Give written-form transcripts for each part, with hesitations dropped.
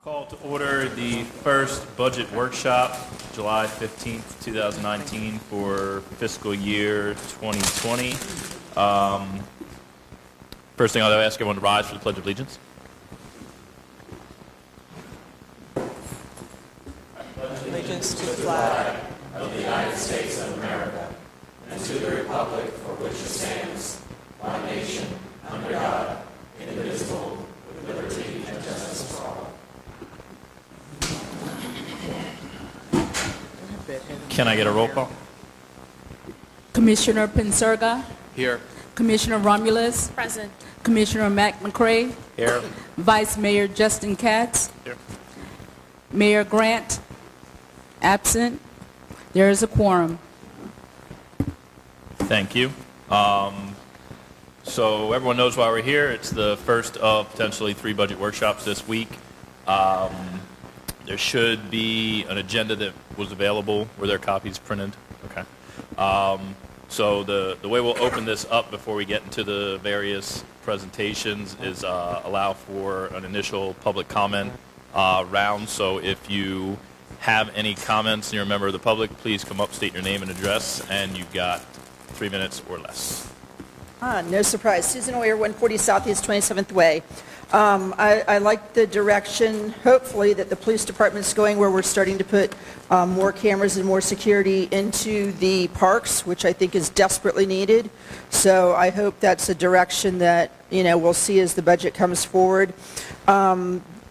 Call to order the first budget workshop, July 15th, 2019 for fiscal year 2020. First thing I'll ask everyone to rise for the Pledge of Allegiance. Allegiance to the flag of the United States of America and to the republic for which it stands, one nation, under God, indivisible, with liberty and justice for all. Can I get a roll call? Commissioner Pensurga, Here. Commissioner Romulus, present. Commissioner Mac McCray, Here. Vice Mayor Justin Katz, Here. Mayor Grant, absent. There is a quorum. Thank you. So everyone knows why we're here. It's the first of potentially 3 budget workshops this week. There should be an agenda that was available. Were there copies printed? Okay. So the way we'll open this up before we get into the various presentations is allow for an initial public comment round. So if you have any comments and you're a member of the public, please come up, state your name and address, and you've got 3 minutes or less. No surprise. Susan Oyer, 140 Southeast 27th Way. I like the direction, hopefully, that the police department's going, where we're starting to put more cameras and more security into the parks, which I think is desperately needed. So I hope that's a direction that, we'll see as the budget comes forward.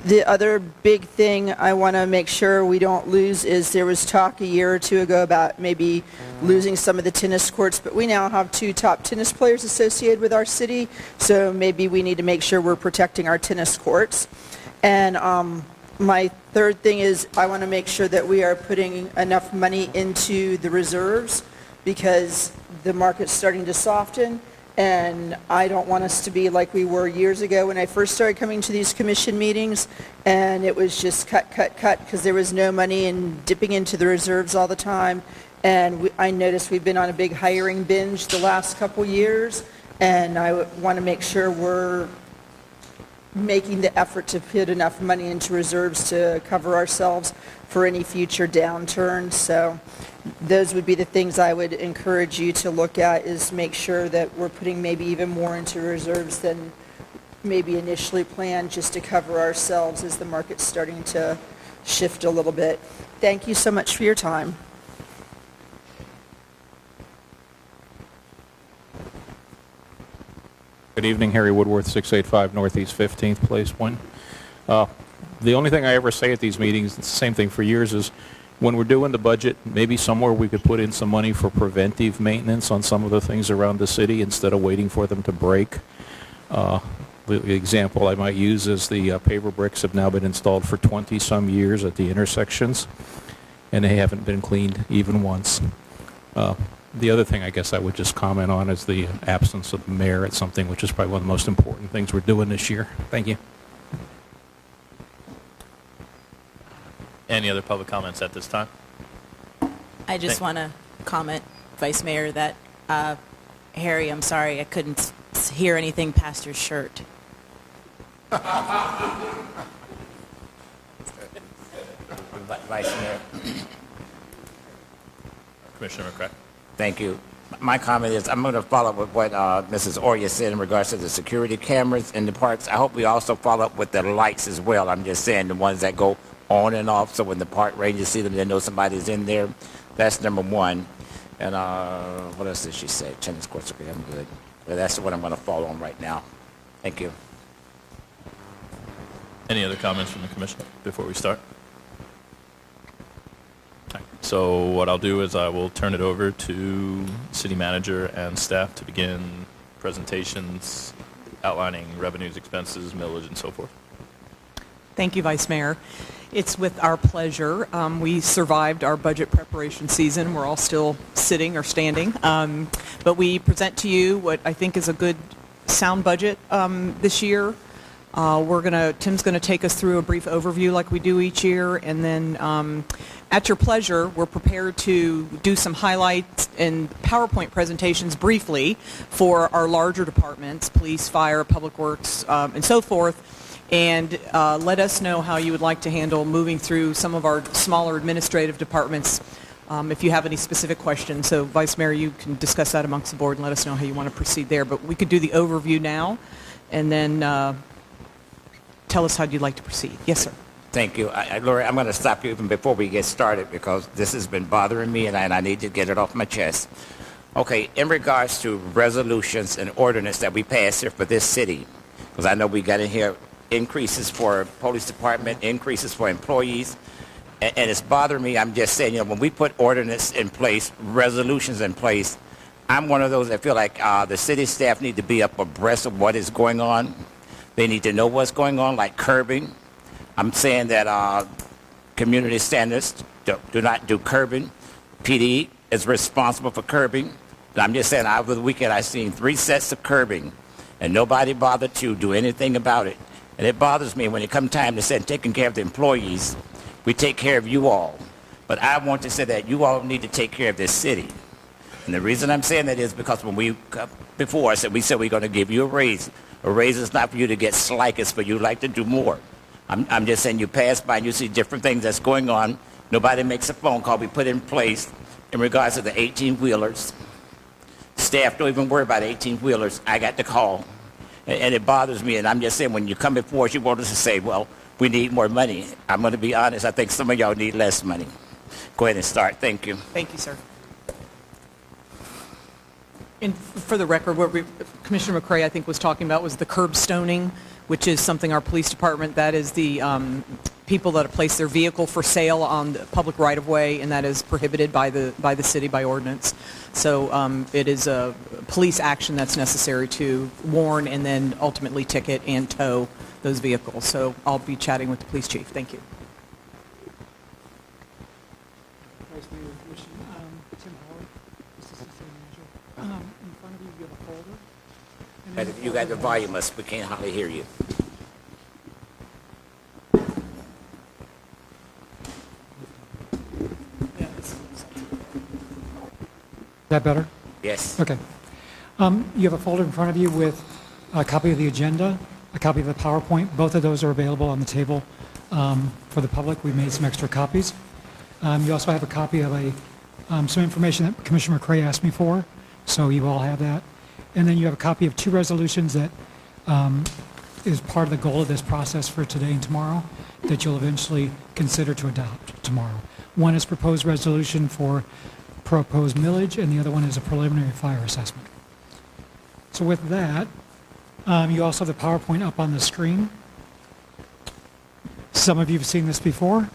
The other big thing I want to make sure we don't lose is there was talk a year or 2 ago about maybe losing some of the tennis courts, but we now have 2 top tennis players associated with our city, so maybe we need to make sure we're protecting our tennis courts. And my third thing is I want to make sure that we are putting enough money into the reserves, because the market's starting to soften. And I don't want us to be like we were years ago when I first started coming to these commission meetings, and it was just cut, because there was no money and dipping into the reserves all the time. And I noticed we've been on a big hiring binge the last couple years, and I want to make sure we're making the effort to put enough money into reserves to cover ourselves for any future downturn. So those would be the things I would encourage you to look at, is make sure that we're putting maybe even more into reserves than maybe initially planned, just to cover ourselves as the market's starting to shift a little bit. Thank you so much for your time. Good evening, Harry Woodworth, 685 Northeast 15th Place, Boynton. The only thing I ever say at these meetings, it's the same thing for years, is when we're doing the budget, maybe somewhere we could put in some money for preventive maintenance on some of the things around the city instead of waiting for them to break. The example I might use is the paver bricks have now been installed for 20-some years at the intersections, and they haven't been cleaned even once. The other thing I guess I would just comment on is the absence of the mayor at something which is probably one of the most important things we're doing this year. Thank you. Any other public comments at this time? I just want to comment, Vice Mayor, that Harry, I'm sorry, I couldn't hear anything past your shirt. Vice Mayor. Commissioner McCray. Thank you. My comment is I'm going to follow up with what Mrs. Oria said in regards to the security cameras in the parks. I hope we also follow up with the lights as well. I'm just saying the ones that go on and off, so when the park rangers see them, they know somebody's in there. That's number one. And what else did she say? Tennis courts, okay, I'm good. But that's what I'm going to follow on right now. Thank you. Any other comments from the commission before we start? So what I'll do is I will turn it over to city manager and staff to begin presentations outlining revenues, expenses, millage, and so forth. Thank you, Vice Mayor. It's with our pleasure. We survived our budget preparation season. We're all still sitting or standing. But we present to you what I think is a good, sound budget this year. Tim's going to take us through a brief overview like we do each year, and then at your pleasure, we're prepared to do some highlights and PowerPoint presentations briefly for our larger departments, police, fire, public works, and so forth. And let us know how you would like to handle moving through some of our smaller administrative departments if you have any specific questions. So Vice Mayor, you can discuss that amongst the board and let us know how you want to proceed there. But we could do the overview now and then tell us how you'd like to proceed. Yes, sir. Thank you. Lori, I'm going to stop you even before we get started because this has been bothering me and I need to get it off my chest. Okay, in regards to resolutions and ordinance that we pass here for this city, because I know we got in here increases for police department, increases for employees, and it's bothering me. I'm just saying, when we put ordinance in place, resolutions in place, I'm one of those that feel like the city staff need to be up abreast of what is going on. They need to know what's going on, like curbing. I'm saying that community standards do not do curbing. PD is responsible for curbing. I'm just saying, over the weekend, I've seen 3 sets of curbing, and nobody bothered to do anything about it. And it bothers me when it comes time to say taking care of the employees, we take care of you all. But I want to say that you all need to take care of this city. And the reason I'm saying that is because when we before us and we said we're going to give you a raise is not for you to get slack, it's for you like to do more. I'm just saying you pass by and you see different things that's going on. Nobody makes a phone call. We put in place in regards to the 18-wheelers. Staff don't even worry about 18-wheelers. I got the call, and it bothers me. And I'm just saying, when you come before us, you want us to say, well, we need more money. I'm going to be honest. I think some of y'all need less money. Go ahead and start. Thank you. Thank you, sir. And for the record, what Commissioner McCray, I think, was talking about was the curb stoning, which is something our police department, that is the people that have placed their vehicle for sale on the public right-of-way, and that is prohibited by the city by ordinance. So it is a police action that's necessary to warn and then ultimately ticket and tow those vehicles. So I'll be chatting with the police chief. Thank you. Vice Mayor, Tim Howard, Assistant City Manager. In front of you, you have a folder. And then You got the volume up. We can't hardly hear you. Is that better? Yes. Okay. You have a folder in front of you with a copy of the agenda, a copy of the PowerPoint. Both of those are available on the table for the public. We made some extra copies. You also have a copy of some information that Commissioner McCray asked me for, so you all have that. And then you have a copy of 2 resolutions that is part of the goal of this process for today and tomorrow that you'll eventually consider to adopt tomorrow. One is proposed resolution for proposed millage, and the other one is a preliminary fire assessment. So with that, you also have the PowerPoint up on the screen. Some of you have seen this before,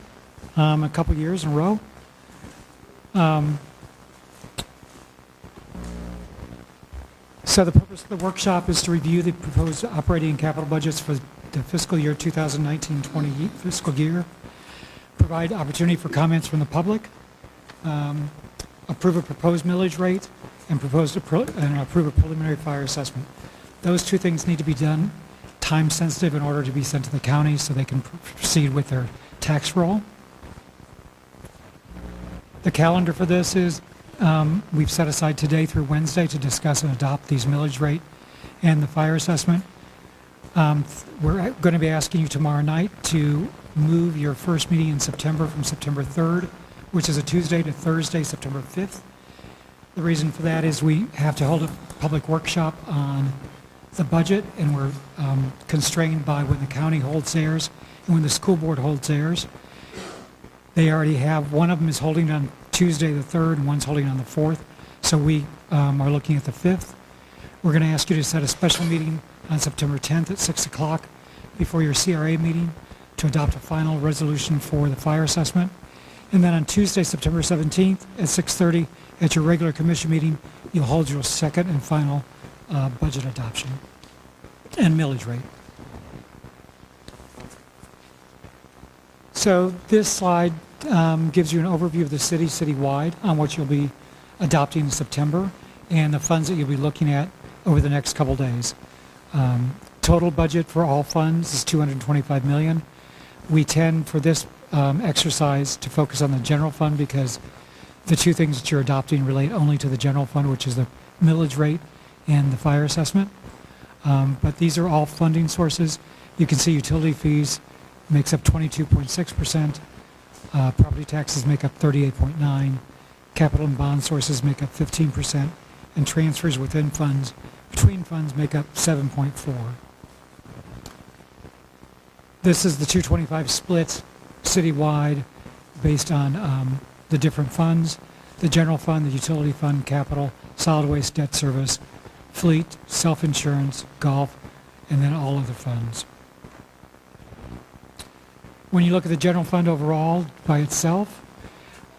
a couple years in a row. So the purpose of the workshop is to review the proposed operating and capital budgets for the fiscal year 2019-20 fiscal year, provide opportunity for comments from the public, approve a proposed millage rate, and approve a preliminary fire assessment. Those 2 things need to be done time sensitive in order to be sent to the county so they can proceed with their tax roll. The calendar for this is we've set aside today through Wednesday to discuss and adopt these millage rate and the fire assessment. We're going to be asking you tomorrow night to move your first meeting in September from September 3rd, which is a Tuesday, to Thursday, September 5th. The reason for that is we have to hold a public workshop on the budget, and we're constrained by when the county holds theirs and when the school board holds theirs. They already have, one of them is holding on Tuesday the 3rd, and one's holding on the 4th. So we are looking at the 5th. We're going to ask you to set a special meeting on September 10th at 6 o'clock before your CRA meeting to adopt a final resolution for the fire assessment. And then on Tuesday, September 17th at 6:30 at your regular commission meeting, you'll hold your second and final budget adoption and millage rate. So this slide gives you an overview of the city, citywide, on what you'll be adopting in September and the funds that you'll be looking at over the next couple days. Total budget for all funds is $225 million. We tend for this exercise to focus on the general fund because the 2 things that you're adopting relate only to the general fund, which is the millage rate and the fire assessment. But these are all funding sources. You can see utility fees makes up 22.6%, property taxes make up 38.9%, capital and bond sources make up 15%, and transfers within funds, between funds make up 7.4%. This is the 225 split citywide based on the different funds: the general fund, the utility fund, capital, solid waste, debt service, fleet, self-insurance, golf, and then all other funds. When you look at the general fund overall by itself,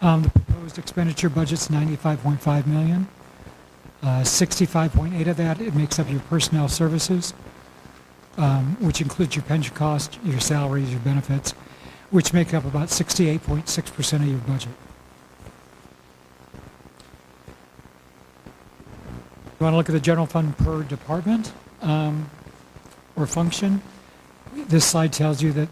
the proposed expenditure budget's $95.5 million. 65.8 of that, it makes up your personnel services, which includes your pension cost, your salaries, your benefits, which make up about 68.6% of your budget. You want to look at the general fund per department or function? This slide tells you that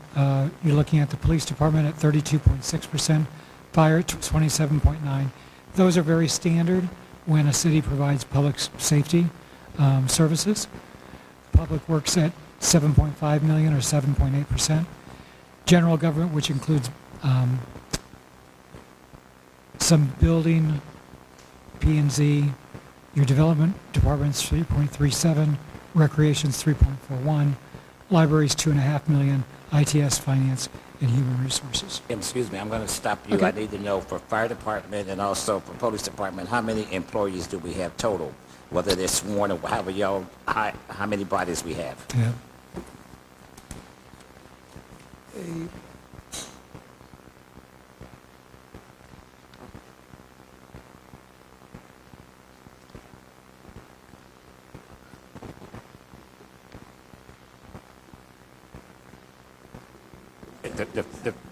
you're looking at the police department at 32.6%, fire at 27.9%. Those are very standard when a city provides public safety services. Public works at 7.5 million or 7.8%. General government, which includes some building, P&Z, your development department's 3.37, recreation's 3.41, libraries 2.5 million, ITS, finance, and human resources. Excuse me, I'm going to stop you. Okay. I need to know for fire department and also for police department, how many employees do we have total? Whether they're sworn or however y'all, how many bodies we have? Yeah.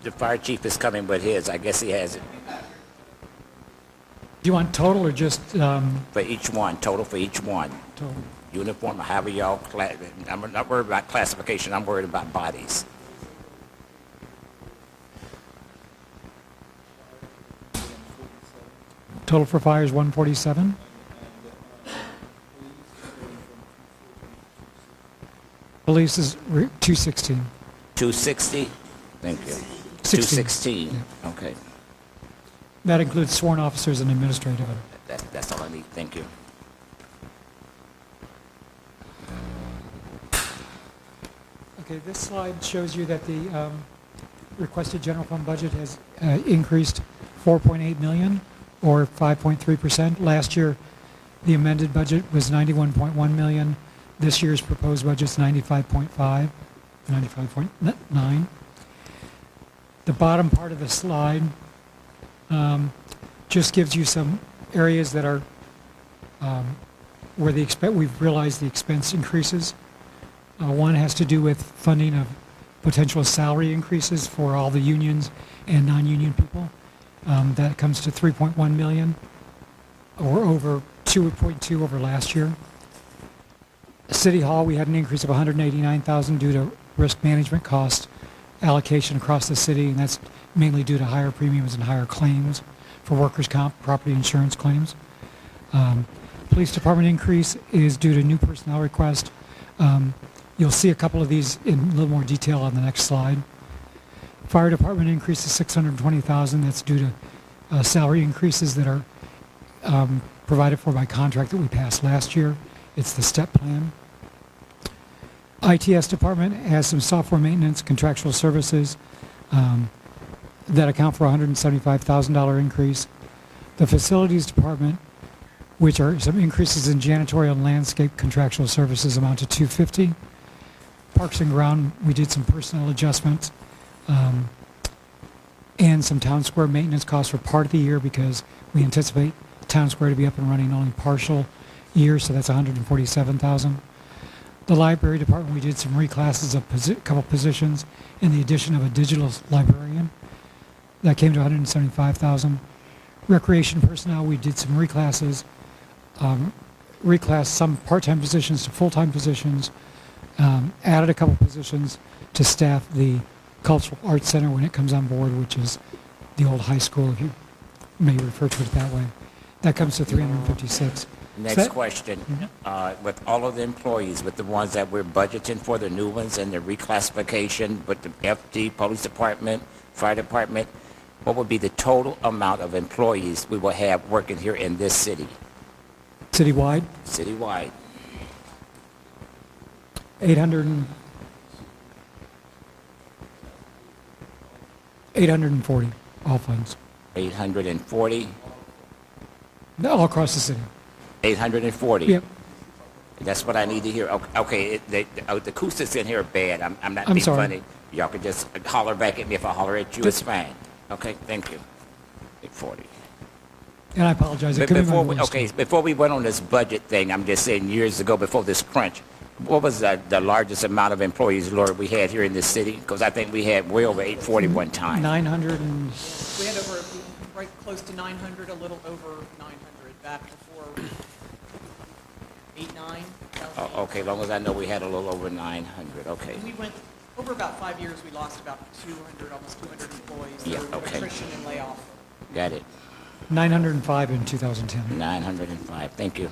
The fire chief is coming with his. I guess he has it Do you want total or just for each one, total for each one. total? Uniform, or however y'all, I'm not worried about classification, I'm worried about bodies. Total for fire is 147. Police is 216. 260? Thank you. 16. 216, okay. That includes sworn officers and administrative. That's all I need, thank you. Okay, this slide shows you that the requested general fund budget has increased 4.8 million or 5.3%. Last year, the amended budget was 91.1 million. This year's proposed budget is 95.5, 95.9. The bottom part of the slide just gives you some areas that are where we've realized the expense increases. One has to do with funding of potential salary increases for all the unions and non-union people. That comes to 3.1 million, or over 2.2 over last year. City Hall, we had an increase of 189,000 due to risk management cost allocation across the city, and that's mainly due to higher premiums and higher claims for workers' comp, property insurance claims. Police department increase is due to new personnel request. You'll see a couple of these in a little more detail on the next slide. Fire department increase is 620,000. That's due to salary increases that are provided for by contract that we passed last year. It's the STEP plan. ITS department has some software maintenance, contractual services that account for a $175,000 increase. The facilities department, which are some increases in janitorial and landscape contractual services, amount to $250,000. Parks and Ground, we did some personnel adjustments and some town square maintenance costs for part of the year because we anticipate town square to be up and running only partial year, so that's $147,000. The library department, we did some reclasses of a couple positions and the addition of a digital librarian. That came to $175,000. Recreation personnel, we did some reclasses, reclassed some part-time positions to full-time positions, added a couple positions to staff the Cultural Arts Center when it comes on board, which is the old high school, if you may refer to it that way. That comes to 356. Next question. With all of the employees, with the ones that we're budgeting for, the new ones and the reclassification with the FD, Police Department, Fire Department, what would be the total amount of employees we will have working here in this city, Citywide, citywide? 840, all funds. 840? All across the city. 840? Yep. That's what I need to hear. Okay, the acoustics in here are bad. I'm not I'm being sorry. funny. Y'all can just holler back at me. If I holler at you, it's fine. Okay, thank you. 840. And I apologize. It But could be my voice. okay, before we went on this budget thing, I'm just saying years ago before this crunch, what was the largest amount of employees, Lord, we had here in this city? Because I think we had way over 840 one time. 900 and... We had over, right close to 900, a little over 900 back before 9. Oh, okay, long as I know we had a little over 900, okay. We went, over about 5 years, we lost about 200, almost 200 employees. Yeah, through okay. Attrition and layoff. Got it. 905 in 2010. 905, thank you.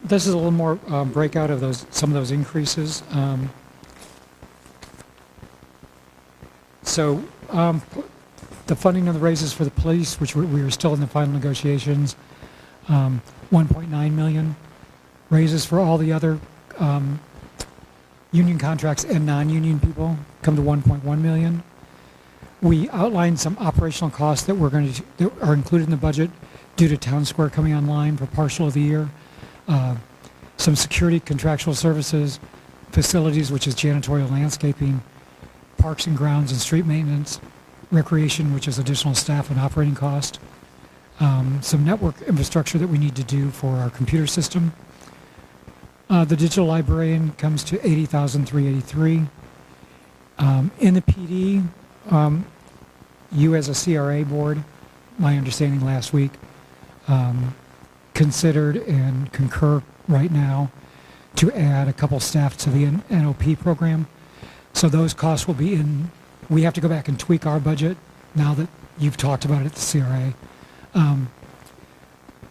This is a little more breakout of some of those increases. The funding of the raises for the police, which we are still in the final negotiations, 1.9 million. Raises for all the other union contracts and non-union people come to 1.1 million. We outlined some operational costs that that are included in the budget due to Town Square coming online for partial of the year. Some security contractual services, facilities, which is janitorial landscaping, parks and grounds and street maintenance, recreation, which is additional staff and operating cost, some network infrastructure that we need to do for our computer system. The digital librarian comes to $80,383. In the PD, you as a CRA board, my understanding last week, considered and concur right now to add a couple staff to the NOP program. So those costs will be in. We have to go back and tweak our budget now that you've talked about it at the CRA.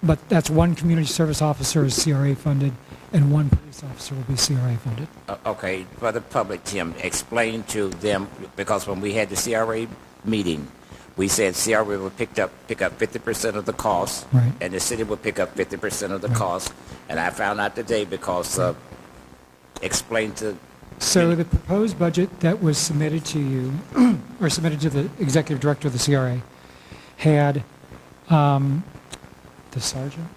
But that's one community service officer is CRA funded and one police officer will be CRA funded. Okay, for the public, Tim, explain to them, because when we had the CRA meeting, we said CRA would pick up 50% of the cost, Right. and the city would pick up 50% of the Right. cost. And I found out today because explain to. So the proposed budget that was submitted to you, or submitted to the executive director of the CRA, had the sergeant?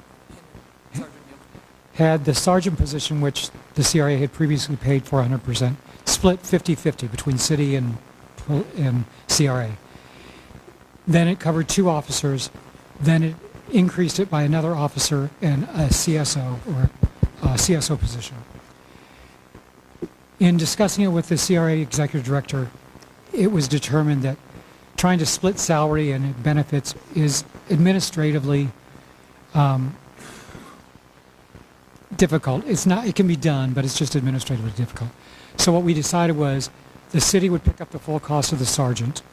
Had the sergeant position, which the CRA had previously paid for 100%, split 50-50 between city and CRA. Then it covered 2 officers. Then it increased it by another officer and a CSO, or a CSO position. In discussing it with the CRA executive director, it was determined that trying to split salary and benefits is administratively difficult. It's not, it can be done, but it's just administratively difficult. So what we decided was the city would pick up the full cost of the sergeant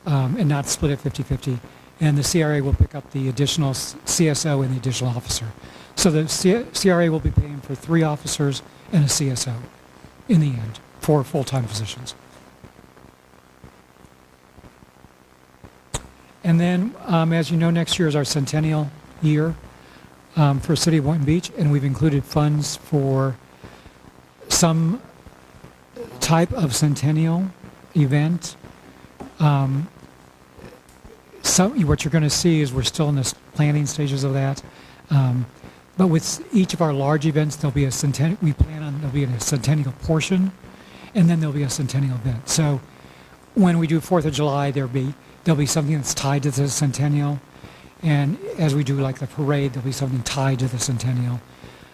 and not split it 50-50, and the CRA will pick up the additional CSO and the additional officer. So the CRA will be paying for 3 officers and a CSO in the end for full-time positions. And then, as you know, next year is our centennial year for City of Boynton Beach, and we've included funds for some type of centennial event. What you're going to see is we're still in the planning stages of that. But with each of our large events, there'll be a centennial. We plan on there'll be a centennial portion, and then there'll be a centennial event. So when we do 4th of July, there'll be something that's tied to the centennial, and as we do like the parade, there'll be something tied to the centennial.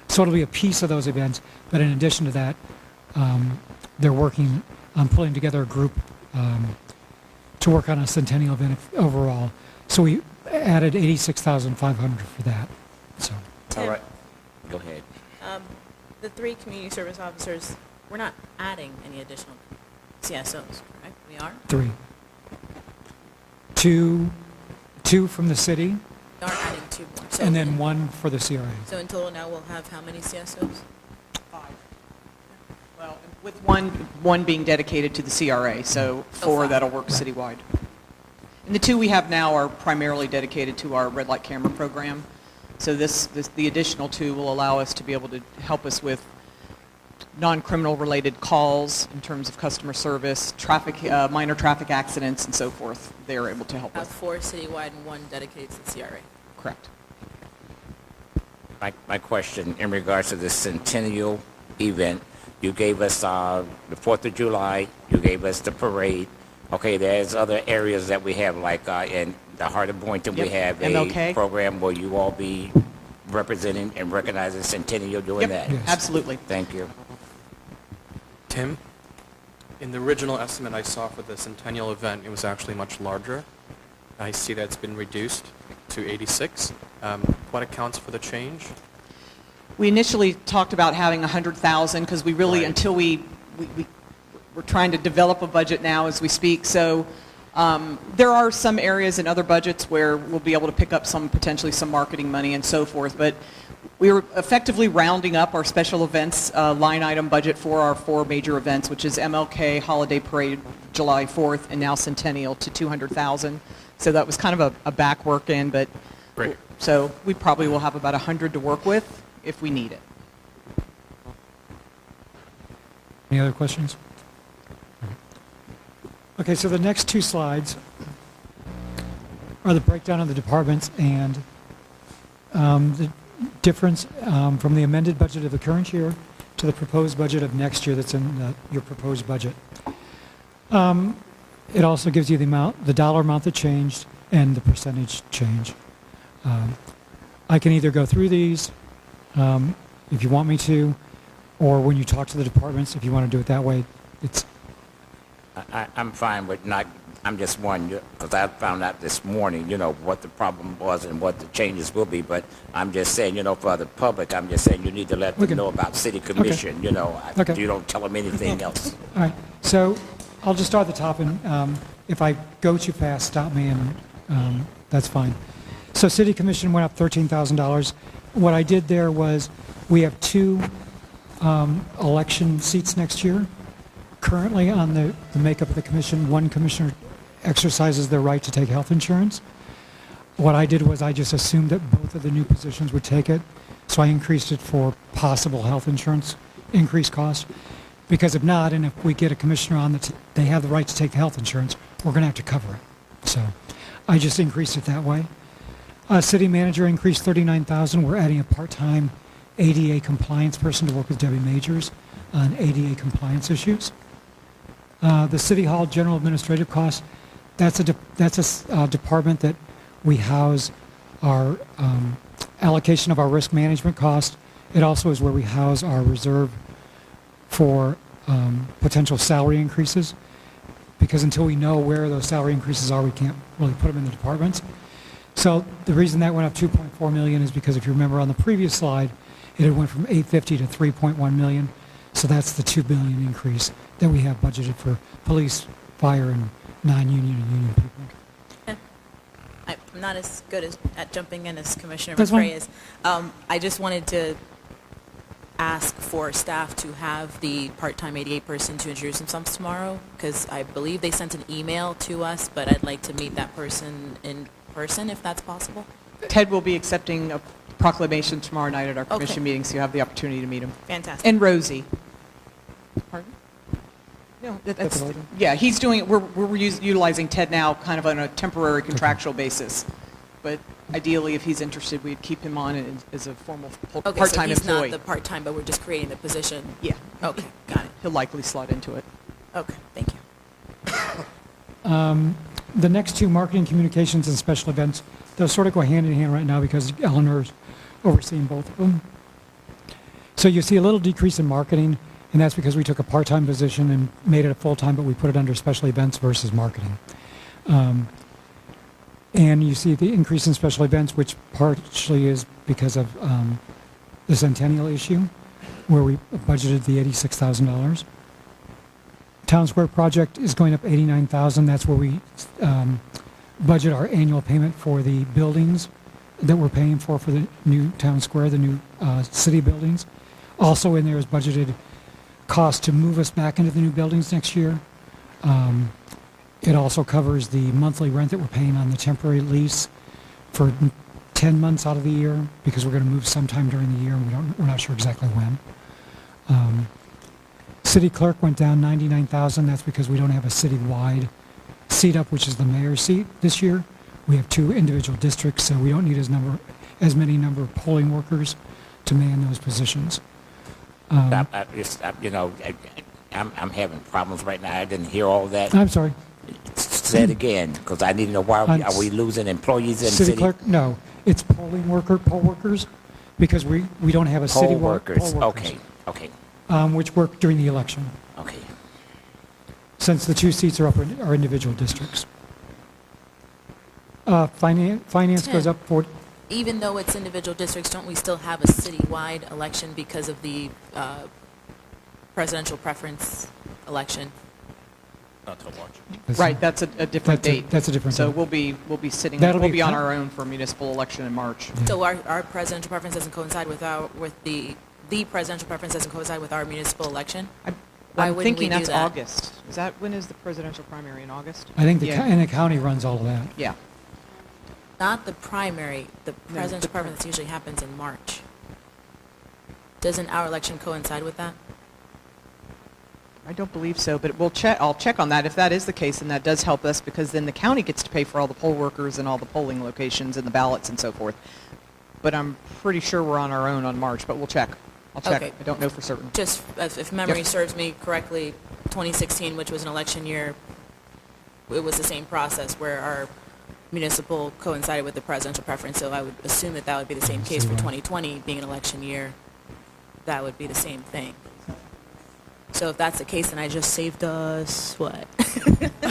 So it'll be a piece of those events. But in addition to that, they're working on pulling together a group to work on a centennial event overall. So we added $86,500 for that. So. All right, go ahead. the 3 community service officers, we're not adding any additional CSOs, correct? We are? 3. 2 from the city, We are adding 2 more. So and then 1 for the CRA. So in total now we'll have how many CSOs? 5. Well, with one being dedicated to the CRA, so 4 5. that'll work citywide. And the 2 we have now are primarily dedicated to our red light camera program. So the additional 2 will allow us to be able to help us with non-criminal related calls in terms of customer service, traffic, minor traffic accidents, and so forth. They're able to help Have with. 4 citywide and 1 dedicated to the CRA. Correct. My question in regards to the centennial event, you gave us the 4th of July, you gave us the parade. Okay, there's other areas that we have, like in the heart of Boynton, we Yep, have a MLK. program where you all be representing and recognizing centennial doing Yep, that. Yes. absolutely. Thank you. Tim, in the original estimate I saw for the centennial event, it was actually much larger. I see that it's been reduced to 86. What accounts for the change? We initially talked about having 100,000 because we really, Right. until we're trying to develop a budget now as we speak. So there are some areas in other budgets where we'll be able to pick up potentially some marketing money and so forth. But we were effectively rounding up our special events line item budget for our 4 major events, which is MLK, Holiday Parade, July 4th, and now Centennial to 200,000. So that was kind of a back work in, but Great. so we probably will have about 100 to work with if we need it. Any other questions? Okay, so the next 2 slides are the breakdown of the departments and the difference from the amended budget of the current year to the proposed budget of next year that's in your proposed budget. It also gives you the dollar amount that changed and the percentage change. I can either go through these if you want me to, or when you talk to the departments, if you want to do it that way. I'm fine with not, I'm just one, because I found out this morning, what the problem was and what the changes will be, but I'm just saying, for the public, I'm just saying you need to let them Okay. know about city commission, Okay. You don't tell them anything else. All right, so I'll just start at the top, and if I go too fast, stop me, and that's fine. So City Commission went up $13,000. What I did there was, we have 2 election seats next year. Currently, on the makeup of the commission, 1 commissioner exercises their right to take health insurance. What I did was I just assumed that both of the new positions would take it, so I increased it for possible health insurance increased cost. Because if not, and if we get a commissioner on that they have the right to take health insurance, we're going to have to cover it. So I just increased it that way. City manager increased $39,000. We're adding a part-time ADA compliance person to work with Debbie Majors on ADA compliance issues. The City Hall general administrative costs, that's a department that we house our allocation of our risk management cost. It also is where we house our reserve for potential salary increases, because until we know where those salary increases are, we can't really put them in the departments. So the reason that went up $2.4 million is because if you remember on the previous slide, it had went from $850 to $3.1 million. So that's the $2 billion increase that we have budgeted for police, fire, and non-union and union people. I'm not as good at jumping in as Commissioner That's fine. McCray is. I just wanted to ask for staff to have the part-time 88 person to introduce themselves tomorrow, because I believe they sent an email to us, but I'd like to meet that person in person if that's possible. Ted will be accepting a proclamation tomorrow night at our Okay. commission meeting, so you have the opportunity to meet him. Fantastic. And Rosie. Pardon? No, that's, yeah, he's doing it, we're utilizing Ted now kind of on a temporary contractual basis. But ideally, if he's interested, we'd keep him on as a formal Okay, part-time so he's employee. not the part-time, but we're just creating the position. Yeah. Okay, got it. He'll likely slot into it. Okay, thank you. The next 2, marketing, communications, and special events, they'll sort of go hand in hand right now because Eleanor's overseeing both of them. So you see a little decrease in marketing, and that's because we took a part-time position and made it a full-time, but we put it under special events versus marketing. And you see the increase in special events, which partially is because of the centennial issue. where we budgeted the $86,000. Town Square project is going up $89,000. That's where we budget our annual payment for the buildings that we're paying for the new Town Square, the new city buildings. Also in there is budgeted cost to move us back into the new buildings next year. It also covers the monthly rent that we're paying on the temporary lease for 10 months out of the year, because we're going to move sometime during the year, and we're not sure exactly when. City clerk went down $99,000. That's because we don't have a citywide seat up, which is the mayor's seat this year. We have 2 individual districts, so we don't need as many number of polling workers to man those positions. I'm having problems right now. I didn't hear all that. I'm sorry. Say it again, because I need to know why are we losing employees in City clerk? No, it's poll workers, because we don't have a poll city workers. poll workers. Okay. Which work during the election, Okay. since the 2 seats are up in our individual districts. Finance goes Tim. up for, Even though it's individual districts, don't we still have a citywide election because of the presidential preference election? Not till March. Right, that's a different date. That's a different So date. we'll be sitting, That'll we'll be be on co- our own for municipal election in March. So our presidential preference doesn't coincide with the presidential preference doesn't coincide with our municipal election? Why I'm wouldn't we thinking do that's that? August. When is the presidential primary, in August? I think Yeah. and the county runs all of that. Yeah. Not the primary, the presidential preference usually happens in March. Doesn't our election coincide with that? I don't believe so, but I'll check on that. If that is the case, then that does help us, because then the county gets to pay for all the poll workers and all the polling locations and the ballots and so forth. But I'm pretty sure we're on our own on March, but we'll check. I'll check. Okay. I don't know for certain. Just if memory Yep. serves me correctly, 2016, which was an election year, it was the same process where our municipal coincided with the presidential preference. So I would assume that that would be the same case for 2020, being an election year. That would be the same thing. So if that's the case, then I just saved us what?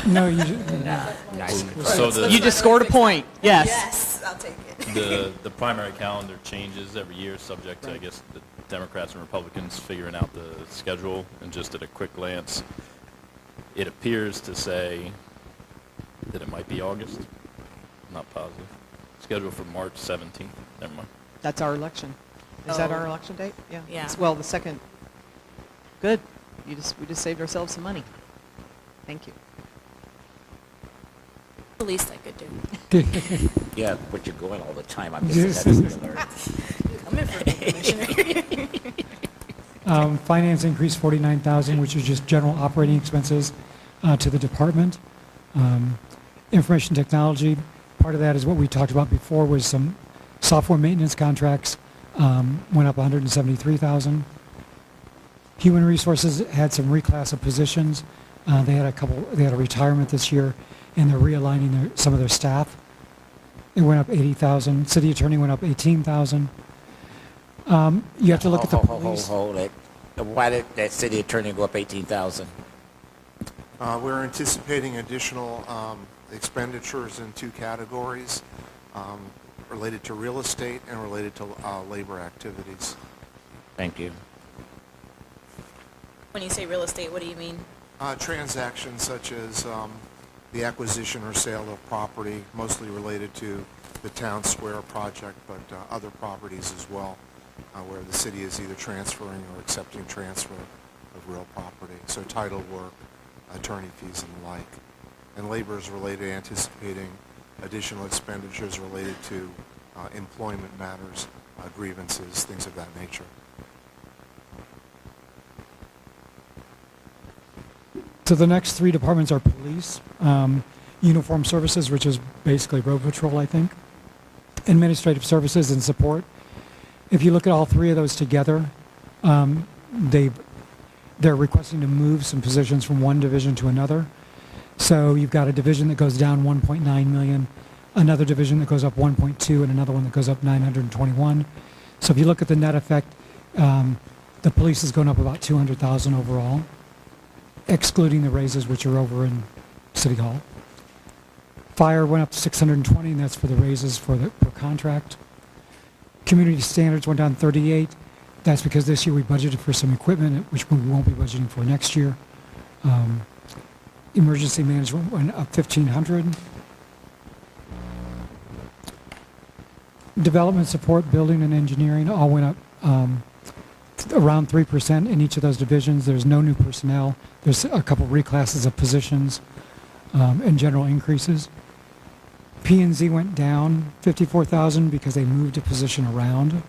No, Nice. So You just scored a point. Yes. Yes, I'll take it. the primary calendar changes every year, subject to, I guess, the Democrats and Republicans figuring out the schedule. And just at a quick glance, it appears to say that it might be August. I'm not positive. Scheduled for March 17th. Never mind. That's our election. Is that Oh. our election date? Yeah. Yeah. Well, the second. Good. We just saved ourselves some money. Thank you. The least I could do. Yeah, but you're going all the time. I'm Yes. just alert. I'm in for the commissioner. finance increased $49,000, which is just general operating expenses to the department. Information technology, part of that is what we talked about before, was some software maintenance contracts, went up $173,000. Human Resources had some reclass of positions. They had a retirement this year, and they're realigning some of their staff. It went up $80,000. City Attorney went up $18,000. You have to look at the police. Hold it. Why did that city attorney go up 18,000? We're anticipating additional expenditures in 2 categories, related to real estate and related to labor activities. Thank you. When you say real estate, what do you mean? Transactions such as the acquisition or sale of property, mostly related to the Town Square project, but other properties as well, where the city is either transferring or accepting transfer of real property. So title work, attorney fees and the like. And labor is related, anticipating additional expenditures related to employment matters, grievances, things of that nature. So the next 3 departments are police, uniform services, which is basically road patrol, I think, administrative services and support. If you look at all 3 of those together, they're requesting to move some positions from one division to another. So you've got a division that goes down 1.9 million, another division that goes up 1.2, and another one that goes up 921. So if you look at the net effect, the police is going up about 200,000 overall, excluding the raises, which are over in City Hall. Fire went up to 620, and that's for the raises per contract. Community standards went down 38. That's because this year we budgeted for some equipment, which we won't be budgeting for next year. Emergency management went up 1,500. Development support, building and engineering all went up around 3% in each of those divisions. There's no new personnel. There's a couple reclasses of positions and general increases. P&Z went down 54,000 because they moved a position around.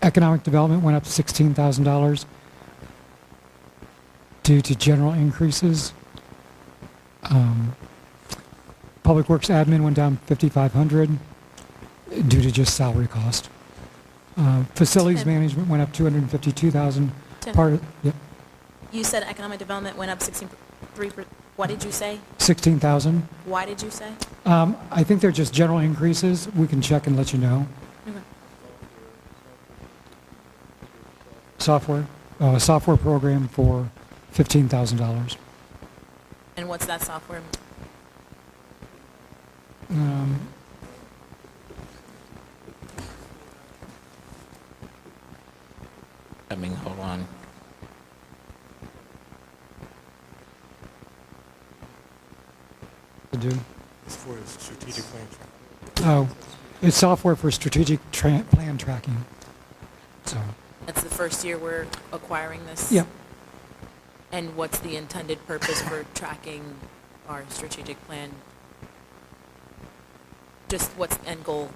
Economic development went up $16,000 due to general increases. Public Works admin went down 5,500 due to just salary cost. Facilities Tim. management went up 252,000. Tim. Part of, yep, You said economic development went up 3. What did you say? 16,000. Why did you say? I think they're just general increases. We can check and let you know. Okay. Software program for $15,000. And what's that software? Hold on. To do. It's for the strategic plan. Oh, it's software for strategic plan tracking. So, That's the first year we're acquiring this? yeah. And what's the intended purpose for tracking our strategic plan? Just what's the end goal?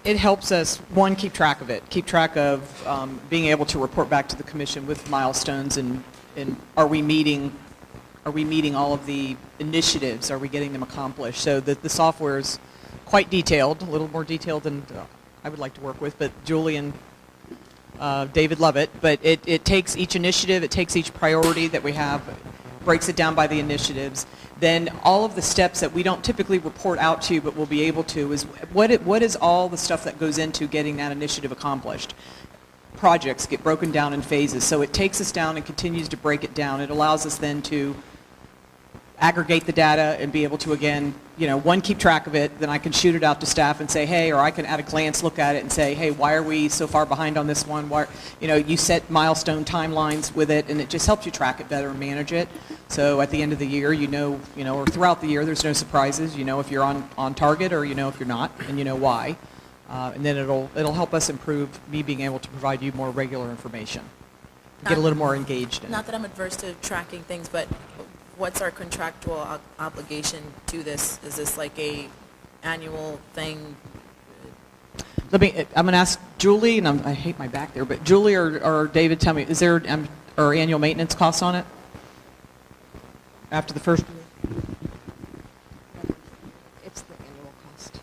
It helps us, one, keep track of it, keep track of being able to report back to the commission with milestones and are we meeting all of the initiatives? Are we getting them accomplished? So the software is quite detailed, a little more detailed than I would like to work with, but Julie and David love it. But it takes each initiative, it takes each priority that we have, breaks it down by the initiatives. Then all of the steps that we don't typically report out to, but we'll be able to, is what is all the stuff that goes into getting that initiative accomplished. Projects get broken down in phases, so it takes us down and continues to break it down. It allows us then to aggregate the data and be able to, again, one, keep track of it, then I can shoot it out to staff and say, hey, or I can at a glance look at it and say, hey, why are we so far behind on this one? Why, you set milestone timelines with it, and it just helps you track it better and manage it. So at the end of the year, or throughout the year, there's no surprises. You know if you're on target, or if you're not, and you know why. And then it'll help us improve me being able to provide you more regular information, get a little more engaged in it. Not that I'm adverse to tracking things, but what's our contractual obligation to this? Is this like a annual thing? I'm going to ask Julie, and I hate my back there, but Julie or David, tell me, is there are annual maintenance costs on it? After the first year? It's the annual cost.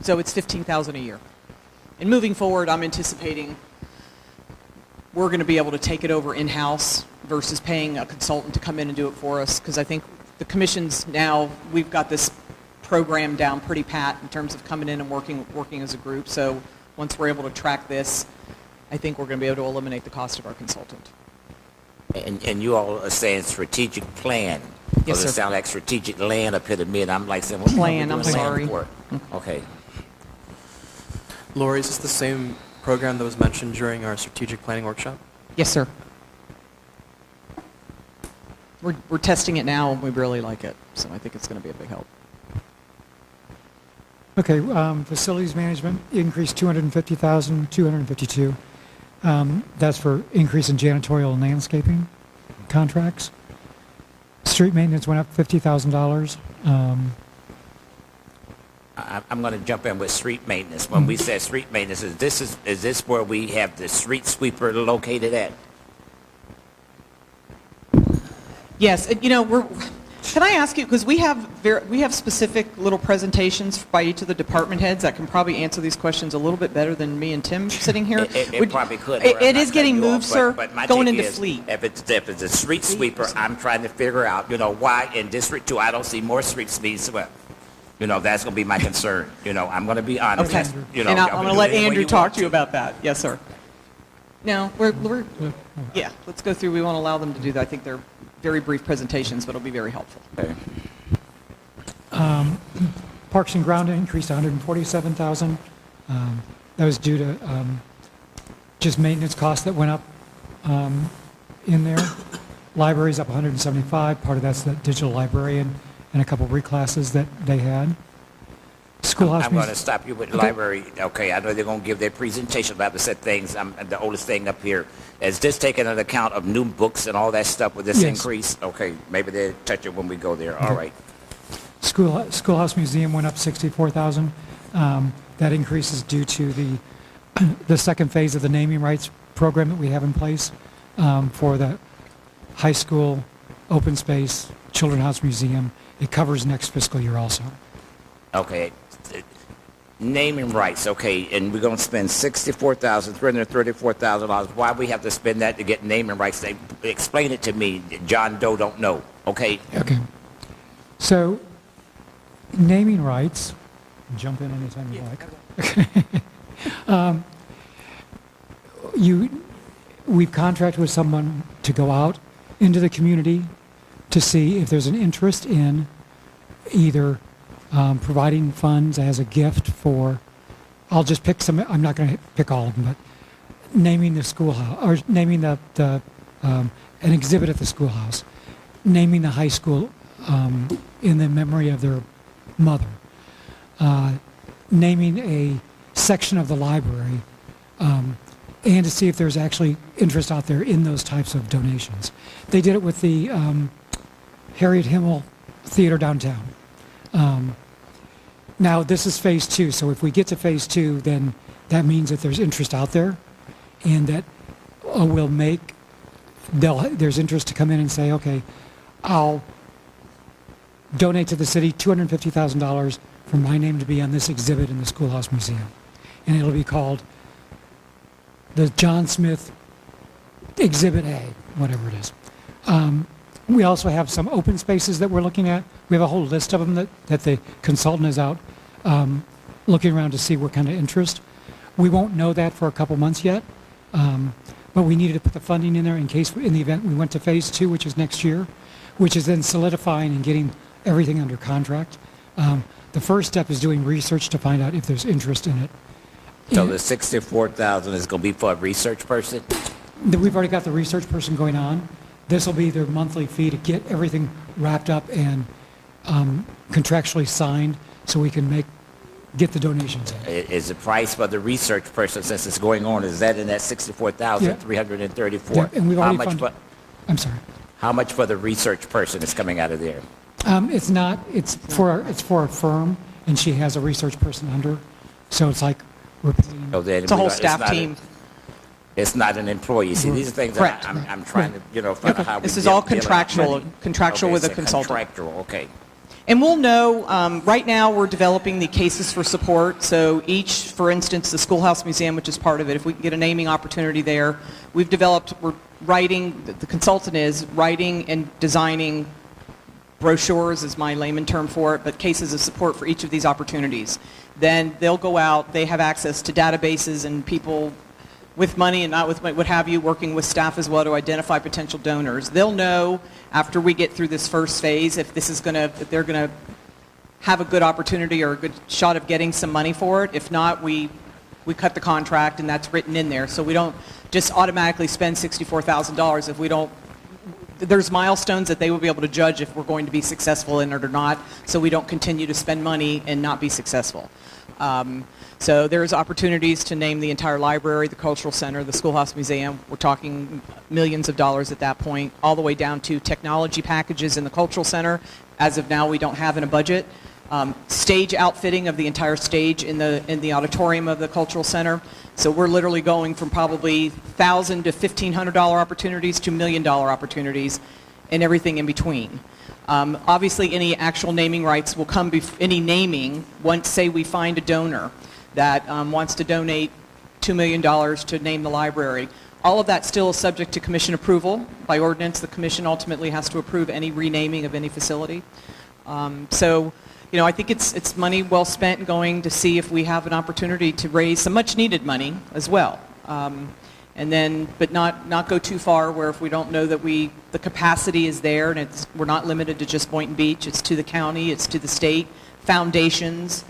So it's $15,000 a year. And moving forward, I'm anticipating we're going to be able to take it over in-house versus paying a consultant to come in and do it for us, because I think the commissions now, we've got this program down pretty pat in terms of coming in and working as a group. So once we're able to track this, I think we're going to be able to eliminate the cost of our consultant. And you all are saying strategic plan. Yes, Does it sir. sound like strategic land up here to me? And I'm like saying, what Plan, are we I'm doing land sorry. for? Okay. Lori, is this the same program that was mentioned during our strategic planning workshop? Yes, sir. We're testing it now, and we really like it. So I think it's going to be a big help. Okay, facilities management increased 250,000, 252. That's for increase in janitorial and landscaping contracts. Street maintenance went up $50,000. I'm going to jump in with street maintenance. When we said street maintenance, is this where we have the street sweeper located at? Yes, can I ask you, because we have specific little presentations by each of the department heads that can probably answer these questions a little bit better than me and Tim sitting here. It probably could. It is getting moved, sir, But my going take into is, fleet. If it's a street sweeper, I'm trying to figure out, why in District 2 I don't see more streets being swept. That's going to be my concern. I'm going to be honest. Okay, and I'm going to let Andrew talk to you about that. Yes, sir. No, we're yeah, let's go through. We won't allow them to do that. I think they're very brief presentations, but it'll be very helpful. Okay. Parks and Ground increased to 147,000. That was due to just maintenance costs that went up in there. Library's up 175. Part of that's the digital librarian and a couple reclasses that they had. Schoolhouse I'm going to stop you with the library. Okay, I know they're going to give their presentation about the set things. The oldest thing up here. Is this taking into account of new books and all that stuff with this Yes. increase? Okay, maybe they'll touch it when we go there. All right. Schoolhouse Museum went up 64,000. That increase is due to the second phase of the naming rights program that we have in place for the high school, open space, Children's House Museum. It covers next fiscal year also. Okay. Naming rights, okay, and we're going to spend $64,334,000. Why we have to spend that to get naming rights? They explain it to me. John Doe don't know. Okay. Okay. So, naming rights. Jump in anytime you like. We've contracted with someone to go out into the community to see if there's an interest in either providing funds as a gift for, I'll just pick some, I'm not going to pick all of them, but naming the schoolhouse, or naming an exhibit at the schoolhouse, naming the high school in the memory of their mother, naming a section of the library, and to see if there's actually interest out there in those types of donations. They did it with the Harriet Himmel Theater downtown. Now, this is phase 2, so if we get to phase 2, then that means that there's interest out there, and that there's interest to come in and say, okay, I'll donate to the city $250,000 for my name to be on this exhibit in the Schoolhouse Museum. And it'll be called the John Smith Exhibit A, whatever it is. We also have some open spaces that we're looking at. We have a whole list of them that the consultant is out looking around to see what kind of interest. We won't know that for a couple months yet, but we needed to put the funding in there in case, in the event we went to phase 2, which is next year, which is then solidifying and getting everything under contract. The first step is doing research to find out if there's interest in it. So the $64,000 is going to be for a research person? We've already got the research person going on. This will be their monthly fee to get everything wrapped up and contractually signed so we can get the donations in. Is the price for the research person, since it's going on, is that in that $64,334? Yeah, and we've already funded. I'm sorry. How much for the research person is coming out of there? It's not. It's for a firm, and she has a research person under. So it's like we're paying. So It's a whole staff team. It's not an employee. See, these are things Correct. that I'm trying to, find out how we This is deal- all deal with contractual money. with a it's consultant. Contractual, okay. And we'll know, right now we're developing the cases for support. So each, for instance, the Schoolhouse Museum, which is part of it, if we can get a naming opportunity there, we're writing, the consultant is writing and designing brochures is my layman term for it, but cases of support for each of these opportunities. Then they'll go out, they have access to databases and people with money and not with money, what have you, working with staff as well to identify potential donors. They'll know after we get through this first phase if they're going to have a good opportunity or a good shot of getting some money for it. If not, we cut the contract and that's written in there. So we don't just automatically spend $64,000 if we don't. There's milestones that they will be able to judge if we're going to be successful in it or not, so we don't continue to spend money and not be successful. So there's opportunities to name the entire library, the cultural center, the Schoolhouse Museum. We're talking millions of dollars at that point, all the way down to technology packages in the cultural center. As of now, we don't have in a budget. Stage outfitting of the entire stage in the auditorium of the cultural center. So we're literally going from probably $1,000 to $1,500 opportunities to $1 million opportunities and everything in between. Obviously, any actual naming rights will come, any naming, once, say, we find a donor that wants to donate $2 million to name the library. All of that still is subject to commission approval. By ordinance, the commission ultimately has to approve any renaming of any facility. So, I think it's money well spent going to see if we have an opportunity to raise some much needed money as well. And then, but not go too far where if we don't know that the capacity is there, and we're not limited to just Boynton Beach, it's to the county, it's to the state, foundations,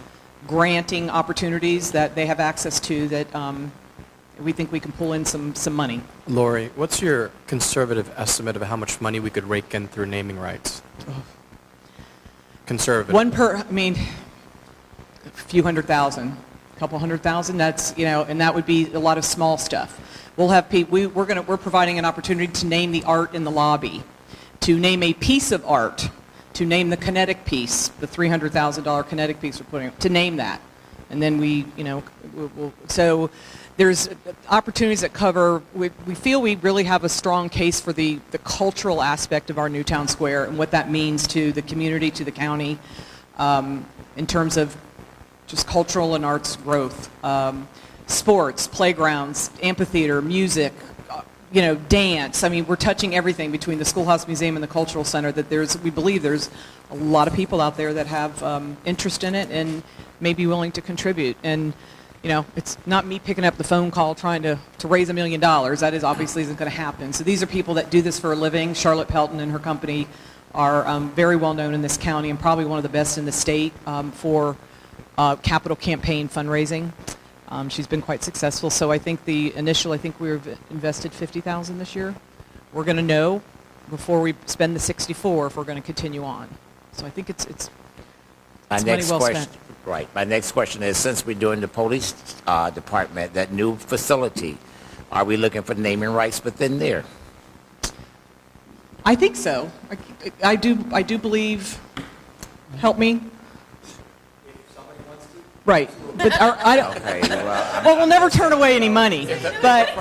granting opportunities that they have access to that we think we can pull in some money. Lori, what's your conservative estimate of how much money we could rake in through naming rights? Conservative. A few $100,000, a couple $100,000, that's, and that would be a lot of small stuff. We'll have people, we're providing an opportunity to name the art in the lobby, to name a piece of art, to name the kinetic piece, the $300,000 kinetic piece we're putting, to name that. And then so there's opportunities that cover, we feel we really have a strong case for the cultural aspect of our new town square and what that means to the community, to the county, in terms of just cultural and arts growth. Sports, playgrounds, amphitheater, music, dance. I mean, we're touching everything between the Schoolhouse Museum and the Cultural Center that we believe there's a lot of people out there that have interest in it and may be willing to contribute. And, it's not me picking up the phone call trying to raise $1 million. That is obviously isn't going to happen. So these are people that do this for a living. Charlotte Pelton and her company are very well known in this county and probably one of the best in the state for capital campaign fundraising. She's been quite successful. So I think we've invested $50,000 this year. We're going to know before we spend the 64 if we're going to continue on. So I think it's money well spent. Right. My next question is, since we're doing the police department, that new facility, are we looking for naming rights within there? I think so. I do believe. Help me. Right, but I don't. Okay, well, we'll never turn away any money. But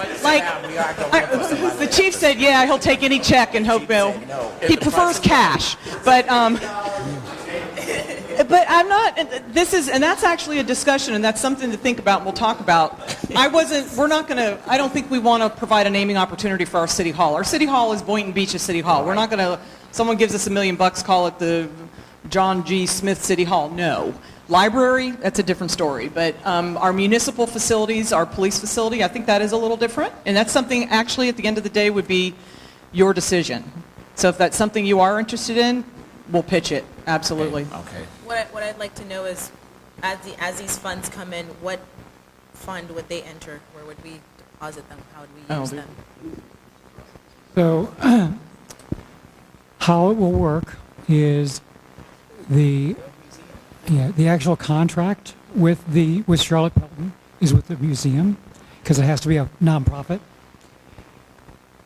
the chief said, yeah, he'll take any check and hope he prefers cash. But I'm not. And that's actually a discussion, and that's something to think about. And we'll talk about. I don't think we want to provide a naming opportunity for our city hall. Our city hall is Boynton Beach's city hall. We're not going to. Someone gives us $1 million, call it the John G. Smith City Hall. No. Library, that's a different story. But our municipal facilities, our police facility, I think that is a little different. And that's something actually at the end of the day would be your decision. So if that's something you are interested in, we'll pitch it. Absolutely. Okay. What I'd like to know is, as these funds come in, what fund would they enter? Where would we deposit them? How would we use them? So how it will work is the actual contract with Charlotte Pelton is with the museum because it has to be a nonprofit.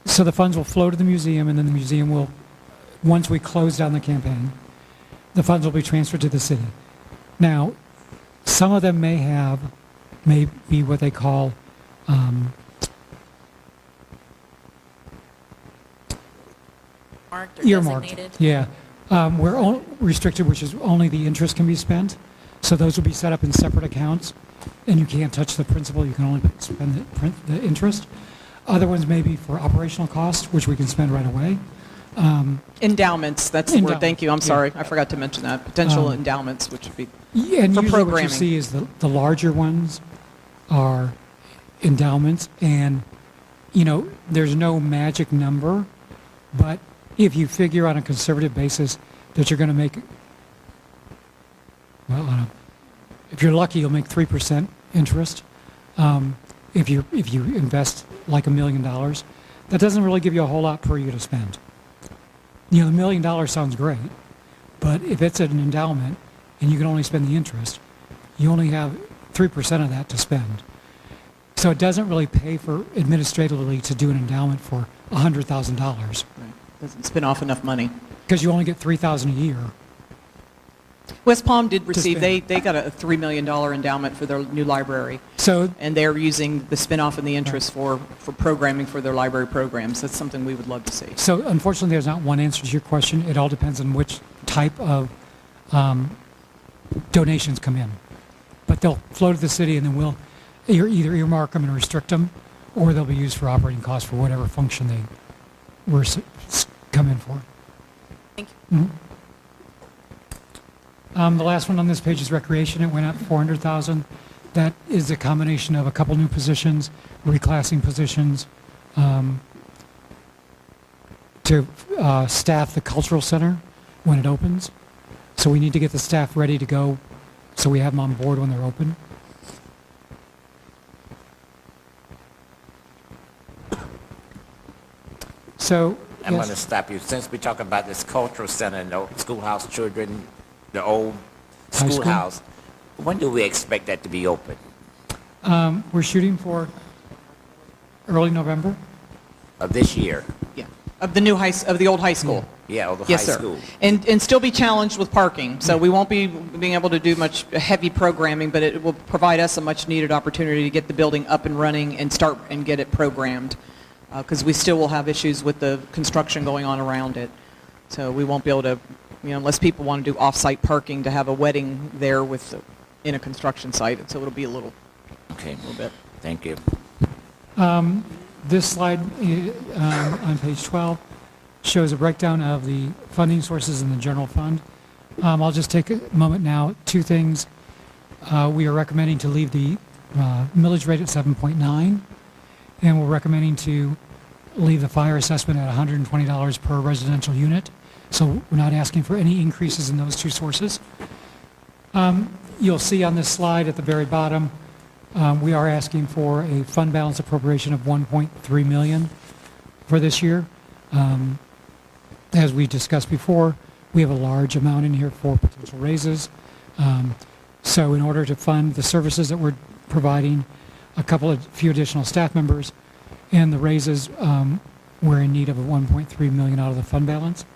So the funds will flow to the museum, and then the museum will, once we close down the campaign, the funds will be transferred to the city. Now, some of them may be what they call Marked or earmarked. designated? Yeah. We're restricted, which is only the interest can be spent. So those will be set up in separate accounts, and you can't touch the principal. You can only spend the interest. Other ones may be for operational costs, which we can spend right away. Endowments, that's the word. Thank you. I'm sorry. I forgot to mention that. Potential endowments, which would be and for usually programming. what you see is the larger ones are endowments, and, there's no magic number, but if you figure on a conservative basis that you're going to make, if you're lucky, you'll make 3% interest. If you invest like $1 million, that doesn't really give you a whole lot per year to spend. $1 million sounds great, but if it's an endowment and you can only spend the interest, you only have 3% of that to spend. So it doesn't really pay for administratively to do an endowment for $100,000. Right. Doesn't spin off enough money. Because you only get $3,000 a year. West Palm did receive, they got a $3 million endowment for their new library. So, and they're using the spin-off and the interest for programming for their library programs. That's something we would love to see. So unfortunately, there's not one answer to your question. It all depends on which type of donations come in. But they'll flow to the city, and then we'll either earmark them and restrict them, or they'll be used for operating costs for whatever function they were come in for. Thank you. The last one on this page is recreation. It went up $400,000. That is a combination of a couple new positions, reclassing positions, to staff the cultural center when it opens. So we need to get the staff ready to go so we have them on board when they're open. So, I'm yes. going to stop you. Since we're talking about this cultural center and the schoolhouse children, the old High school? schoolhouse, when do we expect that to be open? We're shooting for early November. Of this year? Yeah, of the of the old high school. Yeah, or the Yes, high sir. school? And still be challenged with parking. So we won't be being able to do much heavy programming, but it will provide us a much-needed opportunity to get the building up and running and start and get it programmed, because we still will have issues with the construction going on around it. So we won't be able to, unless people want to do off-site parking, to have a wedding there in a construction site. So it'll be a little bit. Thank you. This slide on page 12 shows a breakdown of the funding sources in the general fund. I'll just take a moment now. Two things. We are recommending to leave the millage rate at 7.9, and we're recommending to leave the fire assessment at $120 per residential unit. So we're not asking for any increases in those two sources. You'll see on this slide at the very bottom, we are asking for a fund balance appropriation of $1.3 million for this year. As we discussed before, we have a large amount in here for potential raises. So in order to fund the services that we're providing, few additional staff members, and the raises, we're in need of a $1.3 million out of the fund balance.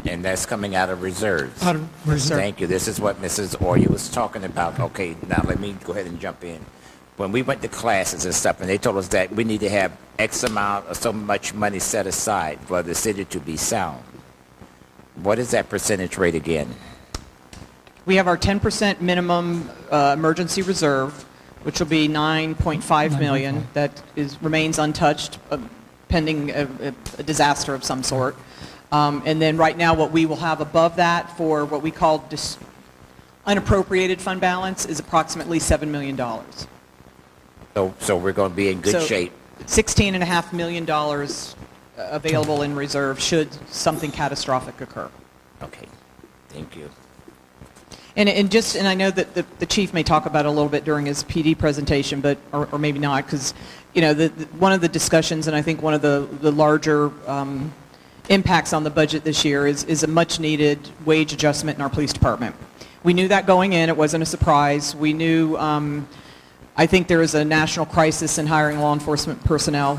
And that's coming out of reserves? Out of reserve. Thank you. This is what Mrs. Oya was talking about. Okay, now let me go ahead and jump in. When we went to classes and stuff, and they told us that we need to have X amount or so much money set aside for the city to be sound. What is that percentage rate again? We have our 10% minimum emergency reserve, which will be $9.5 million. That remains untouched, pending a disaster of some sort. And then right now, what we will have above that for what we call unappropriated fund balance is approximately $7 million. So we're going to be in good shape. $16.5 million available in reserve should something catastrophic occur. Okay, thank you. And I know that the chief may talk about it a little bit during his PD presentation, but or maybe not, because one of the discussions, and I think one of the larger impacts on the budget this year is a much-needed wage adjustment in our police department. We knew that going in; it wasn't a surprise. We knew. I think there is a national crisis in hiring law enforcement personnel.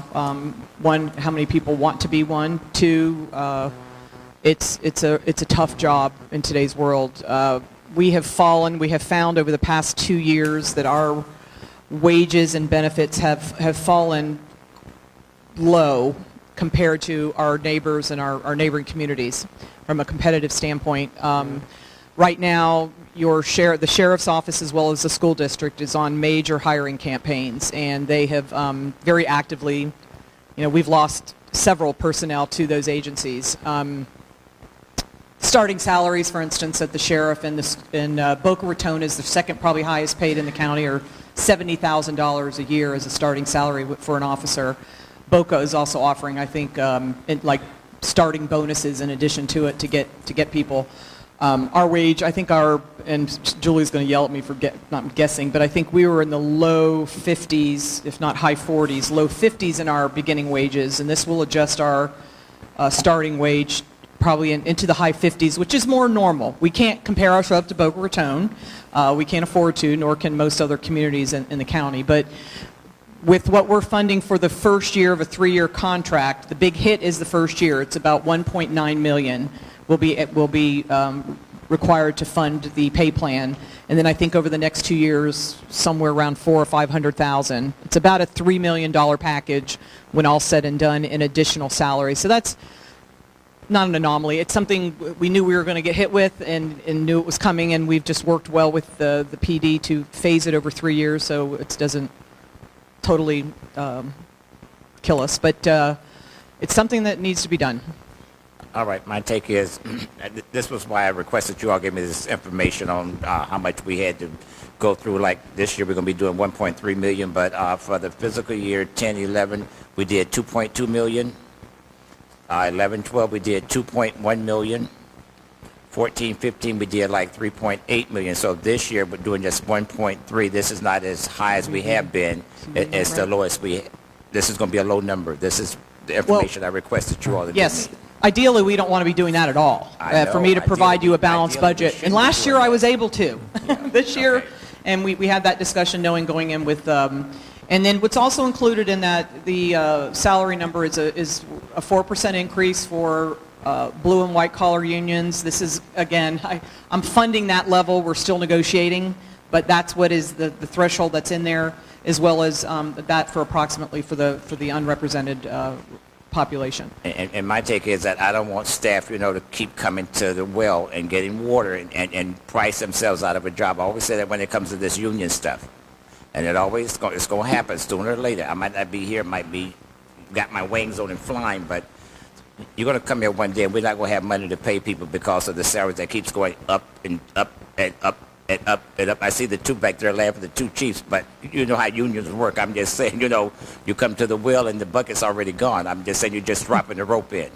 One, how many people want to be one? Two, it's a tough job in today's world. We have found over the past 2 years that our wages and benefits have fallen low compared to our neighbors and our neighboring communities from a competitive standpoint. Right now, the sheriff's office as well as the school district is on major hiring campaigns, and they have very actively, we've lost several personnel to those agencies. Starting salaries, for instance, at the sheriff in Boca Raton is the second probably highest paid in the county, or $70,000 a year as a starting salary for an officer. Boca is also offering, I think, starting bonuses in addition to it to get people. Our wage, I think and Julie's going to yell at me for not guessing, but I think we were in the low 50s, if not high 40s, low 50s in our beginning wages, and this will adjust our starting wage probably into the high 50s, which is more normal. We can't compare ourselves to Boca Raton. We can't afford to, nor can most other communities in the county. But with what we're funding for the first year of a 3-year contract, the big hit is the first year. It's about $1.9 million will be required to fund the pay plan. And then I think over the next 2 years, somewhere around $400,000 or $500,000. It's about a $3 million package when all said and done in additional salary. So that's not an anomaly. It's something we knew we were going to get hit with and knew it was coming, and we've just worked well with the PD to phase it over 3 years so it doesn't totally kill us. But it's something that needs to be done. All right, my take is, this was why I requested you all give me this information on how much we had to go through. Like this year, we're going to be doing 1.3 million, but for the fiscal year 10-11, we did 2.2 million. 11-12, we did 2.1 million. 14-15, we did like 3.8 million. So this year, we're doing just 1.3. This is not as high as we have been. It's the lowest we. This is going to be a low number. This is the information I requested you all to Yes. give me. Ideally, we don't want to be doing that at all, I for know. me to provide you a balanced Ideally, we budget. shouldn't And be last year, doing I that. was able to. This year, Okay. and we had that discussion knowing going in with, and then what's also included in that, the salary number is a 4% increase for blue and white collar unions. This is, again, I'm funding that level. We're still negotiating, but that's what is the threshold that's in there, as well as that for approximately for the unrepresented population. And my take is that I don't want staff, to keep coming to the well and getting water and price themselves out of a job. I always say that when it comes to this union stuff. And it's going to happen sooner or later. I might not be here, might be got my wings on and flying, but you're going to come here one day and we're not going to have money to pay people because of the salaries that keeps going up and up and up and up and up. I see the two back there laughing, the two chiefs, but you know how unions work. I'm just saying, you come to the well and the bucket's already gone. I'm just saying you're just dropping the rope in.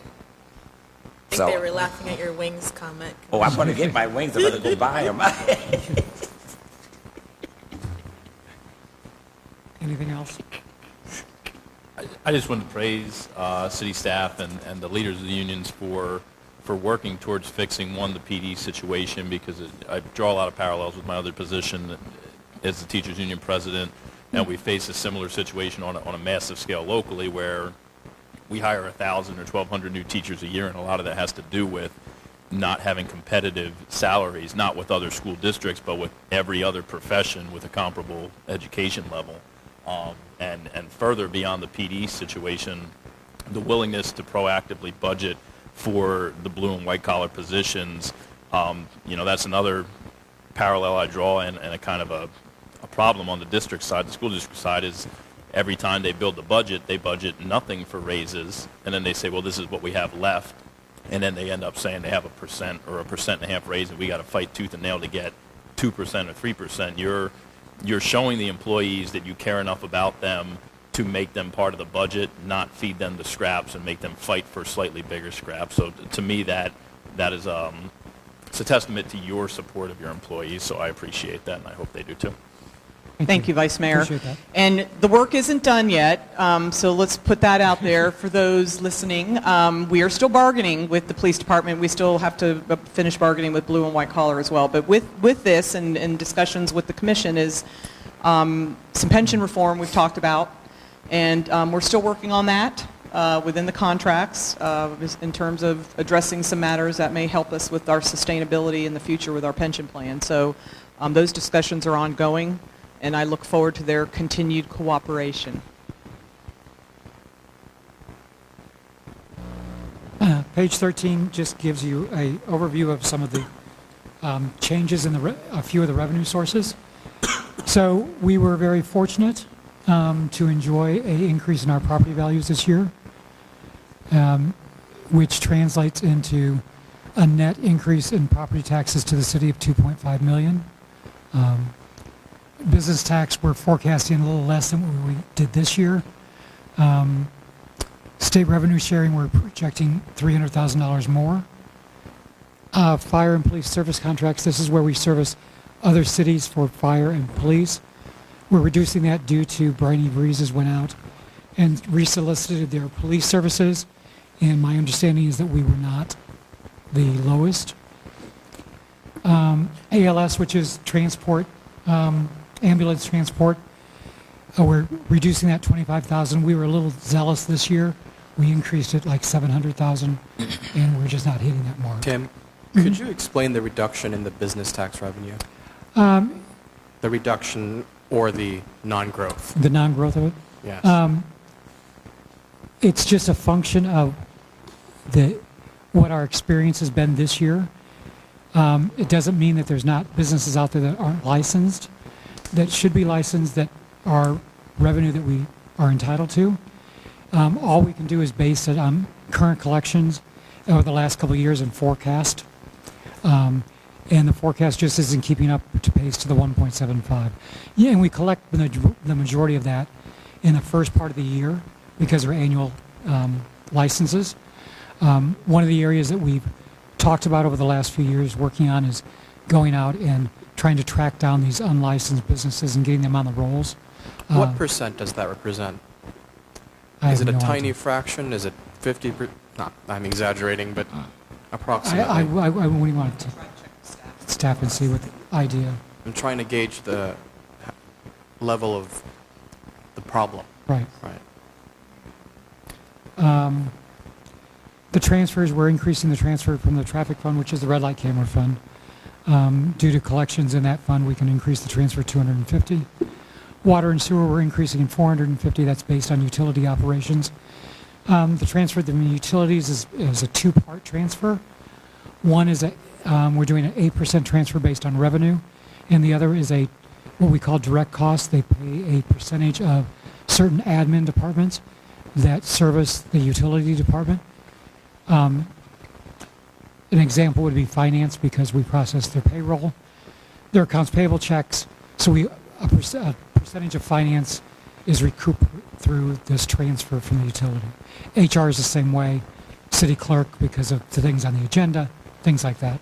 I think they were laughing at your wings comment. Oh, I'm going to get my wings. I'm going to go buy them. Anything else? I just wanted to praise city staff and the leaders of the unions for working towards fixing, the PD situation, because I draw a lot of parallels with my other position as the teachers union president, and we face a similar situation on a massive scale locally where we hire 1,000 or 1,200 new teachers a year, and a lot of that has to do with not having competitive salaries, not with other school districts, but with every other profession with a comparable education level. And further beyond the PD situation, the willingness to proactively budget for the blue and white collar positions, that's another parallel I draw and a kind of a problem on the district side. The school district side is every time they build the budget, they budget nothing for raises, and then they say, well, this is what we have left, and then they end up saying they have 1% or 1.5% raise, and we got to fight tooth and nail to get 2% or 3%. You're showing the employees that you care enough about them to make them part of the budget, not feed them the scraps and make them fight for slightly bigger scraps. So to me, that is it's a testament to your support of your employees. So I appreciate that, and I hope they do too. Thank you, Vice Mayor. Appreciate that. And the work isn't done yet, so let's put that out there for those listening. We are still bargaining with the police department. We still have to finish bargaining with blue and white collar as well. But with this and discussions with the commission is some pension reform we've talked about, and we're still working on that within the contracts in terms of addressing some matters that may help us with our sustainability in the future with our pension plan. So those discussions are ongoing, and I look forward to their continued cooperation. Page 13 just gives you an overview of some of the changes in a few of the revenue sources. So we were very fortunate to enjoy an increase in our property values this year, which translates into a net increase in property taxes to the city of $2.5 million. Business tax, we're forecasting a little less than what we did this year. State revenue sharing, we're projecting $300,000 more. Fire and police service contracts, this is where we service other cities for fire and police. We're reducing that due to Briny Breezes went out and resolicited their police services, and my understanding is that we were not the lowest. ALS, which is transport, ambulance transport, we're reducing that $25,000. We were a little zealous this year. We increased it like $700,000, and we're just not hitting that mark. Tim, could you explain the reduction in the business tax revenue? The reduction or the non-growth? The non-growth of it? Yes. It's just a function of what our experience has been this year. It doesn't mean that there's not businesses out there that aren't licensed, that should be licensed, that are revenue that we are entitled to. All we can do is base it on current collections over the last couple of years in forecast. And the forecast just isn't keeping up to pace to the 1.75. Yeah, and we collect the majority of that in the first part of the year because they're annual licenses. One of the areas that we've talked about over the last few years working on is going out and trying to track down these unlicensed businesses and getting them on the rolls. What percent does that represent? I Is have it a no tiny idea. fraction? Is it 50%? No, I'm exaggerating, but approximately. I wouldn't want to staff and see what the idea. I'm trying to gauge the level of the problem. Right. Right. The transfers, we're increasing the transfer from the traffic fund, which is the red light camera fund. Due to collections in that fund, we can increase the transfer 250. Water and sewer, we're increasing in 450. That's based on utility operations. The transfer to the utilities is a two-part transfer. One is we're doing an 8% transfer based on revenue, and the other is what we call direct costs. They pay a percentage of certain admin departments that service the utility department. An example would be finance because we process their payroll, their accounts payable checks. So a percentage of finance is recouped through this transfer from the utility. HR is the same way, city clerk because of the things on the agenda, things like that.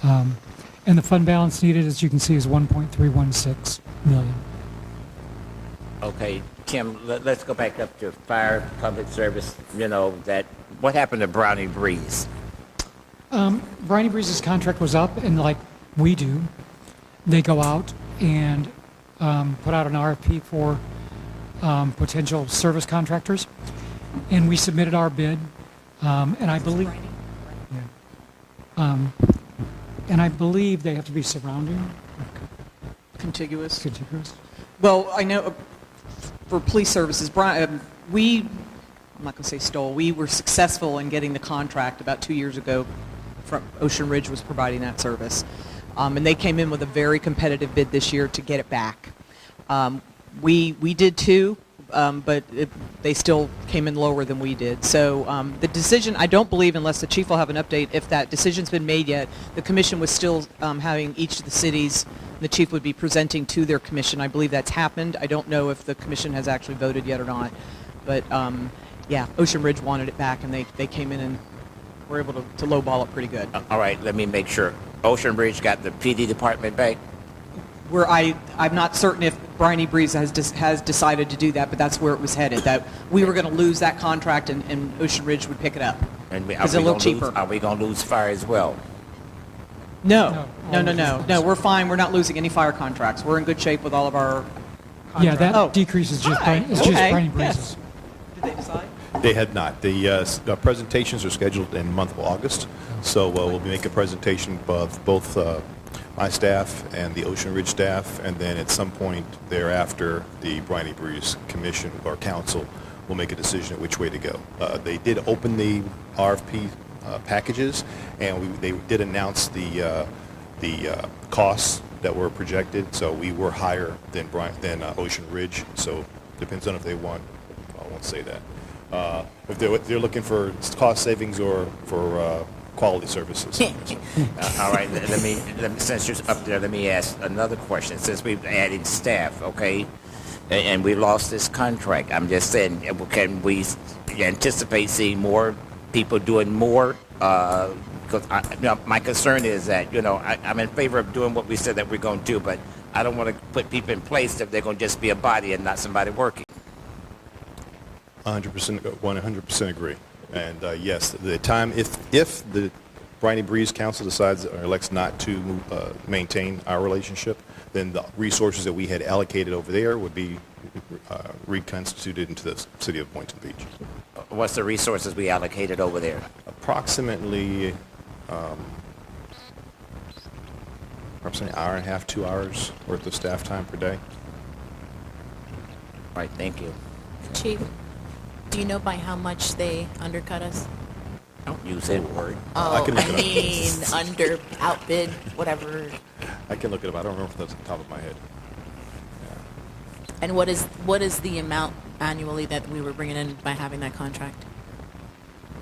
And the fund balance needed, as you can see, is 1.316 million. Okay, Kim, let's go back up to fire, public service, what happened to Brownie Breeze? Briny Breeze's contract was up, and like we do, they go out and put out an RFP for potential service contractors, and we submitted our bid, and I believe, and I believe they have to be surrounding, Contiguous. contiguous. Well, I know for police services, I'm not going to say stole, we were successful in getting the contract about 2 years ago from Ocean Ridge was providing that service. And they came in with a very competitive bid this year to get it back. We did too, but they still came in lower than we did. So the decision, I don't believe, unless the chief will have an update, if that decision's been made yet, the commission was still having each of the cities, the chief would be presenting to their commission. I believe that's happened. I don't know if the commission has actually voted yet or not. But yeah, Ocean Ridge wanted it back, and they came in and were able to lowball it pretty good. All right, let me make sure. Ocean Ridge got the PD department back? I'm not certain if Briny Breeze has decided to do that, but that's where it was headed, that we were going to lose that contract and Ocean Ridge would pick it up. And It's a little cheaper. Are we going to lose fire as well? No, we're fine. We're not losing any fire contracts. We're in good shape with all of our contracts. Yeah, that decrease is just Hi. just Okay. Briny Yes. Breeze's. Did they decide? They had not. The presentations are scheduled in the month of August, so we'll be making a presentation of both my staff and the Ocean Ridge staff, and then at some point thereafter, the Briny Breeze Commission or Council will make a decision of which way to go. They did open the RFP packages, and they did announce the costs that were projected, so we were higher than Ocean Ridge, so depends on if they want. I won't say that. If they're looking for cost savings or for quality services. All right, let me, since you're up there, let me ask another question. Since we've added staff, okay, and we lost this contract, I'm just saying, can we anticipate seeing more people doing more? Because my concern is that, I'm in favor of doing what we said that we're going to do, but I don't want to put people in place if they're going to just be a body and not somebody working. 100% agree. And yes, the time, if the Briny Breeze Council decides or elects not to maintain our relationship, then the resources that we had allocated over there would be reconstituted into the city of Boynton Beach. What's the resources we allocated over there? Approximately an hour and a half, 2 hours worth of staff time per day. All right, thank you. Chief, do you know by how much they undercut us? Don't use that word. Oh, can look it up. Outbid, whatever. I can look it up. I don't remember if that's off the top of my head. And what is the amount annually that we were bringing in by having that contract?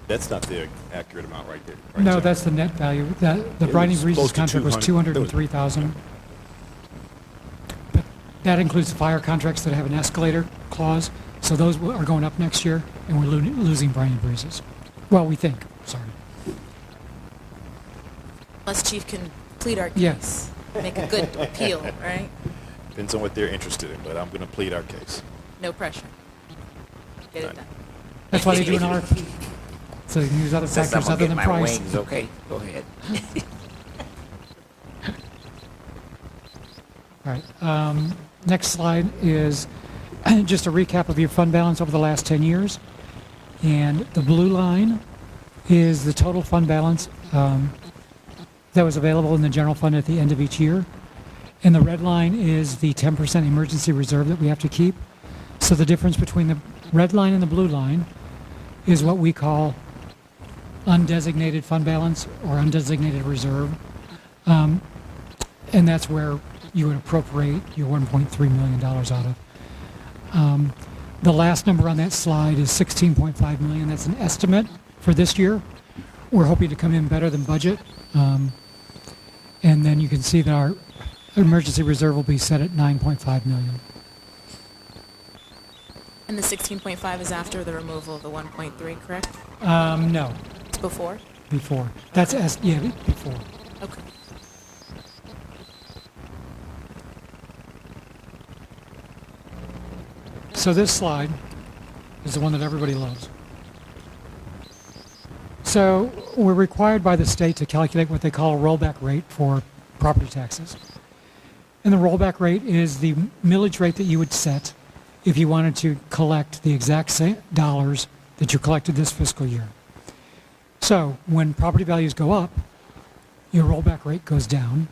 That's not the accurate amount right there. Right, No, Sam? that's the net value. The It Briding was Breezes close to contract was 200. 203,000. But that includes the fire contracts that have an escalator clause, so those are going up next year, and we're losing Briding Breezes. Well, we think, sorry. Unless Chief can plead our Yeah. case, make a good appeal, right? Depends on what they're interested in, but I'm going to plead our case. No pressure. Get it done. That's why they do an RFP. So they can use other Since I'm factors gonna other get than my price. wings, okay, go ahead. All right. Next slide is just a recap of your fund balance over the last 10 years. And the blue line is the total fund balance that was available in the general fund at the end of each year. And the red line is the 10% emergency reserve that we have to keep. So the difference between the red line and the blue line is what we call undesignated fund balance or undesignated reserve. And that's where you would appropriate your $1.3 million out of. The last number on that slide is 16.5 million. That's an estimate for this year. We're hoping to come in better than budget. And then you can see that our emergency reserve will be set at 9.5 million. And the 16.5 is after the removal of the 1.3, correct? No, It's before? before. That's, yeah, before. Okay. So this slide is the one that everybody loves. So we're required by the state to calculate what they call a rollback rate for property taxes. And the rollback rate is the millage rate that you would set if you wanted to collect the exact same dollars that you collected this fiscal year. So when property values go up, your rollback rate goes down.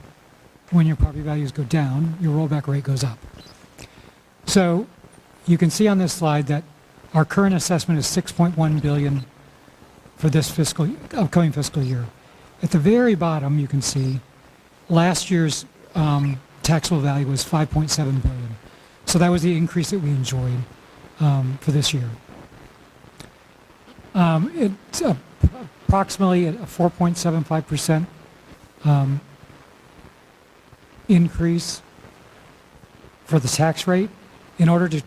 When your property values go down, your rollback rate goes up. So you can see on this slide that our current assessment is 6.1 billion for this upcoming fiscal year. At the very bottom, you can see last year's taxable value was 5.7 billion. So that was the increase that we enjoyed for this year. It's approximately a 4.75% increase for the tax rate. In order to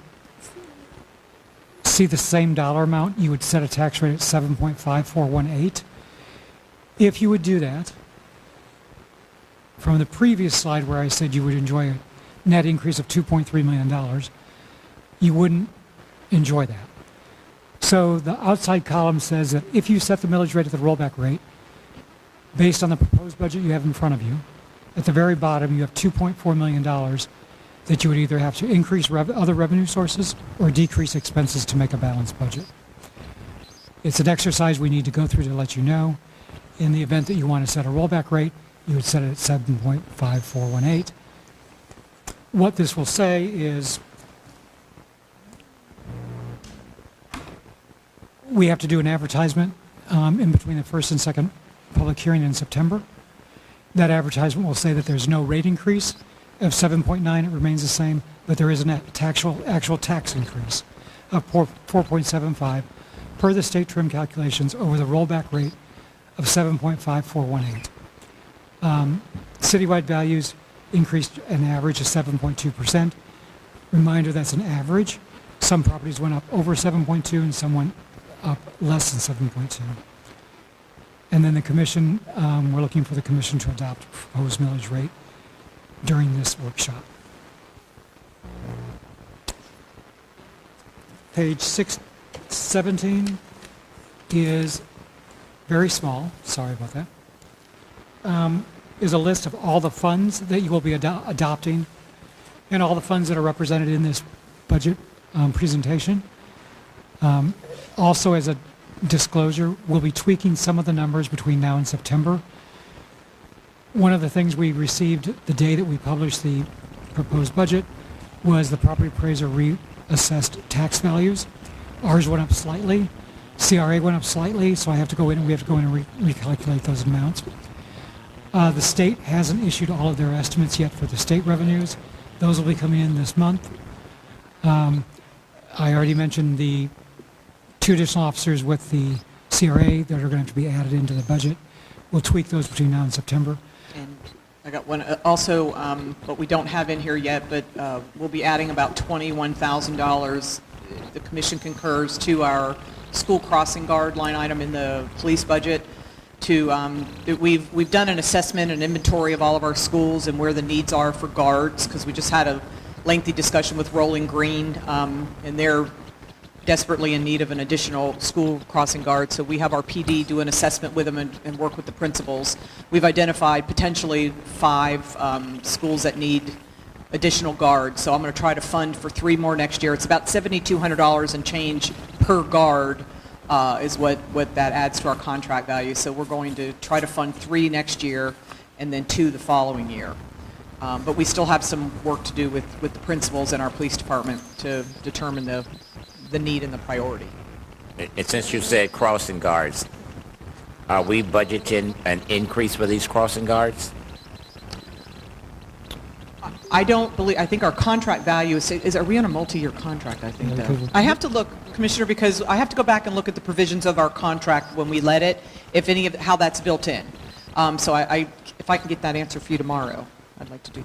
see the same dollar amount, you would set a tax rate at 7.5418. If you would do that, from the previous slide where I said you would enjoy a net increase of $2.3 million, you wouldn't enjoy that. So the outside column says that if you set the millage rate at the rollback rate, based on the proposed budget you have in front of you, at the very bottom you have $2.4 million that you would either have to increase other revenue sources or decrease expenses to make a balanced budget. It's an exercise we need to go through to let you know. In the event that you want to set a rollback rate, you would set it at 7.5418. What this will say is we have to do an advertisement in between the first and second public hearing in September. That advertisement will say that there's no rate increase. Of 7.9, it remains the same, but there is an actual tax increase of 4.75 per the state trim calculations over the rollback rate of 7.5418. Citywide values increased an average of 7.2%. Reminder, that's an average. Some properties went up over 7.2 and some went up less than 7.2. And then the commission, we're looking for the commission to adopt a proposed millage rate during this workshop. Page 617 is very small, sorry about that, is a list of all the funds that you will be adopting and all the funds that are represented in this budget presentation. Also, as a disclosure, we'll be tweaking some of the numbers between now and September. One of the things we received the day that we published the proposed budget was the property appraiser reassessed tax values. Ours went up slightly. CRA went up slightly, so we have to go in and recalculate those amounts. The state hasn't issued all of their estimates yet for the state revenues. Those will be coming in this month. I already mentioned the 2 additional officers with the CRA that are going to have to be added into the budget. We'll tweak those between now and September. And I got one, also, what we don't have in here yet, but we'll be adding about $21,000, the commission concurs, to our school crossing guard line item in the police budget. We've done an assessment and inventory of all of our schools and where the needs are for guards, because we just had a lengthy discussion with Rolling Green, and they're desperately in need of an additional school crossing guard. So we have our PD do an assessment with them and work with the principals. We've identified potentially 5 schools that need additional guards. So I'm going to try to fund for 3 more next year. It's about $7,200 and change per guard is what that adds to our contract value. So we're going to try to fund 3 next year and then 2 the following year. But we still have some work to do with the principals and our police department to determine the need and the priority. And since you said crossing guards, are we budgeting an increase for these crossing guards? I think our contract value are we on a multi-year contract, I think, though? I have to look, Commissioner, because I have to go back and look at the provisions of our contract when we let it, if any of how that's built in. So if I can get that answer for you tomorrow, I'd like to do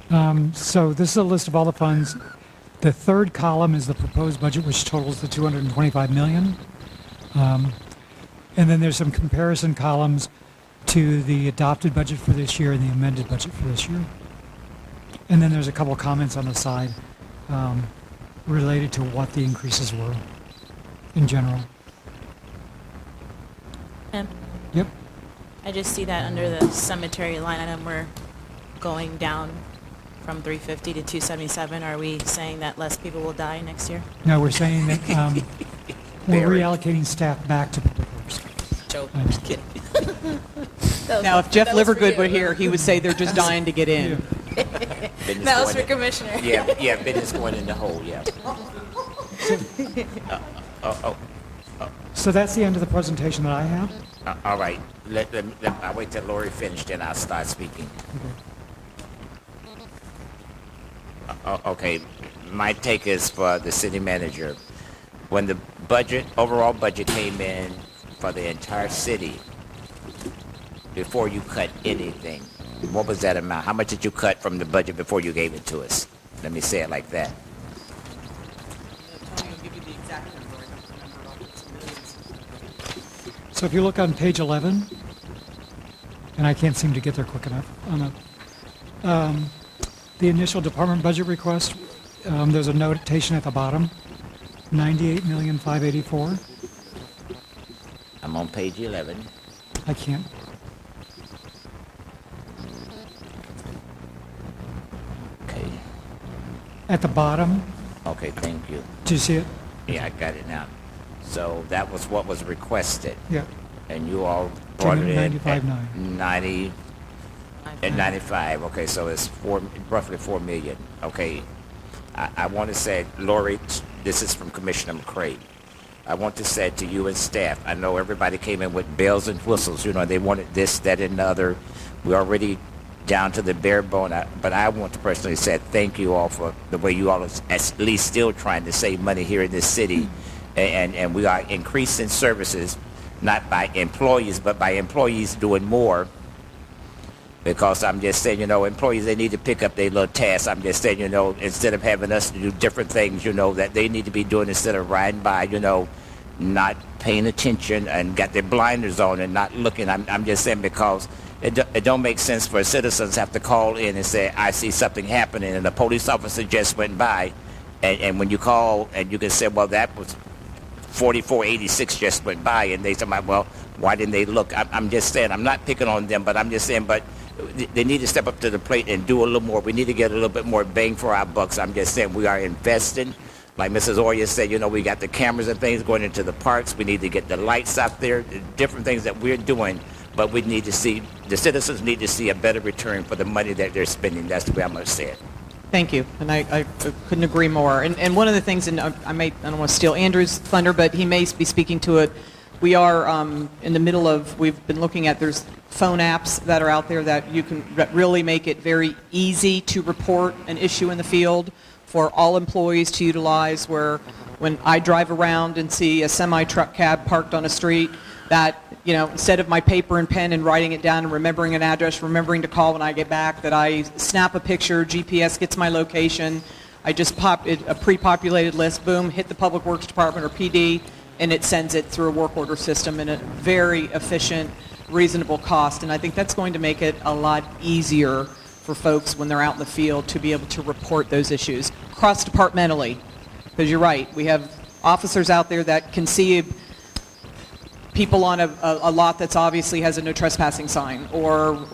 that. So this is a list of all the funds. The third column is the proposed budget, which totals the $225 million. And then there's some comparison columns to the adopted budget for this year and the amended budget for this year. And then there's a couple of comments on the side related to what the increases were in general. Yep. I just see that under the cemetery line item, we're going down from 350 to 277. Are we saying that less people will die next year? No, we're saying that we're reallocating staff back to public works. Joke. I'm just kidding. Now, if Jeff Livergood were here, he would say they're just dying to get in. That was for Commissioner. Yeah, business going in the hole, yeah. So that's the end of the presentation that I have. All right, I'll wait till Lori finished, then I'll start speaking. Okay, my take is for the city manager. When the overall budget came in for the entire city, before you cut anything, what was that amount? How much did you cut from the budget before you gave it to us? Let me say it like that. So if you look on page 11, and I can't seem to get there quick enough, the initial department budget request, there's a notation at the bottom, $98,584,000. I'm on page 11. I can't. Okay. At the bottom. Okay, thank you. Do you see it? Yeah, I got it now. So that was what was requested. Yeah. And you all brought it in at 95.9. 90 and 95. Okay, so it's roughly $4 million. Okay, I want to say, Lori, this is from Commissioner McCray. I want to say to you and staff, I know everybody came in with bells and whistles. You know, they wanted this, that, and the other. We're already down to the bare bone. But I want to personally say thank you all for the way you all are at least still trying to save money here in this city. And we are increasing services, not by employees, but by employees doing more. Because I'm just saying, you know, employees, they need to pick up their little tasks. I'm just saying, you know, instead of having us to do different things, you know, that they need to be doing instead of riding by, you know, not paying attention and got their blinders on and not looking. I'm just saying because it don't make sense for citizens to have to call in and say, I see something happening, and the police officer just went by. And when you call and you can say, well, that was 4486 just went by, and they say, well, why didn't they look? I'm just saying, I'm not picking on them, but I'm just saying, but they need to step up to the plate and do a little more. We need to get a little bit more bang for our bucks. I'm just saying we are investing. Like Mrs. Oya said, you know, we got the cameras and things going into the parks. We need to get the lights out there, different things that we're doing. But we need to see, the citizens need to see a better return for the money that they're spending. That's the way I'm going to say it. Thank you, and I couldn't agree more. And one of the things, and I don't want to steal Andrew's thunder, but he may be speaking to it. We are in the middle of, we've been looking at, there's phone apps that are out there that you can really make it very easy to report an issue in the field for all employees to utilize, where When I drive around and see a semi-truck cab parked on a street, that, you know, instead of my paper and pen and writing it down and remembering an address, remembering to call when I get back, that I snap a picture, GPS gets my location, I just pop it, a pre-populated list, boom, hit the Public Works Department or PD, and it sends it through a work order system in a very efficient, reasonable cost. And I think that's going to make it a lot easier for folks when they're out in the field to be able to report those issues cross-departmentally. Because you're right, we have officers out there that can see people on a lot that's obviously has a no trespassing sign, or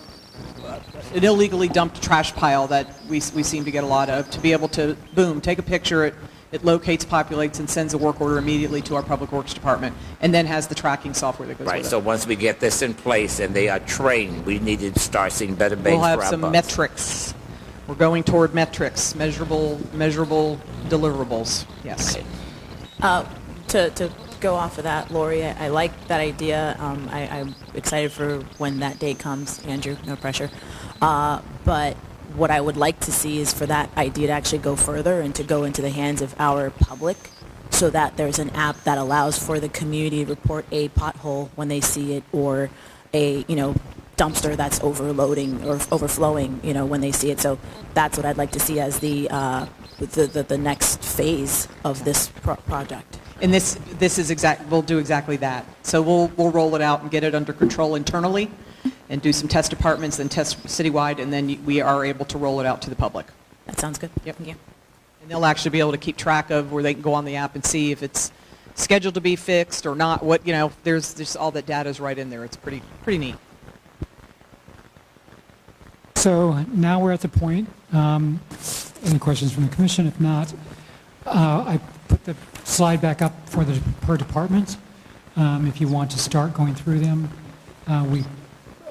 an illegally dumped trash pile that we seem to get a lot of, to be able to, boom, take a picture, it locates, populates, and sends a work order immediately to our Public Works Department, and then has the tracking software that goes Right, with it. so once we get this in place and they are trained, we need to start seeing better bang We'll for have our some bucks. metrics. We're going toward metrics, measurable deliverables, yes. To go off of that, Lori, I like that idea. I'm excited for when that day comes. Andrew, no pressure. But what I would like to see is for that idea to actually go further and to go into the hands of our public, so that there's an app that allows for the community to report a pothole when they see it, or a, you know, dumpster that's overloading or overflowing, you know, when they see it. So that's what I'd like to see as the next phase of this project. And this is we'll do exactly that. So we'll roll it out and get it under control internally, and do some test departments and test citywide, and then we are able to roll it out to the public. That sounds good. Yep. Thank you. And they'll actually be able to keep track of where they can go on the app and see if it's scheduled to be fixed or not. What, you know, there's all that data is right in there. It's pretty neat. So now we're at the point, any questions from the commission? If not, I put the slide back up for the per department. If you want to start going through them, we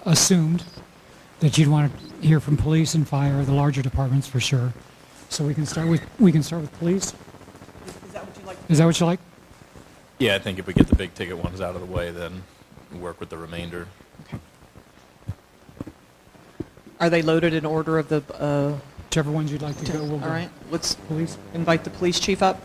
assumed that you'd want to hear from police and fire, the larger departments for sure. So we can start with police. Is that what you like? Is that what you like? Yeah, I think if we get the big ticket ones out of the way, then we work with the remainder. Okay. Are they loaded in order of the? Whichever ones you'd like to go, we'll go. All right. Let's Police. invite the police chief up.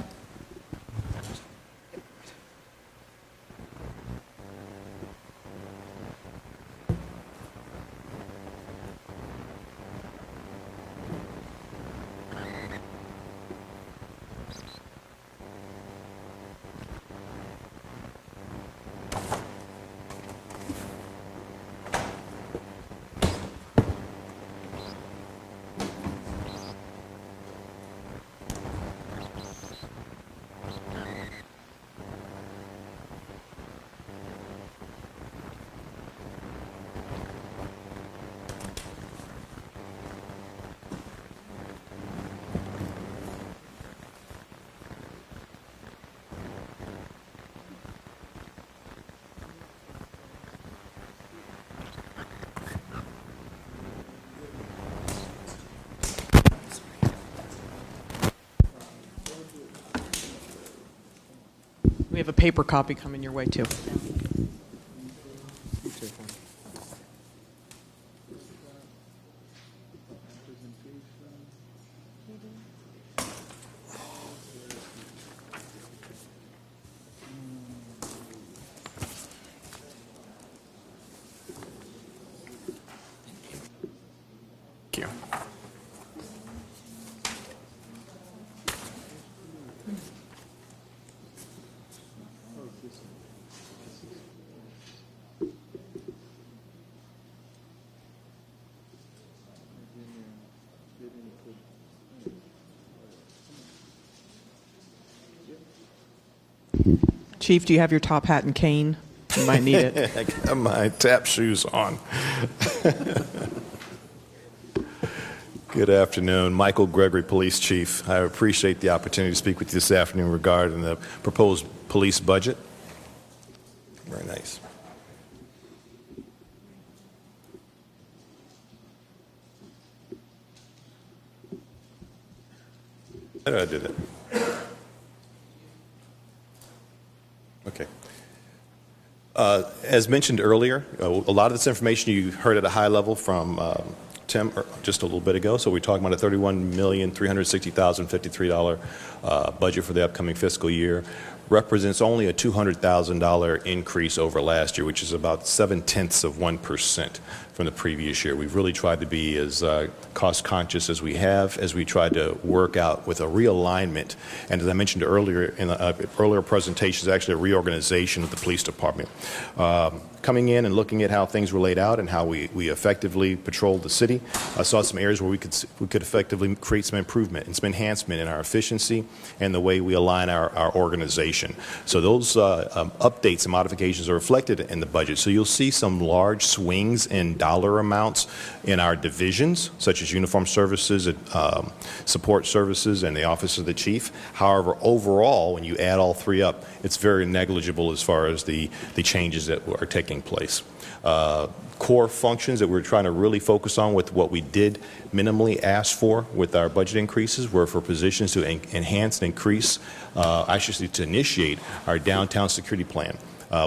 We have a paper copy coming your way too. Thank you. Chief, do you have your top hat and cane? You might need it. I got my tap shoes on. Good afternoon. Michael Gregory, Police Chief. I appreciate the opportunity to speak with you this afternoon regarding the proposed police budget. Very nice. How did I do that? Okay. As mentioned earlier, a lot of this information you heard at a high level from Tim, just a little bit ago. So we're talking about a $31,360,053 budget for the upcoming fiscal year. Represents only a $200,000 increase over last year, which is about 0.7% from the previous year. We've really tried to be as cost conscious as we have, as we tried to work out with a realignment. And as I mentioned earlier in the earlier presentations, actually a reorganization of the police department. Coming in and looking at how things were laid out and how we effectively patrolled the city, I saw some areas where we could effectively create some improvement and some enhancement in our efficiency and the way we align our organization. So those updates and modifications are reflected in the budget. So you'll see some large swings in dollar amounts in our divisions, such as uniform services, support services, and the office of the chief. However, overall, when you add all three up, it's very negligible as far as the changes that are taking place. Core functions that we're trying to really focus on with what we did minimally ask for with our budget increases were for positions to enhance and increase, actually to initiate our downtown security plan.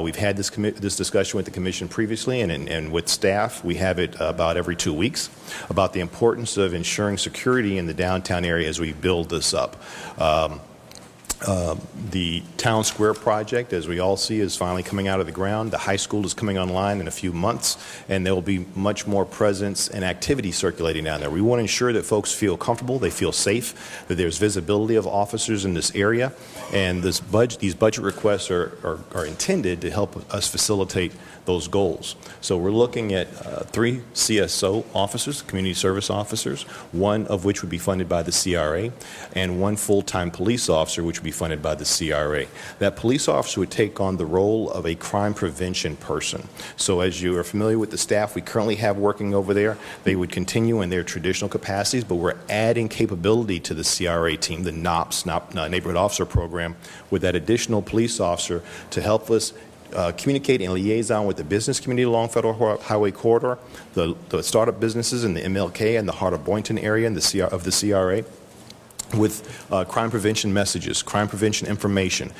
We've had this discussion with the commission previously and with staff. We have it about every 2 weeks about the importance of ensuring security in the downtown area as we build this up. The Town Square project, as we all see, is finally coming out of the ground. The high school is coming online in a few months, and there will be much more presence and activity circulating down there. We want to ensure that folks feel comfortable, they feel safe, that there's visibility of officers in this area, and these budget requests are intended to help us facilitate those goals. So we're looking at 3 CSO officers, community service officers, one of which would be funded by the CRA, and 1 full-time police officer, which would be funded by the CRA. That police officer would take on the role of a crime prevention person. So as you are familiar with the staff we currently have working over there, they would continue in their traditional capacities, but we're adding capability to the CRA team, the NOPS, Neighborhood Officer Program, with that additional police officer to help us communicate and liaison with the business community along Federal Highway Corridor, the startup businesses in the MLK and the heart of Boynton area and of the CRA, with crime prevention messages, crime prevention information,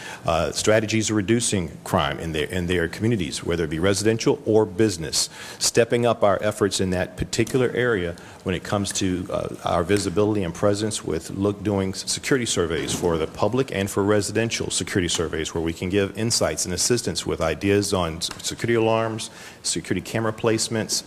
strategies of reducing crime in their communities, whether it be residential or business, stepping up our efforts in that particular area when it comes to our visibility and presence with doing security surveys for the public and for residential security surveys where we can give insights and assistance with ideas on security alarms, security camera placements,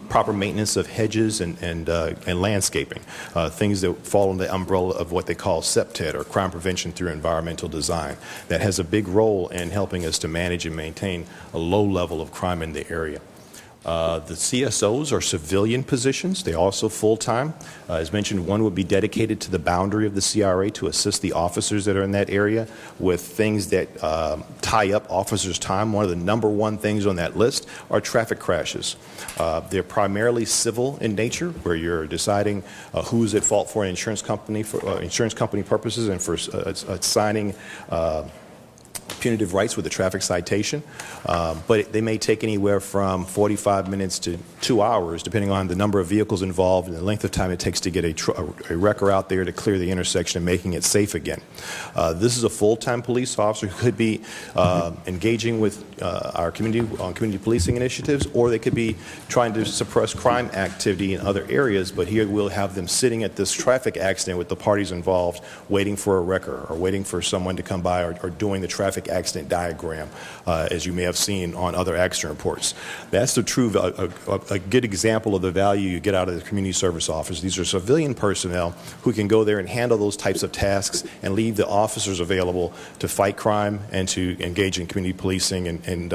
proper maintenance of hedges and landscaping, things that fall under the umbrella of what they call CPTED, or crime prevention through environmental design. That has a big role in helping us to manage and maintain a low level of crime in the area. The CSOs are civilian positions. They're also full-time. As mentioned, one would be dedicated to the boundary of the CRA to assist the officers that are in that area with things that tie up officers' time. One of the number one things on that list are traffic crashes. They're primarily civil in nature, where you're deciding who's at fault for an insurance company for insurance company purposes and for assigning punitive rights with a traffic citation, but they may take anywhere from 45 minutes to 2 hours, depending on the number of vehicles involved and the length of time it takes to get a wrecker out there to clear the intersection and making it safe again. This is a full-time police officer who could be engaging with our community on community policing initiatives, or they could be trying to suppress crime activity in other areas, but here we'll have them sitting at this traffic accident with the parties involved, waiting for a wrecker or waiting for someone to come by or doing the traffic accident diagram, as you may have seen on other accident reports. That's a good example of the value you get out of the community service officers. These are civilian personnel who can go there and handle those types of tasks and leave the officers available to fight crime and to engage in community policing and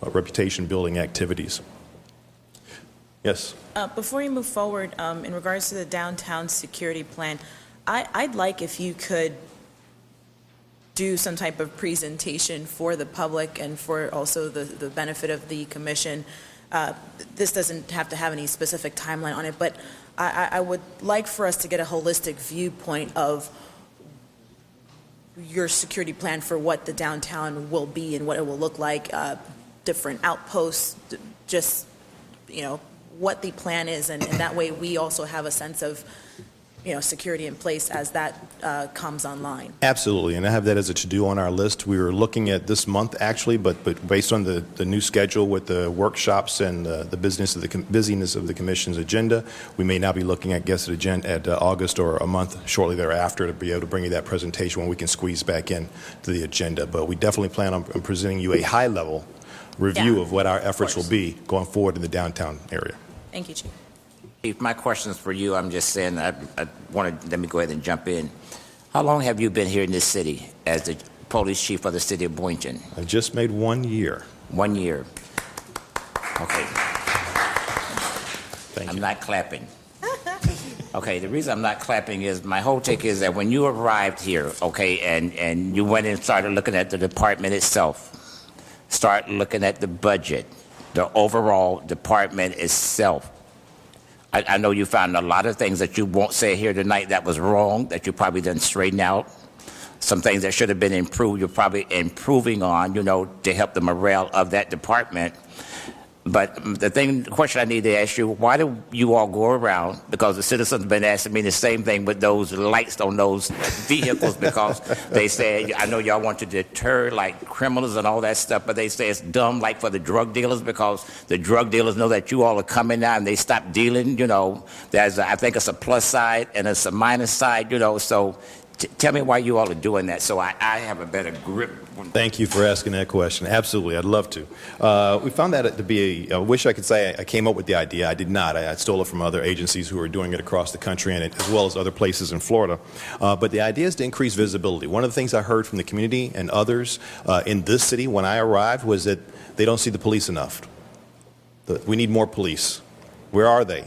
reputation building activities. Yes? Before you move forward, in regards to the downtown security plan, I'd like if you could do some type of presentation for the public and for also the benefit of the commission. This doesn't have to have any specific timeline on it, but I would like for us to get a holistic viewpoint of your security plan for what the downtown will be and what it will look like, different outposts, just, what the plan is, and that way we also have a sense of security in place as that comes online. Absolutely, and I have that as a to-do on our list. We were looking at this month, actually, but based on the new schedule with the workshops and the busyness of the commission's agenda, we may now be looking at August or a month shortly thereafter to be able to bring you that presentation when we can squeeze back in to the agenda. But we definitely plan on presenting you a high-level review of what our efforts will be going forward in the downtown area. Thank you, Chief. Chief, my question is for you. I'm just saying, I want to, let me go ahead and jump in. How long have you been here in this city as the police chief of the city of Boynton? I just made 1 year. 1 year. Okay. Thank you. I'm not clapping. Okay, the reason I'm not clapping is my whole take is that when you arrived here, okay, and you went and started looking at the department itself, start looking at the budget, the overall department itself, I know you found a lot of things that you won't say here tonight that was wrong, that you probably done straighten out. Some things that should have been improved, you're probably improving on, to help the morale of that department. But the question I need to ask you, why do you all go around, because the citizens have been asking me the same thing with those lights on those vehicles, because they say, I know y'all want to deter like criminals and all that stuff, but they say it's dumb like for the drug dealers, because the drug dealers know that you all are coming now and they stop dealing, There's I think it's a plus side and it's a minus side, so tell me why you all are doing that so I have a better grip. Thank you for asking that question. Absolutely, I'd love to. We found that to be I wish I could say I came up with the idea. I did not. I stole it from other agencies who are doing it across the country and as well as other places in Florida. But the idea is to increase visibility. One of the things I heard from the community and others in this city when I arrived was that they don't see the police enough. We need more police. Where are they?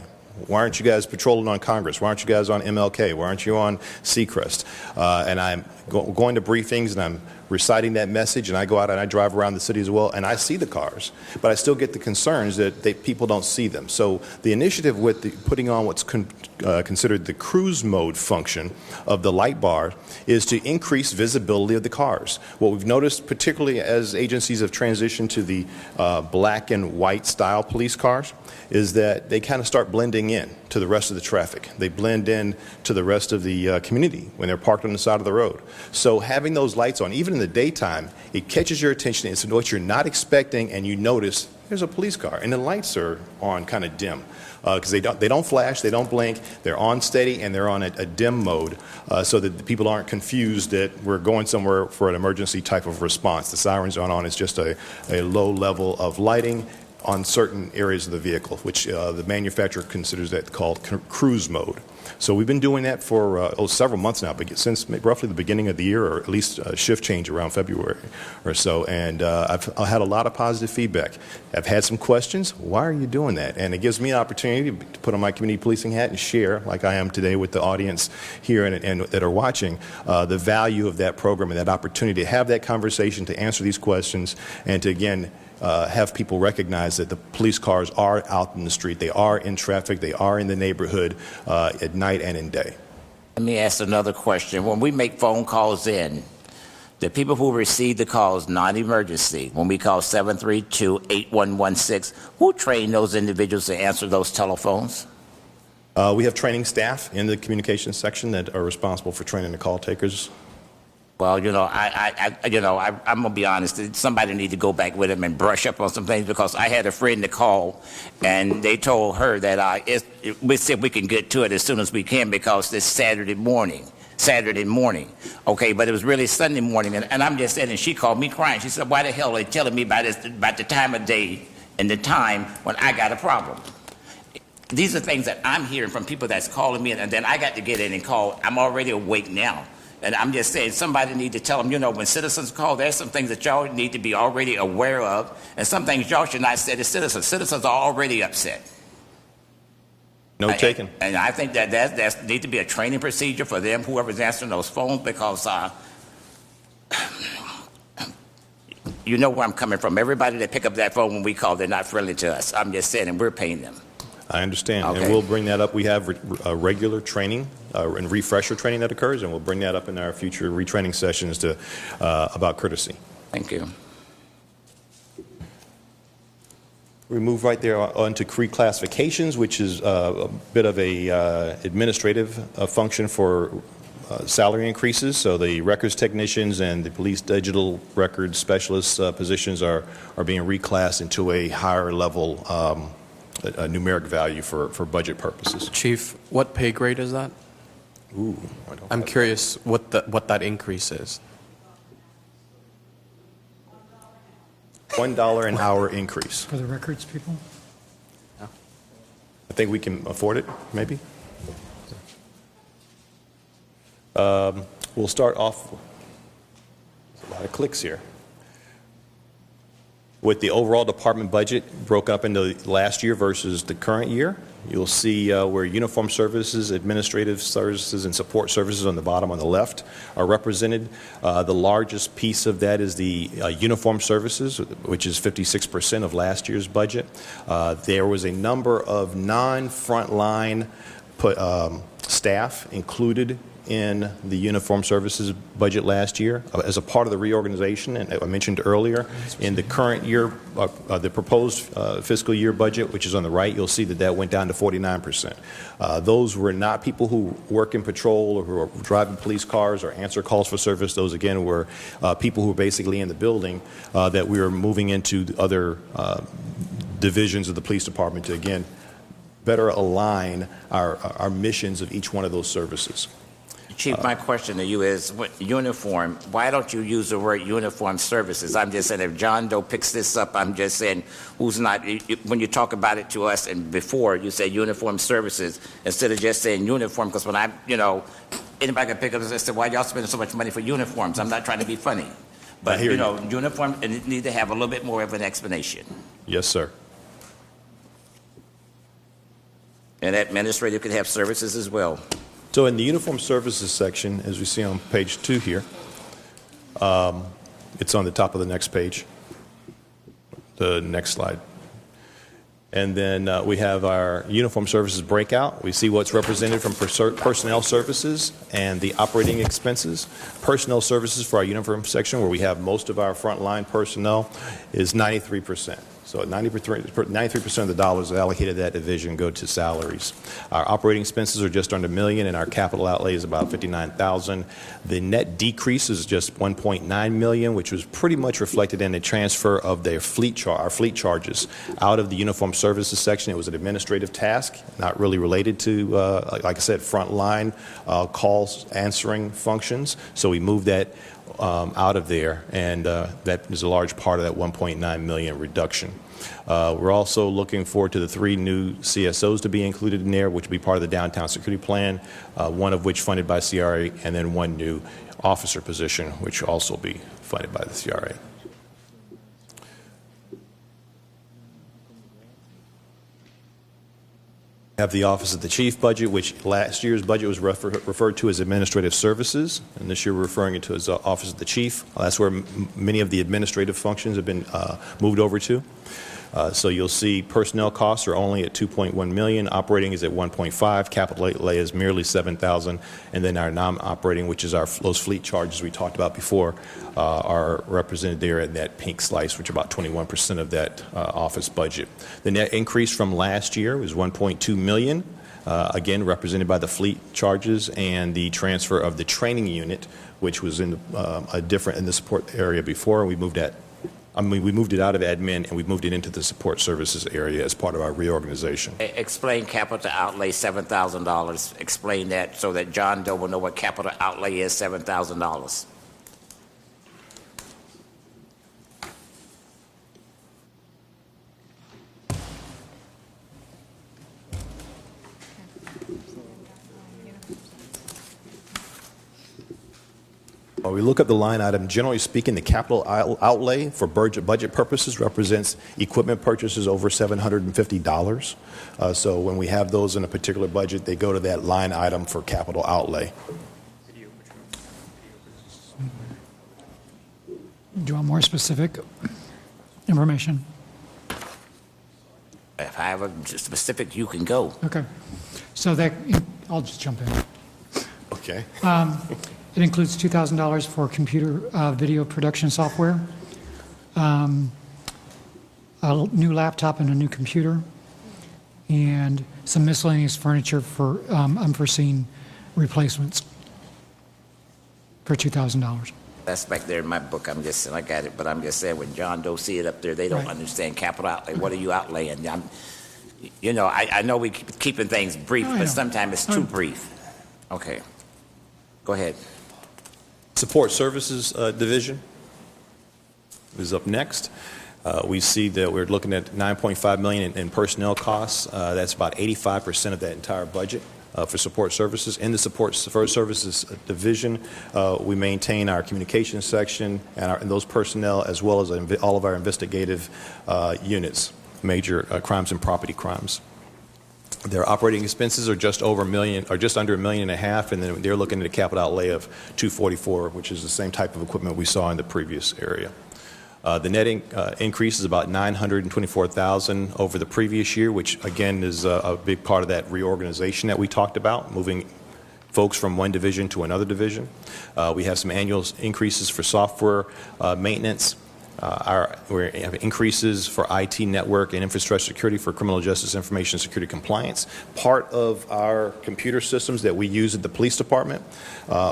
Why aren't you guys patrolling on Congress? Why aren't you guys on MLK? Why aren't you on Seacrest? And I'm going to briefings and I'm reciting that message, and I go out and I drive around the city as well, and I see the cars, but I still get the concerns that people don't see them. So the initiative with putting on what's considered the cruise mode function of the light bar is to increase visibility of the cars. What we've noticed, particularly as agencies have transitioned to the black and white style police cars, is that they kind of start blending in to the rest of the traffic. They blend in to the rest of the community when they're parked on the side of the road. So having those lights on, even in the daytime, it catches your attention. It's what you're not expecting, and you notice there's a police car, and the lights are on kind of dim. Because they don't flash, they don't blink, they're on steady, and they're on a dim mode so that the people aren't confused that we're going somewhere for an emergency type of response. The sirens aren't on, it's just a low level of lighting on certain areas of the vehicle, which the manufacturer considers that called cruise mode. So we've been doing that for several months now, since roughly the beginning of the year, or at least a shift change around February or so. And I've had a lot of positive feedback. I've had some questions. Why are you doing that? And it gives me an opportunity to put on my community policing hat and share, like I am today with the audience here and that are watching, the value of that program and that opportunity to have that conversation, to answer these questions, and to, again, have people recognize that the police cars are out in the street, they are in traffic, they are in the neighborhood at night and in day. Let me ask another question. When we make phone calls in, the people who receive the calls, non-emergency, when we call 732-8116, who trained those individuals to answer those telephones? We have training staff in the communications section that are responsible for training the call takers. Well, I'm gonna be honest. Somebody need to go back with them and brush up on some things, because I had a friend to call, and they told her that we said we can get to it as soon as we can because it's Saturday morning. Okay, but it was really Sunday morning, and I'm just saying, and she called me crying. She said, "Why the hell are they telling me about the time of day and the time when I got a problem?" These are things that I'm hearing from people that's calling me, and then I got to get in and call. I'm already awake now. And I'm just saying, somebody need to tell them, when citizens call, there's some things that y'all need to be already aware of, and some things y'all should not say to citizens. Citizens are already upset. No taken. And I think that need to be a training procedure for them, whoever's answering those phones, because you know where I'm coming from. Everybody that pick up that phone when we call, they're not friendly to us. I'm just saying, and we're paying them. I understand, okay. And we'll bring that up. We have regular training and refresher training that occurs, and we'll bring that up in our future retraining sessions about courtesy. Thank you. We move right there onto reclassifications, which is a bit of a administrative function for salary increases. So the records technicians and the police digital records specialist positions are being reclassed into a higher level a numeric value for budget purposes. Chief, what pay grade is that? Ooh, I'm curious what that increase is. $1 an hour increase. For the records people? I think we can afford it, maybe. We'll start off, there's a lot of clicks here, with the overall department budget broke up into last year versus the current year. You'll see where uniform services, administrative services, and support services on the bottom on the left are represented. The largest piece of that is the uniform services, which is 56% of last year's budget. There was a number of non-frontline staff included in the uniform services budget last year as a part of the reorganization. And I mentioned earlier, in the current year, the proposed fiscal year budget, which is on the right, you'll see that that went down to 49%. Those were not people who work in patrol or who are driving police cars or answer calls for service. Those, again, were people who were basically in the building that we were moving into the other divisions of the police department to, again, better align our missions of each one of those services. Chief, my question to you is, uniform, why don't you use the word uniform services? I'm just saying, if John Doe picks this up, I'm just saying, who's not, when you talk about it to us, and before, you say uniform services, instead of just saying uniform, because when anybody can pick up and say, why y'all spending so much money for uniforms? I'm not trying to be funny. But, uniform, and it need to have a little bit more of an explanation. Yes, sir. And administrative could have services as well. So in the uniform services section, as we see on page 2 here, it's on the top of the next page, the next slide. And then we have our uniform services breakout. We see what's represented from personnel services and the operating expenses. Personnel services for our uniform section, where we have most of our frontline personnel, is 93%. So 93% of the dollars allocated to that division go to salaries. Our operating expenses are just under $1 million, and our capital outlay is about $59,000. The net decrease is just $1.9 million, which was pretty much reflected in the transfer of our fleet charges out of the uniform services section. It was an administrative task, not really related to, like I said, frontline calls answering functions. So we moved that out of there, and that is a large part of that $1.9 million reduction. We're also looking forward to the 3 new CSOs to be included in there, which will be part of the downtown security plan, one of which funded by CRA, and then 1 new officer position, which will also be funded by the CRA. Have the Office of the Chief budget, which last year's budget was referred to as administrative services, and this year we're referring to as Office of the Chief. That's where many of the administrative functions have been moved over to. So you'll see personnel costs are only at $2.1 million, operating is at $1.5, capital outlay is merely $7,000, and then our non-operating, which is those fleet charges we talked about before, are represented there in that pink slice, which are about 21% of that office budget. The net increase from last year was $1.2 million, again represented by the fleet charges and the transfer of the training unit, which was in in the support area before. We moved it out of admin and we moved it into the support services area as part of our reorganization. Explain capital outlay $7,000. Explain that so that John Doe will know what capital outlay is, $7,000. When we look at the line item, generally speaking, the capital outlay for budget purposes represents equipment purchases over $750. So when we have those in a particular budget, they go to that line item for capital outlay. Do you want more specific information? If I have a specific, you can go. Okay. So I'll just jump in. Okay. It includes $2,000 for computer video production software, a new laptop and a new computer, and some miscellaneous furniture for unforeseen replacements for $2,000. That's back there in my book. I'm just, I got it, but I'm just saying, when John Doe see it up there, they don't Right. understand capital outlay. What are you outlaying? I know we keep keeping things brief, I know. but sometimes it's too brief. Okay. Go ahead. Support Services Division is up next. We see that we're looking at $9.5 million in personnel costs. That's about 85% of that entire budget for support services. In the support services division, we maintain our communications section and those personnel, as well as all of our investigative units, major crimes and property crimes. Their operating expenses are just over $1 million, or just under $1.5 million, and then they're looking at a capital outlay of $244, which is the same type of equipment we saw in the previous area. The net increase is about $924,000 over the previous year, which again is a big part of that reorganization that we talked about, moving folks from one division to another division. We have some annual increases for software maintenance. We have increases for IT network and infrastructure security for criminal justice information security compliance. Part of our computer systems that we use at the police department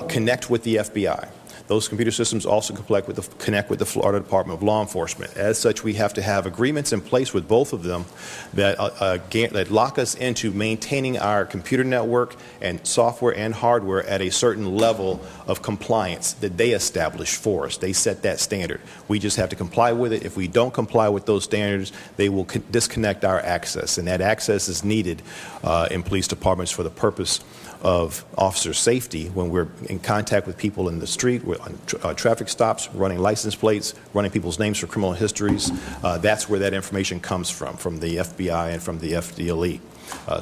connect with the FBI. Those computer systems also connect with the Florida Department of Law Enforcement. As such, we have to have agreements in place with both of them that lock us into maintaining our computer network and software and hardware at a certain level of compliance that they establish for us. They set that standard. We just have to comply with it. If we don't comply with those standards, they will disconnect our access, and that access is needed in police departments for the purpose of officer safety when we're in contact with people in the street, we're on traffic stops, running license plates, running people's names for criminal histories. That's where that information comes from the FBI and from the FDLE.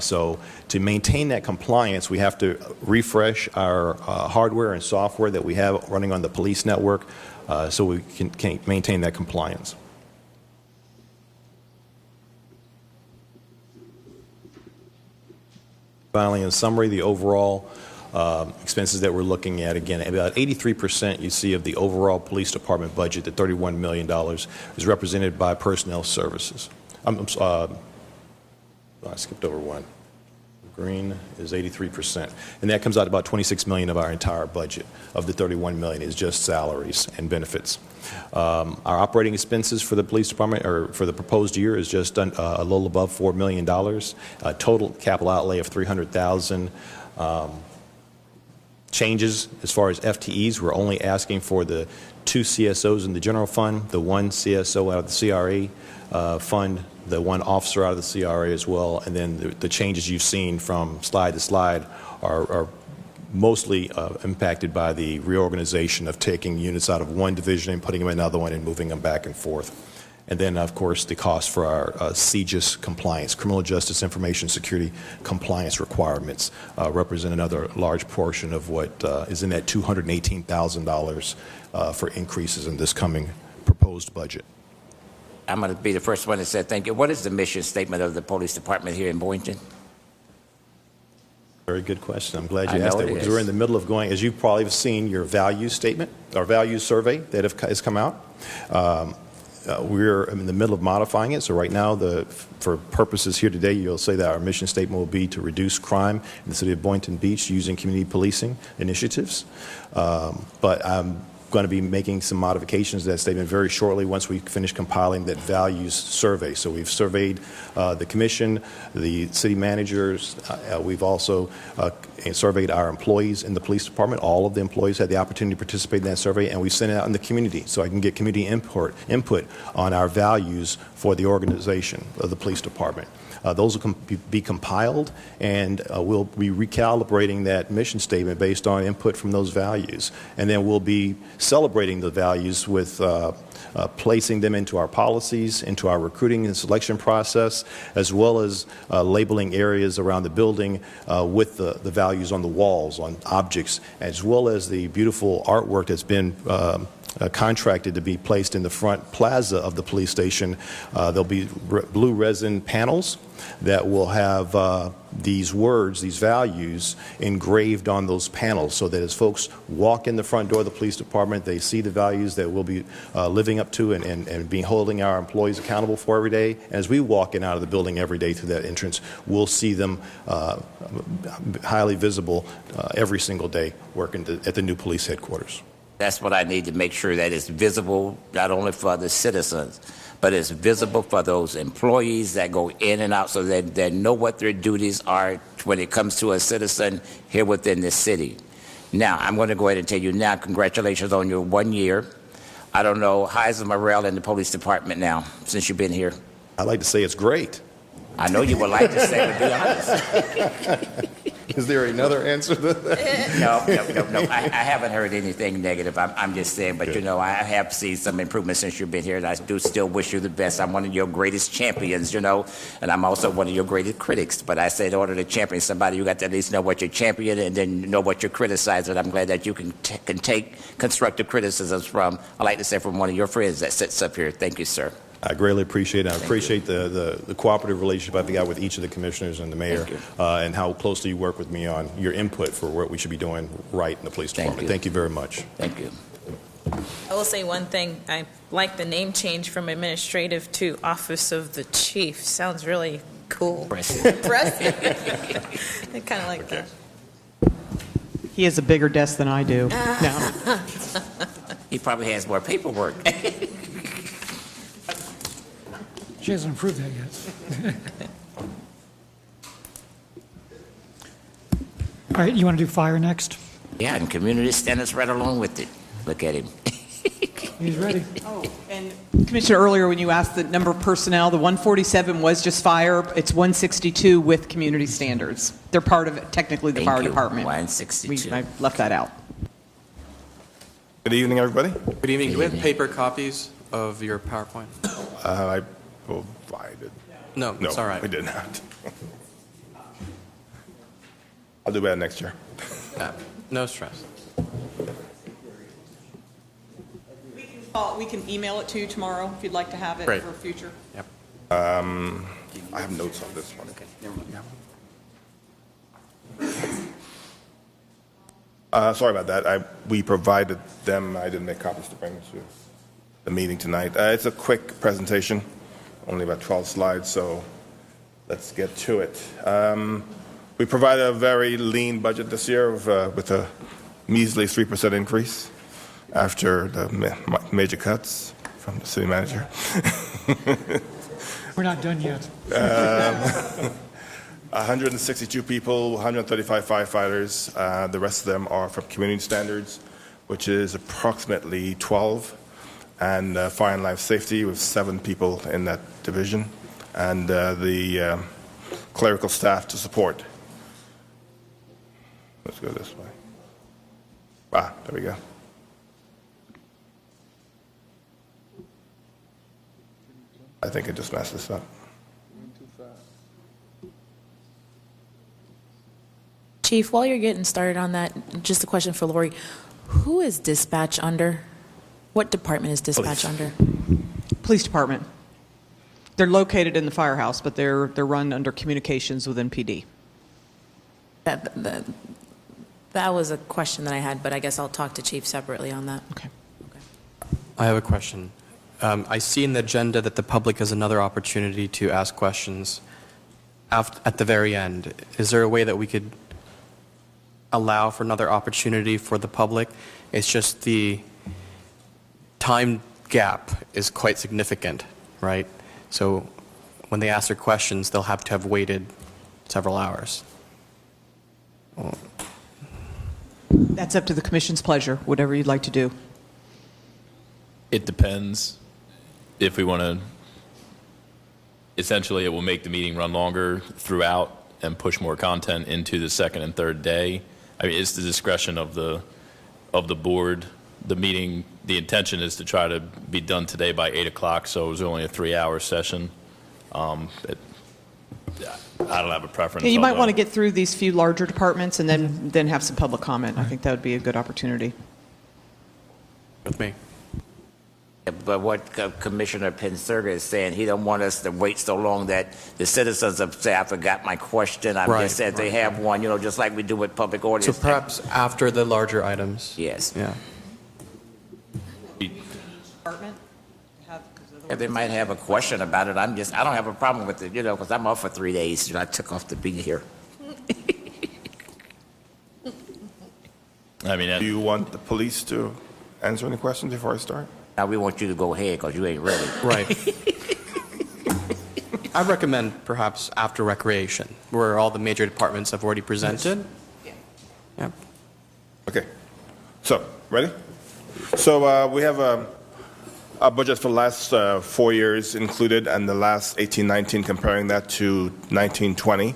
So to maintain that compliance, we have to refresh our hardware and software that we have running on the police network so we can maintain that compliance. Finally, in summary, the overall expenses that we're looking at, again, about 83% you see of the overall police department budget, the $31 million, is represented by personnel services. I skipped over one. Green is 83%. And that comes out about $26 million of our entire budget of the $31 million is just salaries and benefits. Our operating expenses for the police department, or for the proposed year, is just a little above $4 million. Total capital outlay of $300,000. Changes as far as FTEs, we're only asking for the 2 CSOs in the general fund, the 1 CSO out of the CRA fund, the 1 officer out of the CRA as well, and then the changes you've seen from slide to slide are mostly impacted by the reorganization of taking units out of one division and putting them in another one and moving them back and forth. And then, of course, the cost for our CJIS compliance, criminal justice information security compliance requirements, represent another large portion of what is in that $218,000 for increases in this coming proposed budget. I'm going to be the first one to say thank you. What is the mission statement of the police department here in Boynton? Very good question. I'm glad you asked that, because we're in the middle of going, as you probably have seen, your values statement, our values survey that has come out. We're in the middle of modifying it. So right now, for purposes here today, you'll say that our mission statement will be to reduce crime in the city of Boynton Beach using community policing initiatives. But I'm going to be making some modifications to that statement very shortly once we finish compiling that values survey. So we've surveyed the commission, the city managers. We've also surveyed our employees in the police department. All of the employees had the opportunity to participate in that survey, and we sent it out in the community so I can get community input on our values for the organization of the police department. Those will be compiled, and we'll be recalibrating that mission statement based on input from those values. And then we'll be celebrating the values with placing them into our policies, into our recruiting and selection process, as well as labeling areas around the building with the values on the walls, on objects, as well as the beautiful artwork that's been contracted to be placed in the front plaza of the police station. There'll be blue resin panels that will have these words, these values engraved on those panels, so that as folks walk in the front door of the police department, they see the values that we'll be living up to and be holding our employees accountable for every day. As we walk in out of the building every day through that entrance, we'll see them highly visible every single day working at the new police headquarters. That's what I need to make sure that it's visible, not only for the citizens, but it's visible for those employees that go in and out, so that they know what their duties are when it comes to a citizen here within the city. Now, I'm going to go ahead and tell you now, congratulations on your 1 year. I don't know, how's the morale in the police department now, since you've been here? I'd like to say it's great. I know you would like to say, to be honest. Is there another answer to that? No. I haven't heard anything negative. I'm just saying, but you know, I have seen some improvement since you've been here, and I do still wish you the best. I'm one of your greatest champions, you know, and I'm also one of your greatest critics. But I say, in order to champion somebody, you got to at least know what you're championing and then know what you're criticizing. I'm glad that you can take constructive criticisms from, I like to say, from one of your friends that sits up here. Thank you, sir. I greatly appreciate it. I appreciate the cooperative relationship I've got with each of the commissioners and the mayor, and how closely you work with me on your input for what we should be doing right in the police department. Thank you very much. Thank you. I will say one thing. I like the name change from administrative to Office of the Chief. Sounds really cool. Impressive. I kind of like that. He has a bigger desk than I do. No. He probably has more paperwork. She hasn't approved that yet. All right, you want to do fire next? Yeah, and community standards right along with it. Look at him. He's ready. Oh, and Commissioner, earlier when you asked the number of personnel, the 147 was just fire. It's 162 with community standards. They're part of it, technically the fire department. 162. I left that out. Good evening, everybody. Good evening. Do we have paper copies of your PowerPoint? I provided. No, it's all right. We did not. I'll do better next year. No stress. We can email it to you tomorrow if you'd like to have it Great. for future. Yep. I have notes on this one. Sorry about that. We provided them. I didn't make copies to bring to the meeting tonight. It's a quick presentation, only about 12 slides, so let's get to it. We provided a very lean budget this year with a measly 3% increase after the major cuts from the city manager. We're not done yet. 162 people, 135 firefighters. The rest of them are from community standards, which is approximately 12, and fire and life safety with 7 people in that division, and the clerical staff to support. Let's go this way. There we go. I think it just messed this up. Chief, while you're getting started on that, just a question for Lori. Who is dispatch under? What department is dispatch under? Police department. They're located in the firehouse, but they're run under communications within PD. That was a question that I had, but I guess I'll talk to Chief separately on that. Okay. I have a question. I see in the agenda that the public has another opportunity to ask questions at the very end. Is there a way that we could allow for another opportunity for the public? It's just the time gap is quite significant, right? So when they ask their questions, they'll have to have waited several hours. That's up to the commission's pleasure, whatever you'd like to do. It depends. If we want to, essentially it will make the meeting run longer throughout and push more content into the second and third day. I mean, it's the discretion of the board. The meeting, the intention is to try to be done today by 8 o'clock, so it was only a 3-hour session. I don't have a preference. Yeah, you might want to get through these few larger departments and then have some public comment. I think that would be a good opportunity. With me. But what Commissioner Penserga is saying, he don't want us to wait so long that the citizens of say, I forgot my question. I'm Right, just saying they have one, just like we do with public ordinance. So perhaps after the larger items. Yes. Yeah. Department? Yeah, they might have a question about it. I don't have a problem with it, because I'm off for 3 days. I took off to be here. I mean, Do you want the police to answer any questions before I start? Now we want you to go ahead because you ain't ready. Right. I recommend perhaps after recreation, where all the major departments have already presented. Yeah. Okay. So, ready? So we have a budget for the last 4 years included, and the last 18-19, comparing that to 19-20.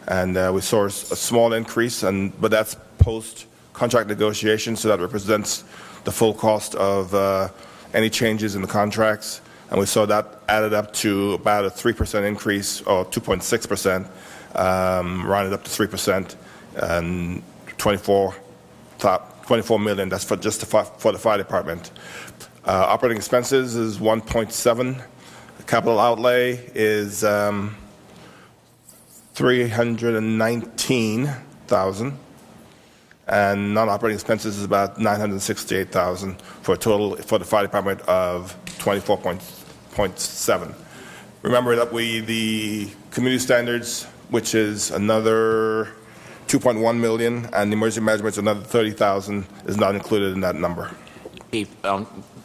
And we saw a small increase, but that's post-contract negotiation, so that represents the full cost of any changes in the contracts. And we saw that added up to about a 3% increase, or 2.6%, rounded up to 3%, and 24 million. That's for just for the fire department. Operating expenses is 1.7. Capital outlay is 319,000, and non-operating expenses is about 968,000 for a total for the fire department of 24.7. Remember that the community standards, which is another 2.1 million, and the emergency management is another 30,000, is not included in that number. Chief,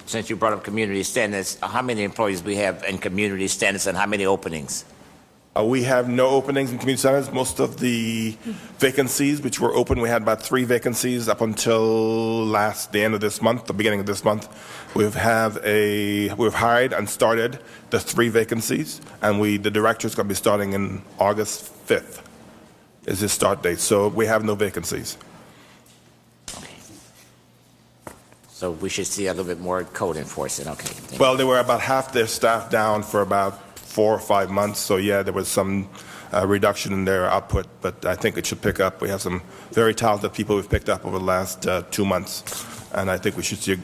since you brought up community standards, how many employees we have in community standards and how many openings? We have no openings in community centers. Most of the vacancies, which were open, we had about 3 vacancies up until the end of this month, the beginning of this month. We've hired and started the 3 vacancies, and the director is going to be starting in August 5th is his start date. So we have no vacancies. Okay. So we should see a little bit more code enforcement. Okay. Well, they were about half their staff down for about 4 or 5 months. So yeah, there was some reduction in their output, but I think it should pick up. We have some very talented people we've picked up over the last 2 months, and I think we should see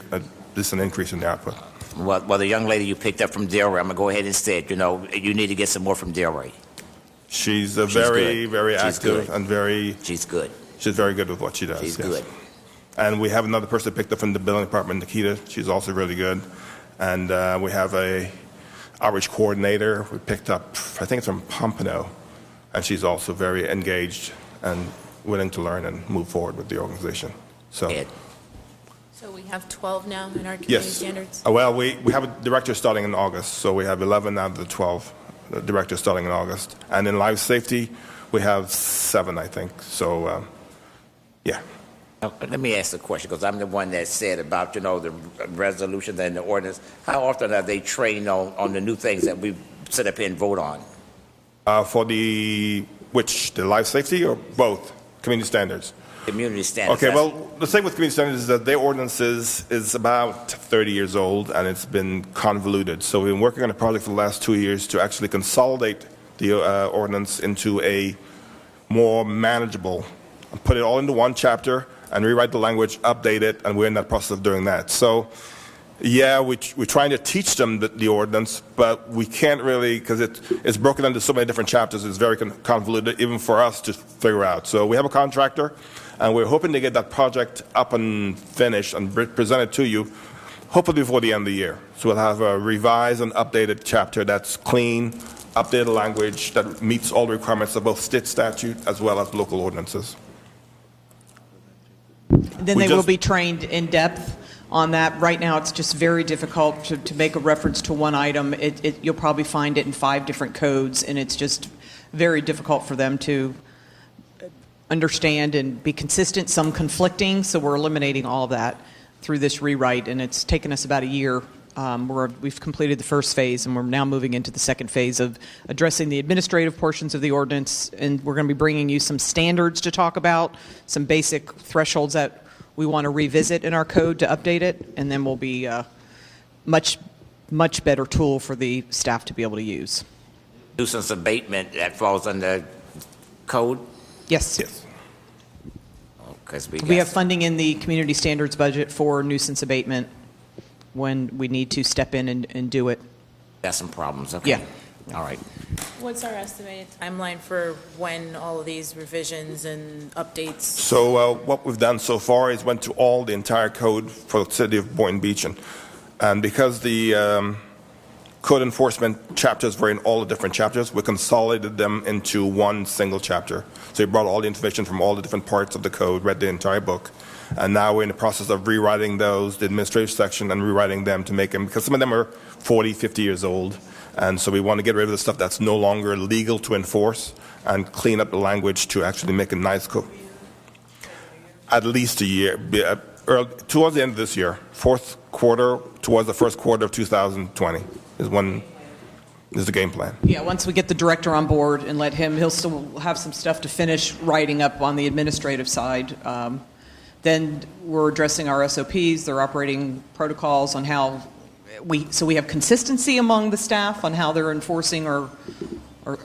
just an increase in the output. Well, the young lady you picked up from Delray, I'm going to go ahead and say it, you need to get some more from Delray. She's very, good. very She's active good. and very... She's good. She's very good with what she does. She's yes. good. And we have another person picked up from the billing department, Nikita. She's also really good. And we have a outreach coordinator we picked up, I think it's from Pompano, and she's also very engaged and willing to learn and move forward with the organization. So, Ed. So we have 12 now in our community yes. standards? Well, we have a director starting in August, so we have 11 out of the 12 directors starting in August. And in life safety, we have 7, I think. So, yeah. Now, let me ask a question, because I'm the one that said about, the resolutions and the ordinance. How often are they trained on the new things that we sit up here and vote on? For the life safety or both? Community standards? Community standards. Okay, well, the thing with community standards is that their ordinances is about 30 years old, and it's been convoluted. So we've been working on a project for the last 2 years to actually consolidate the ordinance into a more manageable, put it all into one chapter, and rewrite the language, update it, and we're in that process of doing that. So, yeah, we're trying to teach them the ordinance, but we can't really, because it's broken into so many different chapters, it's very convoluted, even for us to figure out. So we have a contractor, and we're hoping to get that project up and finished and present it to you, hopefully before the end of the year. So we'll have a revised and updated chapter that's clean, updated language that meets all the requirements of both state statute as well as local ordinances. Then they will be trained in depth on that. Right now, it's just very difficult to make a reference to one item. You'll probably find it in 5 different codes, and it's just very difficult for them to understand and be consistent, some conflicting, so we're eliminating all of that through this rewrite, and it's taken us about a year. We've completed the first phase, and we're now moving into the second phase of addressing the administrative portions of the ordinance, and we're going to be bringing you some standards to talk about, some basic thresholds that we want to revisit in our code to update it, and then we'll be a much better tool for the staff to be able to use. Nuisance abatement, that falls under code? Yes. Yes. Because we have funding in the community standards budget for nuisance abatement when we need to step in and do it. Got some problems, okay. Yeah. All right. What's our estimated timeline for when all of these revisions and updates? So what we've done so far is went to all the entire code for the city of Boynton Beach. And because the code enforcement chapters were in all the different chapters, we consolidated them into one single chapter. So we brought all the information from all the different parts of the code, read the entire book. And now we're in the process of rewriting those, the administrative section, and rewriting them to make them, because some of them are 40, 50 years old. And so we want to get rid of the stuff that's no longer legal to enforce and clean up the language to actually make a nice code. At least a year. Towards the end of this year, fourth quarter, towards the first quarter of 2020 is the game plan. Yeah, once we get the director on board and let him, he'll still have some stuff to finish writing up on the administrative side. Then we're addressing our SOPs, their operating protocols on how so we have consistency among the staff on how they're enforcing or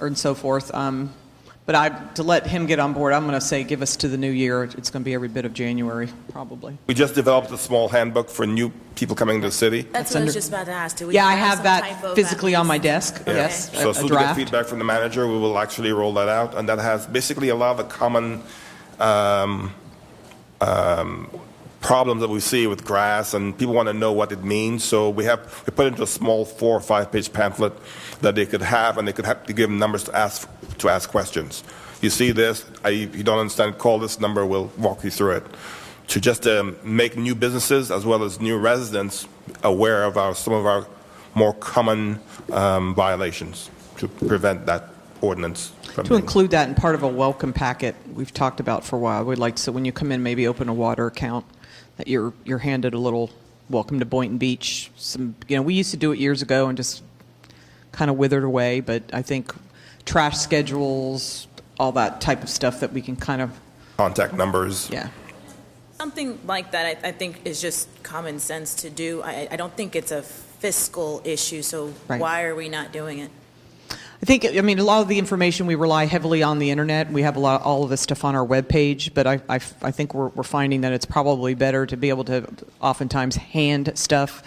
and so forth. But to let him get on board, I'm going to say give us to the new year. It's going to be every bit of January, probably. We just developed a small handbook for new people coming to the city. That's what I was just about to ask. Do we Yeah, I have have some that type of physically at on my least- desk. Okay. Yes, So as a soon as we get draft. feedback from the manager, we will actually roll that out. And that has basically a lot of the common problems that we see with grass, and people want to know what it means. So we put it into a small 4- or 5-page pamphlet that they could have, and they could have to give them numbers to ask questions. You see this, if you don't understand, call this number, we'll walk you through it. To just make new businesses as well as new residents aware of some of our more common violations to prevent that ordinance from To include that in part of a welcome packet we've talked about for a while. We'd like to, so when you come in, maybe open a water account, that you're handed a little welcome to Boynton Beach. We used to do it years ago and just kind of withered away, but I think trash schedules, all that type of stuff that we can kind of... contact numbers. Yeah. Something like that, I think, is just common sense to do. I don't think it's a fiscal issue, so Right. why are we not doing it? I mean, a lot of the information, we rely heavily on the internet. We have all of this stuff on our webpage, but I think we're finding that it's probably better to be able to oftentimes hand stuff.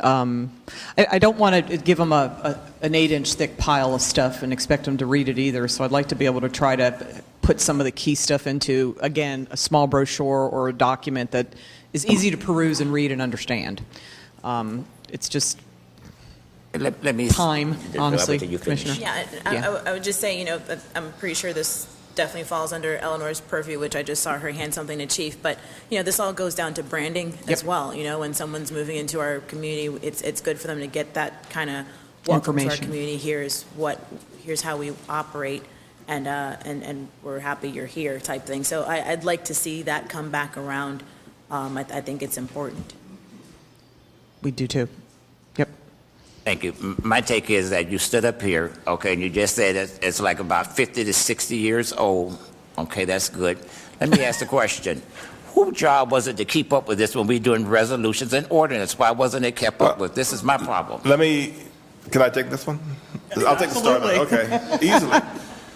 I don't want to give them an 8-inch thick pile of stuff and expect them to read it either, so I'd like to be able to try to put some of the key stuff into, again, a small brochure or a document that is easy to peruse and read and understand. It's just... Let me time, honestly, you finish. Commissioner. Yeah, I would just say, that I'm pretty sure this definitely falls under Eleanor's purview, which I just saw her hand something to Chief. But, this all goes down to branding as well. When someone's moving into our community, it's good for them to get that kind of welcome to our Information. community. Here's how we operate, and we're happy you're here type thing. So I'd like to see that come back around. I think it's important. We do too. Yep. Thank you. My take is that you stood up here, okay, and you just said it's like about 50 to 60 years old. Okay, that's good. Let me ask the question. Whose job was it to keep up with this when we doing resolutions and ordinance? Why wasn't it kept up with? This is my problem. Can I take this one? I'll take the start of it. Okay, easily.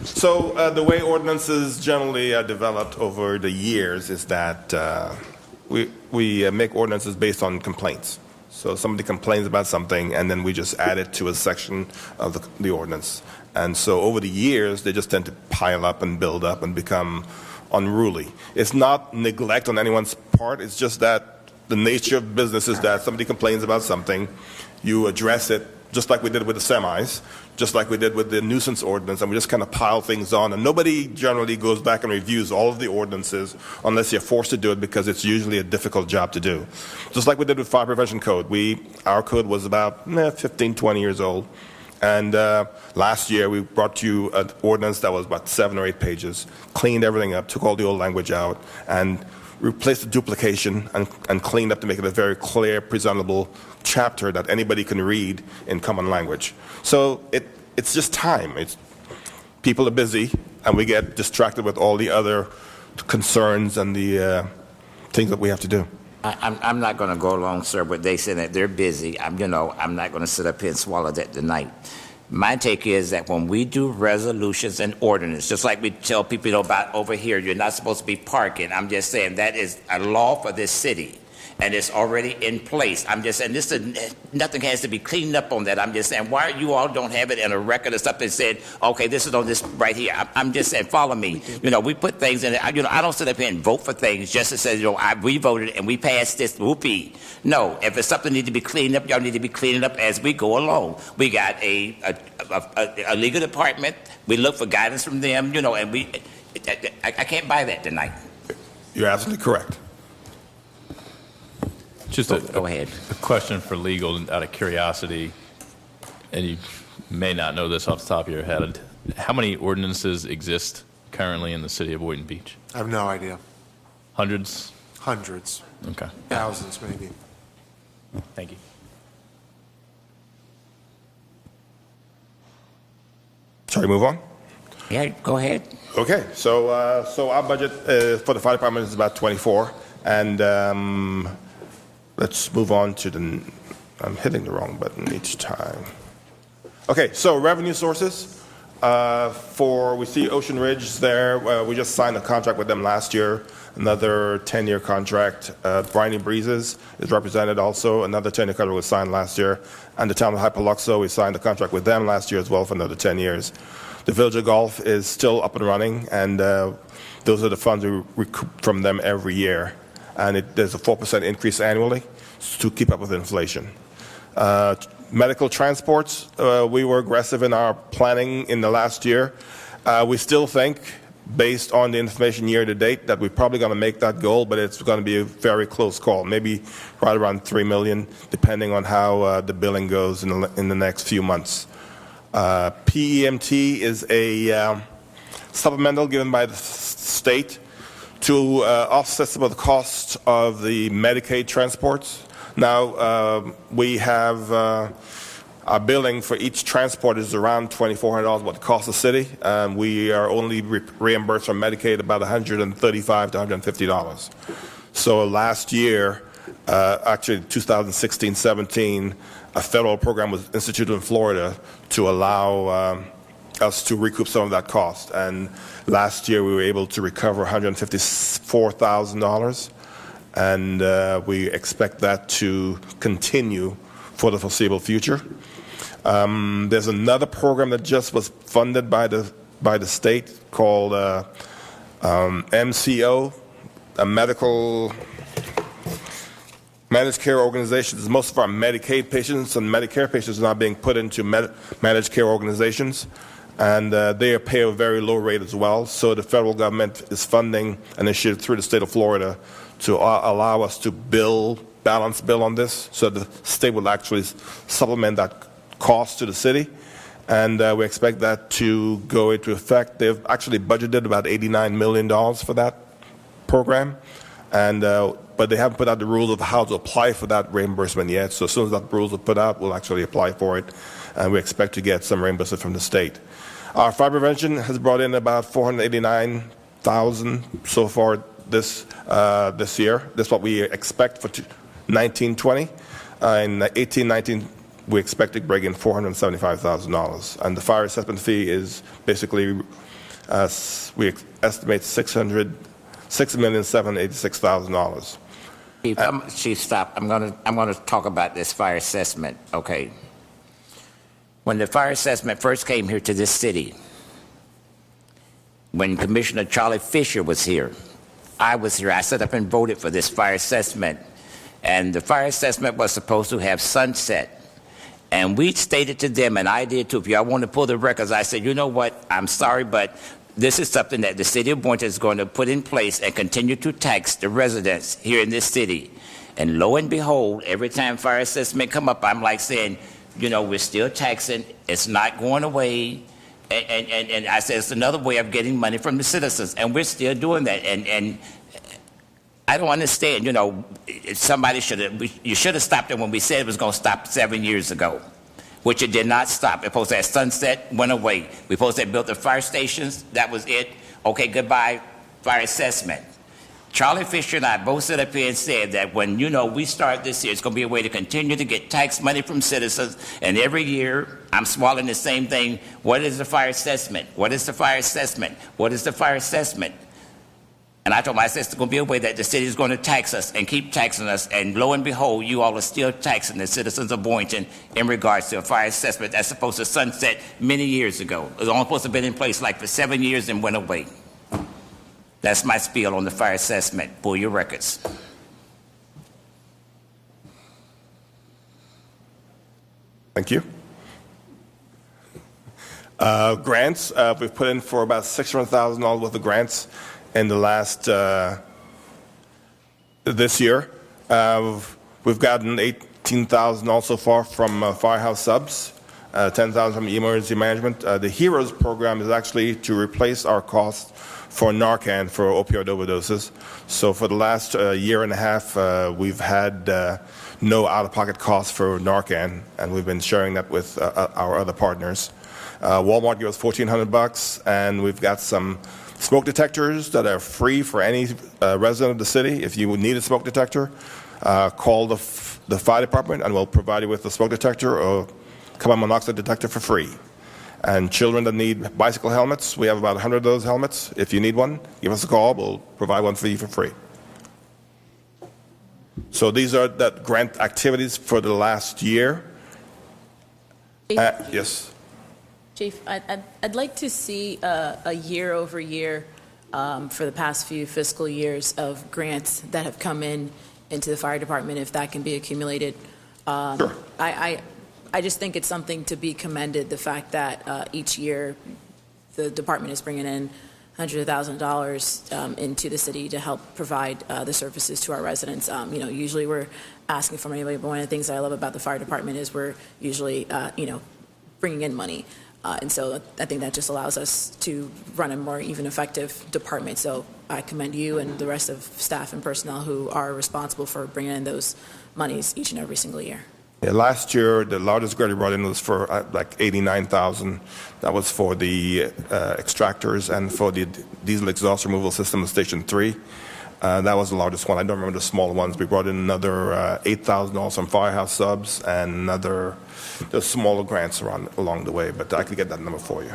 So the way ordinances generally are developed over the years is that we make ordinances based on complaints. So somebody complains about something, and then we just add it to a section of the ordinance. And so over the years, they just tend to pile up and build up and become unruly. It's not neglect on anyone's part. It's just that the nature of business is that somebody complains about something, you address it, just like we did with the semis, just like we did with the nuisance ordinance, and we just kind of pile things on. And nobody generally goes back and reviews all of the ordinances unless you're forced to do it, because it's usually a difficult job to do. Just like we did with fire prevention code. Our code was about 15, 20 years old. And last year we brought you an ordinance that was about 7 or 8 pages, cleaned everything up, took all the old language out, and replaced the duplication and cleaned up to make it a very clear, presentable chapter that anybody can read in common language. So it's just time. People are busy, and we get distracted with all the other concerns and the things that we have to do. I'm not going to go along, sir, but they say that they're busy. I'm not going to sit up here and swallow that tonight. My take is that when we do resolutions and ordinance, just like we tell people about over here, you're not supposed to be parking. I'm just saying that is a law for this city. and it's already in place. I'm just saying nothing has to be cleaned up on that. I'm just saying, why you all don't have it in a record or something that said, okay, this is on this right here. I'm just saying, follow me. We put things in it. I don't sit up here and vote for things just to say, we voted and we passed this, whoopee. No, if it's something that needs to be cleaned up, y'all need to be cleaning up as we go along. We got a legal department. We look for guidance from them, and I can't buy that tonight. You're absolutely correct. Just go ahead. A question for legal out of curiosity, and you may not know this off the top of your head. How many ordinances exist currently in the city of Boynton Beach? I have no idea. Hundreds? Hundreds. Okay. Thousands, maybe. Thank you. Shall we move on? Yeah, go ahead. Okay, so our budget for the fire department is about 24, and let's move on to I'm hitting the wrong button each time. Okay, so revenue sources. We see Ocean Ridge there. We just signed a contract with them last year, another 10-year contract. Briny Breezes is represented also, another 10-year contract was signed last year. And the town of Hypoluxo, we signed a contract with them last year as well for another 10 years. The Village of Golf is still up and running, and those are the funds we recoup from them every year. And there's a 4% increase annually to keep up with inflation. Medical transports, we were aggressive in our planning in the last year. We still think, based on the information year to date, that we're probably going to make that goal, but it's going to be a very close call, maybe right around $3 million, depending on how the billing goes in the next few months. PEMT is a supplemental given by the state to offset some of the costs of the Medicaid transports. Now, we have our billing for each transport is around $2,400 what it costs the city. We are only reimbursed from Medicaid about $135 to $150. So last year, actually 2016-17, a federal program was instituted in Florida to allow us to recoup some of that cost. And last year we were able to recover $154,000. And we expect that to continue for the foreseeable future. There's another program that just was funded by the state called MCO, a medical managed care organizations. Most of our Medicaid patients and Medicare patients are now being put into managed care organizations, and they pay a very low rate as well. So the federal government is funding an initiative through the state of Florida to allow us to balance bill on this, so the state will actually supplement that cost to the city, and we expect that to go into effect. They've actually budgeted about $89 million for that program, and but they haven't put out the rules of how to apply for that reimbursement yet. So as soon as that rules are put out, we'll actually apply for it, and we expect to get some reimbursement from the state. Our fire prevention has brought in about $489,000 so far this year. That's what we expect for 19-20. In 18-19, we expect to bring in $475,000. And the fire assessment fee is basically, we estimate $6,786,000. Chief, stop. I'm gonna talk about this fire assessment. Okay. When the fire assessment first came here to this city, when Commissioner Charlie Fisher was here, I was here. I set up and voted for this fire assessment. And the fire assessment was supposed to have sunset. And we stated to them, and I did too, if y'all want to pull the records, I said, you know what, I'm sorry, but this is something that the city of Boynton is going to put in place and continue to tax the residents here in this city. And lo and behold, every time fire assessment come up, I'm like saying, we're still taxing, it's not going away. And I said, it's another way of getting money from the citizens, and we're still doing that. And I don't understand, you should have stopped it when we said it was going to stop 7 years ago, which it did not stop. It supposed to have sunset, went away. We supposed to have built the fire stations, that was it. Okay, goodbye, fire assessment. Charlie Fisher and I both stood up here and said that when, we start this year, it's going to be a way to continue to get tax money from citizens, and every year, I'm swallowing the same thing. What is the fire assessment? What is the fire assessment? What is the fire assessment? And I told my sister, it's going to be a way that the city is going to tax us and keep taxing us. And lo and behold, you all are still taxing the citizens of Boynton in regards to a fire assessment that's supposed to sunset many years ago. It was only supposed to have been in place like for 7 years and went away. That's my spiel on the fire assessment. Pull your records. Thank you. Grants, we've put in for about $600,000 worth of grants in the last, this year. We've gotten $18,000 all so far from Firehouse Subs, $10,000 from emergency management. The HEROES program is actually to replace our costs for Narcan for opioid overdoses. So for the last year and a half, we've had no out-of-pocket costs for Narcan, and we've been sharing that with our other partners. Walmart gave us $1,400, and we've got some smoke detectors that are free for any resident of the city. If you need a smoke detector, call the fire department, and we'll provide you with a smoke detector or carbon monoxide detector for free. And children that need bicycle helmets, we have about 100 of those helmets. If you need one, give us a call. We'll provide one for you for free. So these are the grant activities for the last year. Yes. Chief, I'd like to see a year-over-year for the past few fiscal years of grants that have come into the fire department, if that can be accumulated. Sure. I just think it's something to be commended, the fact that each year the department is bringing in hundreds of thousands of dollars into the city to help provide the services to our residents. Usually we're asking for money, but one of the things that I love about the fire department is we're usually, bringing in money. And so I think that just allows us to run a more even effective department. So I commend you and the rest of staff and personnel who are responsible for bringing in those monies each and every single year. Yeah, last year, the largest grant we brought in was for like $89,000. That was for the extractors and for the diesel exhaust removal system of Station 3. That was the largest one. I don't remember the smaller ones. We brought in another $8,000 from Firehouse Subs and another just smaller grants along the way, but I could get that number for you.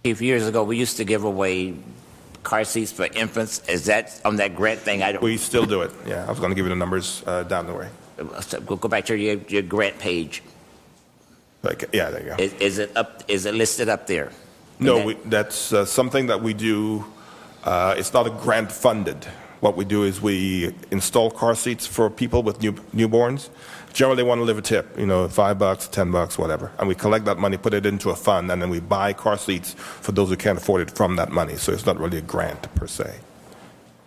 A few years ago, we used to give away car seats for infants. Is that on that grant thing? We still do it. Yeah, I was going to give you the numbers down the way. Go back to your grant page. Yeah, there you go. Is it up? Is it listed up there? No, that's something that we do. It's not a grant funded. What we do is we install car seats for people with newborns. Generally, they want to live a tip, $5, $10, whatever. And we collect that money, put it into a fund, and then we buy car seats for those who can't afford it from that money. So it's not really a grant per se.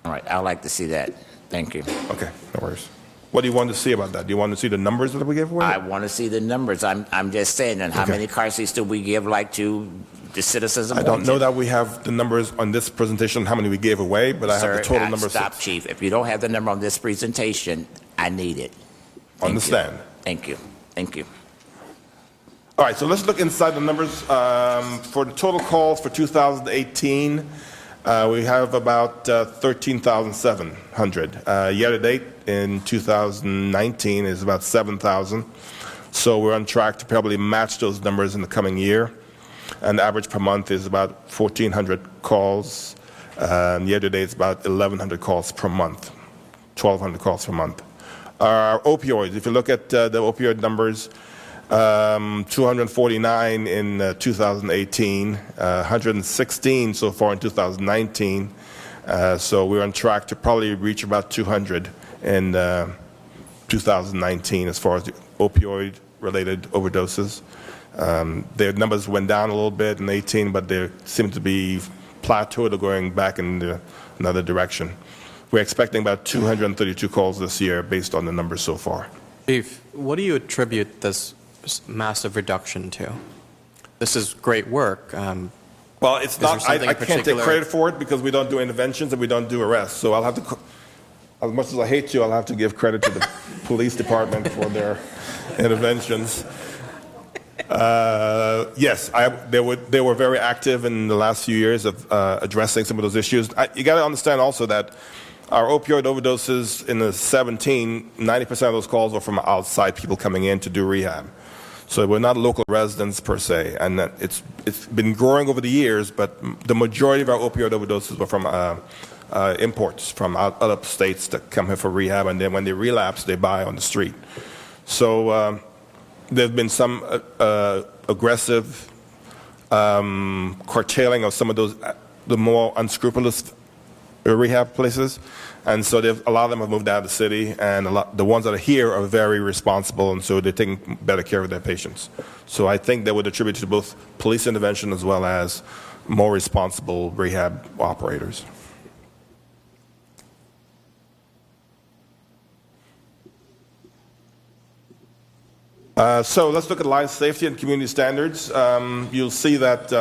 All right, I'd like to see that. Thank you. Okay, no worries. What do you want to see about that? Do you want to see the numbers that we give away? I want to see the numbers. I'm just saying, and how many car seats do we give, to the citizens of I Boynton? don't know that we have the numbers on this presentation, how many we gave away, but I have the total number. Stop, Chief. If you don't have the number on this presentation, I need it. Understand. Thank you. Thank you. All right, so let's look inside the numbers. For the total calls for 2018, we have about 13,700. Year-to-date in 2019 is about 7,000. So we're on track to probably match those numbers in the coming year. And the average per month is about 1,400 calls. Year-to-date is about 1,100 calls per month, 1,200 calls per month. Our opioids, if you look at the opioid numbers, 249 in 2018, 116 so far in 2019. So we're on track to probably reach about 200 in 2019 as far as the opioid-related overdoses. Their numbers went down a little bit in 18, but they seem to be plateaued or going back in another direction. We're expecting about 232 calls this year based on the numbers so far. Chief, what do you attribute this massive reduction to? This is great work. Well, it's not. I can't take credit for it because we don't do interventions and we don't do arrests. So I'll have to, as much as I hate you, I'll have to give credit to the police department for their interventions. Yes, they were very active in the last few years of addressing some of those issues. You got to understand also that our opioid overdoses in the 17, 90% of those calls were from outside people coming in to do rehab. So we're not local residents per se, and it's been growing over the years, but the majority of our opioid overdoses were from imports from other states that come here for rehab, and then when they relapse, they buy on the street. So there have been some aggressive curtailing of some of those, the more unscrupulous rehab places, and so a lot of them have moved out of the city, and the ones that are here are very responsible, and so they're taking better care of their patients. So I think that would attribute to both police intervention as well as more responsible rehab operators. So let's look at life safety and community standards. You'll see that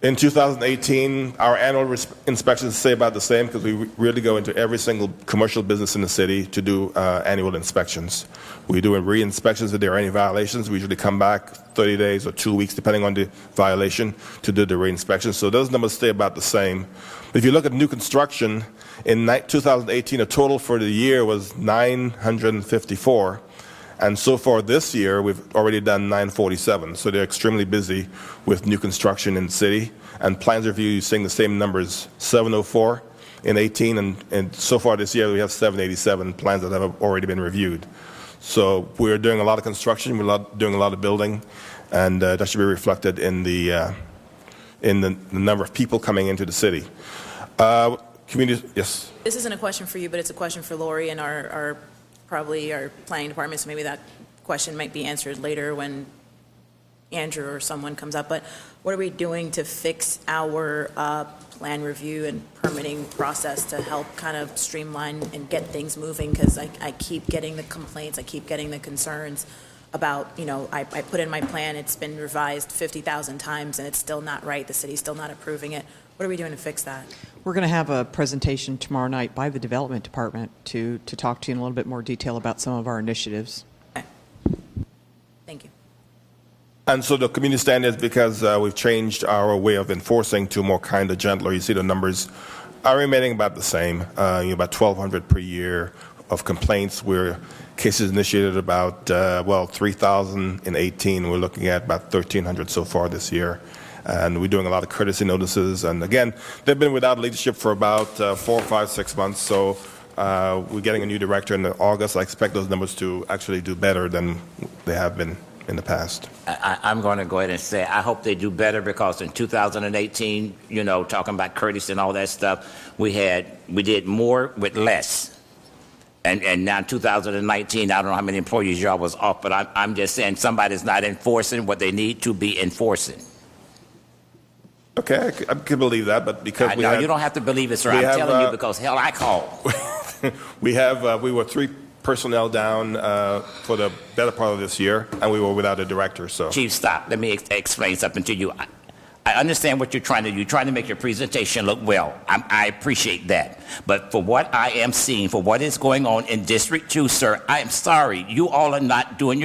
in 2018, our annual inspections stay about the same because we really go into every single commercial business in the city to do annual inspections. We do re-inspections if there are any violations. We usually come back 30 days or 2 weeks, depending on the violation, to do the re-inspection. So those numbers stay about the same. If you look at new construction, in 2018, a total for the year was 954. And so far this year, we've already done 947. So they're extremely busy with new construction in the city. And plans review, you're seeing the same numbers, 704 in 18. And so far this year, we have 787 plans that have already been reviewed. So we're doing a lot of construction, we're doing a lot of building, and that should be reflected in the number of people coming into the city. Community, yes? This isn't a question for you, but it's a question for Lori and probably our planning department, so maybe that question might be answered later when Andrew or someone comes up. But what are we doing to fix our plan review and permitting process to help kind of streamline and get things moving? Because I keep getting the complaints, I keep getting the concerns about, I put in my plan, it's been revised 50,000 times and it's still not right, the city's still not approving it. What are we doing to fix that? We're going to have a presentation tomorrow night by the Development Department to talk to you in a little bit more detail about some of our initiatives. Okay. Thank you. And so the community standards, because we've changed our way of enforcing to more kind of gentler, you see the numbers are remaining about the same, about 1,200 per year of complaints. Where cases initiated about, 3,000 in 18. We're looking at about 1,300 so far this year. And we're doing a lot of courtesy notices. And again, they've been without leadership for about 4, 5, 6 months. So we're getting a new director in August. I expect those numbers to actually do better than they have been in the past. I'm going to go ahead and say I hope they do better, because in 2018, talking about courtesy and all that stuff, we did more with less. And now in 2019, I don't know how many employees y'all was off, but I'm just saying somebody's not enforcing what they need to be enforcing. Okay, I can believe that, but because you don't have to believe it, sir. I'm telling you because, hell, I called. we were 3 personnel down for the better part of this year, and we were without a director. So, Chief, stop. Let me explain something to you. I understand what you're trying to do. You're trying to make your presentation look well. I appreciate that. But for what I am seeing, for what is going on in District 2, sir, I am sorry. You all are not doing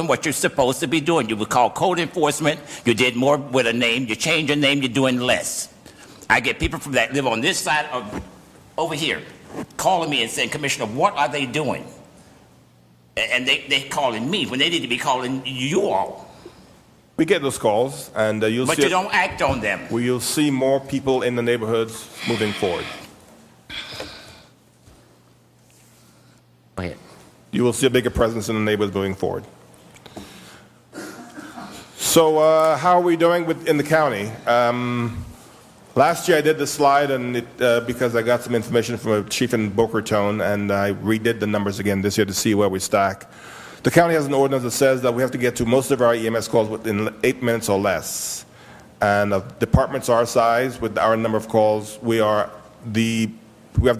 what you're supposed to be doing. You would call code enforcement. You did more with a name. You change your name. You're doing less. I get people from that live on this side of over here calling me and saying, Commissioner, what are they doing? And they calling me when they need to be calling you all. We get those calls, and you don't act on them. Well, you'll see more people in the neighborhoods moving forward. Go ahead. You will see a bigger presence in the neighborhoods moving forward. So how are we doing in the county? Last year I did this slide, and because I got some information from a chief in Boca Raton, and I redid the numbers again this year to see where we stack. The county has an ordinance that says that we have to get to most of our EMS calls within 8 minutes or less. And departments our size, with our number of calls, we have the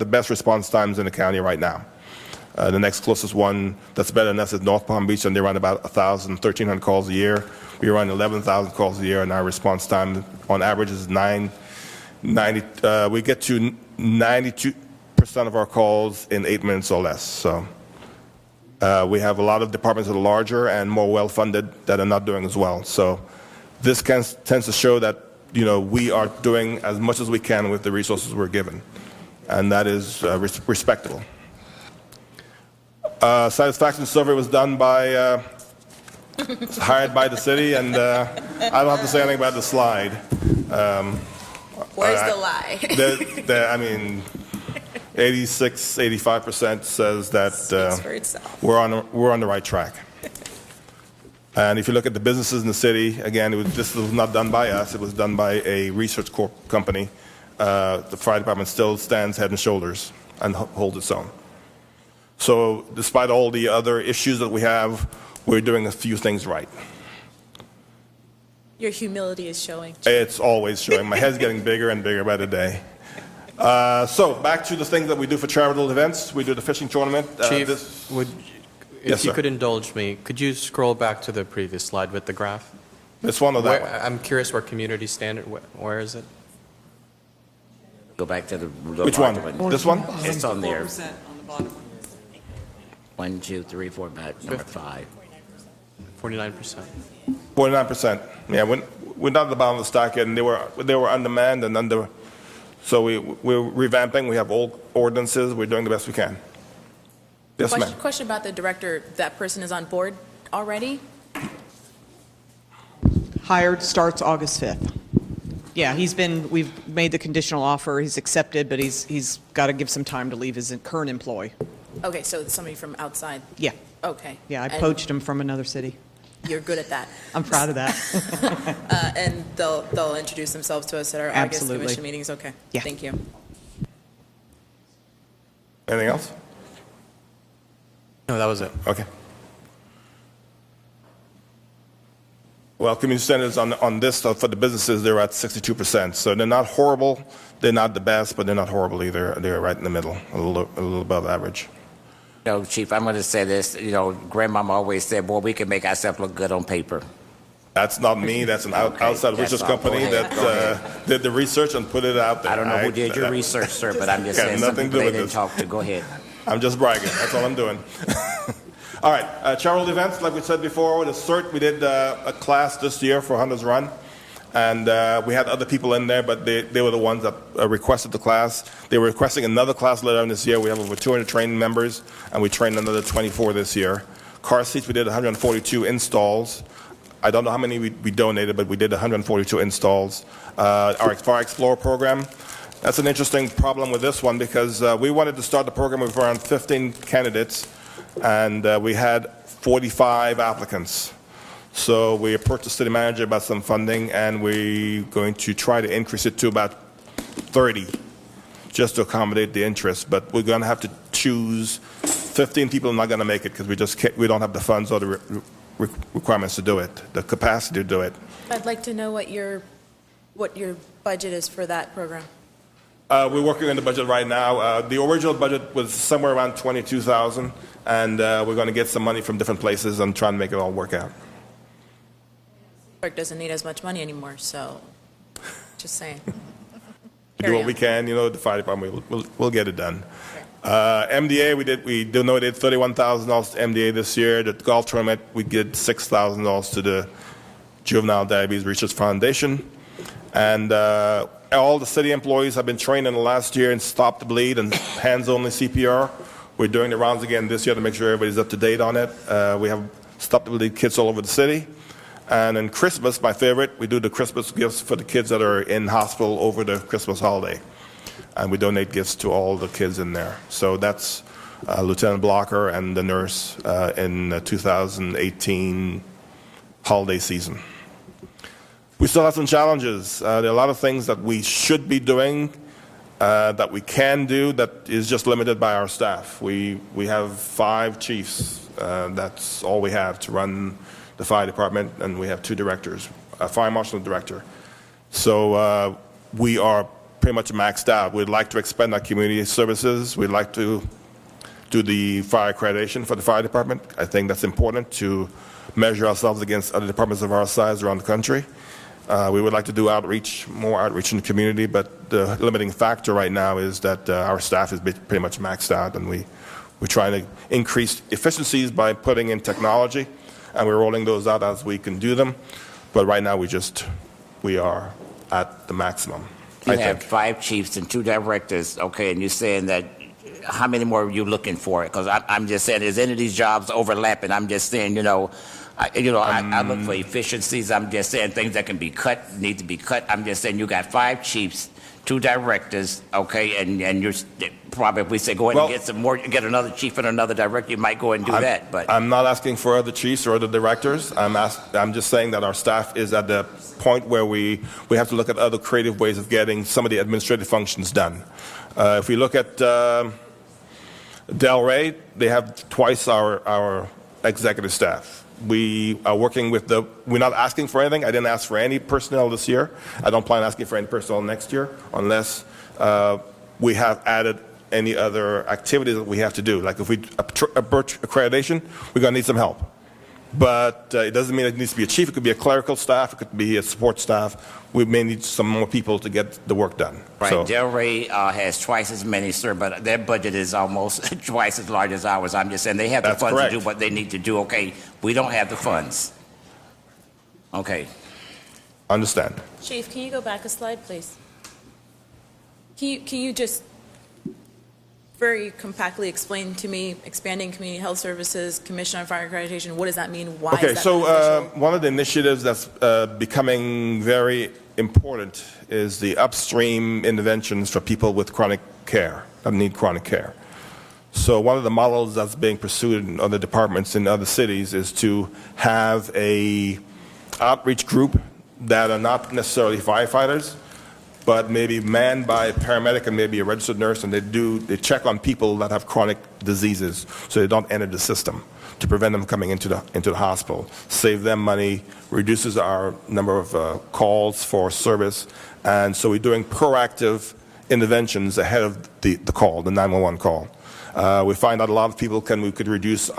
best response times in the county right now. The next closest one that's better than us is North Palm Beach, and they run about 1,000, 1,300 calls a year. We run 11,000 calls a year, and our response time on average is 90. We get to 92% of our calls in 8 minutes or less. So. We have a lot of departments that are larger and more well-funded that are not doing as well. So this tends to show that, we are doing as much as we can with the resources we're given. And that is respectable. Satisfaction survey was done by, hired by the city, and I don't have to say anything about the slide. Where's the lie? I mean, 86, 85% says that Speaks for itself. we're on the right track. And if you look at the businesses in the city, again, this was not done by us. It was done by a research company. The fire department still stands head and shoulders and holds its own. So despite all the other issues that we have, we're doing a few things right. Your humility is showing. It's always showing. My head's getting bigger and bigger by the day. So back to the things that we do for charitable events. We do the fishing tournament. Chief, Yes, if you sir. could indulge me, could you scroll back to the previous slide with the graph? This one or that one? I'm curious where community standard, where is it? Go back to the. Which one? This one? It's on there. 4% on the bottom. 1, 2, 3, 4, back, number 5. 49%. 49%. Yeah, we're not at the bottom of the stack yet, and they were undermanned and under. So we're revamping. We have old ordinances. We're doing the best we can. Yes, ma'am. Question about the director. That person is on board already? Hired, starts August 5th. Yeah, we've made the conditional offer, he's accepted, but he's got to give some time to leave his current employ. Okay, so it's somebody from outside. Yeah, Okay. yeah, I And poached him from another city. You're good at that. I'm proud of that. And they'll introduce themselves to us at our August Absolutely. commission meetings? Okay. Yeah. Thank you. Anything else? No, that was it. Okay. Well, community standards on this stuff for the businesses, they're at 62%. So they're not horrible. They're not the best, but they're not horrible either. They're right in the middle, a little above average. Chief, I'm going to say this. Grandmama always said, boy, we can make ourselves look good on paper. That's not me. That's an outside that's research all. Go company ahead. that did the research and put it out there. I don't know who did your research, sir, but I'm just Got saying some nothing to people do they with didn't this. talk to. Go ahead. I'm just bragging. That's all I'm doing. All right. Charitable events, like we said before, the CERT, we did a class this year for Hunter's Run. And we had other people in there, but they were the ones that requested the class. They were requesting another class later on this year. We have over 200 trained members, and we trained another 24 this year. Car seats, we did 142 installs. I don't know how many we donated, but we did 142 installs. Our Fire Explorer program, that's an interesting problem with this one because we wanted to start the program with around 15 candidates, and we had 45 applicants. So we approached the city manager about some funding, and we're going to try to increase it to about 30 just to accommodate the interest. But we're going to have to choose 15 people are not going to make it because we don't have the funds or the requirements to do it, the capacity to do it. I'd like to know what your budget is for that program. We're working on the budget right now. The original budget was somewhere around $22,000, and we're going to get some money from different places and try and make it all work out. Park doesn't need as much money anymore, so just saying. We do what we can, the fire department, we'll get it done. MDA, we donated $31,000 to MDA this year. The golf tournament, we did $6,000 to the Juvenile Diabetes Research Foundation. And all the city employees have been trained in the last year in stop the bleed and hands-only CPR. We're doing the rounds again this year to make sure everybody's up to date on it. We have stop the bleed kits all over the city. And in Christmas, my favorite, we do the Christmas gifts for the kids that are in hospital over the Christmas holiday. And we donate gifts to all the kids in there. So that's Lieutenant Blocker and the nurse in the 2018 holiday season. We still have some challenges. There are a lot of things that we should be doing, that we can do, that is just limited by our staff. We have 5 chiefs. That's all we have to run the fire department, and we have 2 directors, a fire marshal and director. So we are pretty much maxed out. We'd like to expand our community services. We'd like to do the fire accreditation for the fire department. I think that's important to measure ourselves against other departments of our size around the country. We would like to do more outreach in the community, but the limiting factor right now is that our staff is pretty much maxed out, and we're trying to increase efficiencies by putting in technology, and we're rolling those out as we can do them. But right now, we are at the maximum. You have 5 chiefs and 2 directors, okay, and you're saying that, how many more are you looking for? Because I'm just saying, is any of these jobs overlapping? I'm just saying, I look for efficiencies. I'm just saying things that can be cut, need to be cut. I'm just saying you got 5 chiefs, 2 directors, okay, and you're probably, if we say go ahead and get some more, get another chief and another director, you might go ahead and do that. But I'm not asking for other chiefs or other directors. I'm just saying that our staff is at the point where we have to look at other creative ways of getting some of the administrative functions done. If we look at Delray, they have twice our executive staff. We are working with we're not asking for anything. I didn't ask for any personnel this year. I don't plan on asking for any personnel next year unless we have added any other activities that we have to do. Like if we approach accreditation, we're going to need some help. But it doesn't mean it needs to be a chief. It could be a clerical staff. It could be a support staff. We may need some more people to get the work done. right, So, Delray has twice as many, sir, but their budget is almost twice as large as ours. I'm just saying they have the That's funds correct. to do what they need to do. Okay, we don't have the funds. Okay. understand. Chief, can you go back a slide, please? Can you just very compactly explain to me, expanding community health services, Commission on Fire Accreditation, what does that mean? Why Okay, is that so beneficial? one of the initiatives that's becoming very important is the upstream interventions for people with chronic care, that need chronic care. So one of the models that's being pursued in other departments in other cities is to have a outreach group that are not necessarily firefighters, but maybe manned by a paramedic and maybe a registered nurse, and they check on people that have chronic diseases so they don't enter the system to prevent them coming into the hospital, save them money, reduces our number of calls for service, and so we're doing proactive interventions ahead of the call, the 911 call. We find that a lot of people we could reduce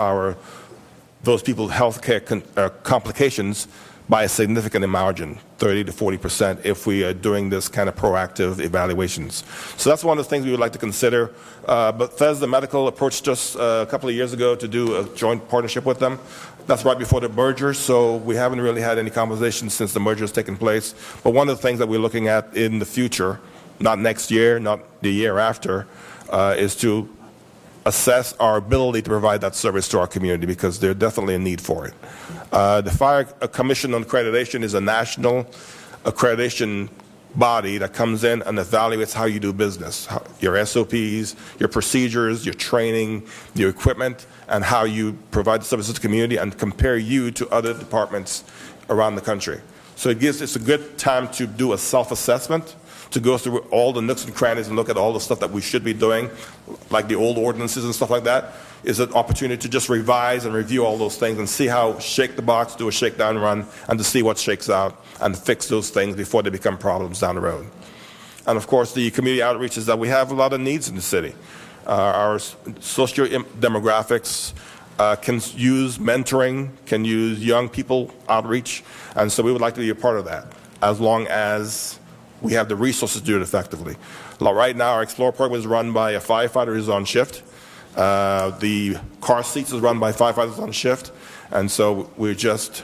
those people's health care complications by a significant margin, 30 to 40%, if we are doing this kind of proactive evaluations. So that's one of the things we would like to consider. Bethesda Medical approached us a couple of years ago to do a joint partnership with them. That's right before the merger, so we haven't really had any conversations since the merger has taken place. But one of the things that we're looking at in the future, not next year, not the year after, is to assess our ability to provide that service to our community, because there's definitely a need for it. The Fire Commission on Accreditation is a national accreditation body that comes in and evaluates how you do business, your SOPs, your procedures, your training, your equipment, and how you provide the services to the community and compare you to other departments around the country. So it's a good time to do a self-assessment, to go through all the nooks and crannies and look at all the stuff that we should be doing, like the old ordinances and stuff like that, is an opportunity to just revise and review all those things and see how, shake the box, do a shakedown run, and to see what shakes out and fix those things before they become problems down the road. And of course, the community outreach is that we have a lot of needs in the city. Our socio-demographics can use mentoring, can use young people outreach, and so we would like to be a part of that, as long as we have the resources to do it effectively. Right now, our Explore program is run by a firefighter who's on shift. The car seats is run by firefighters on shift, and so we're maxed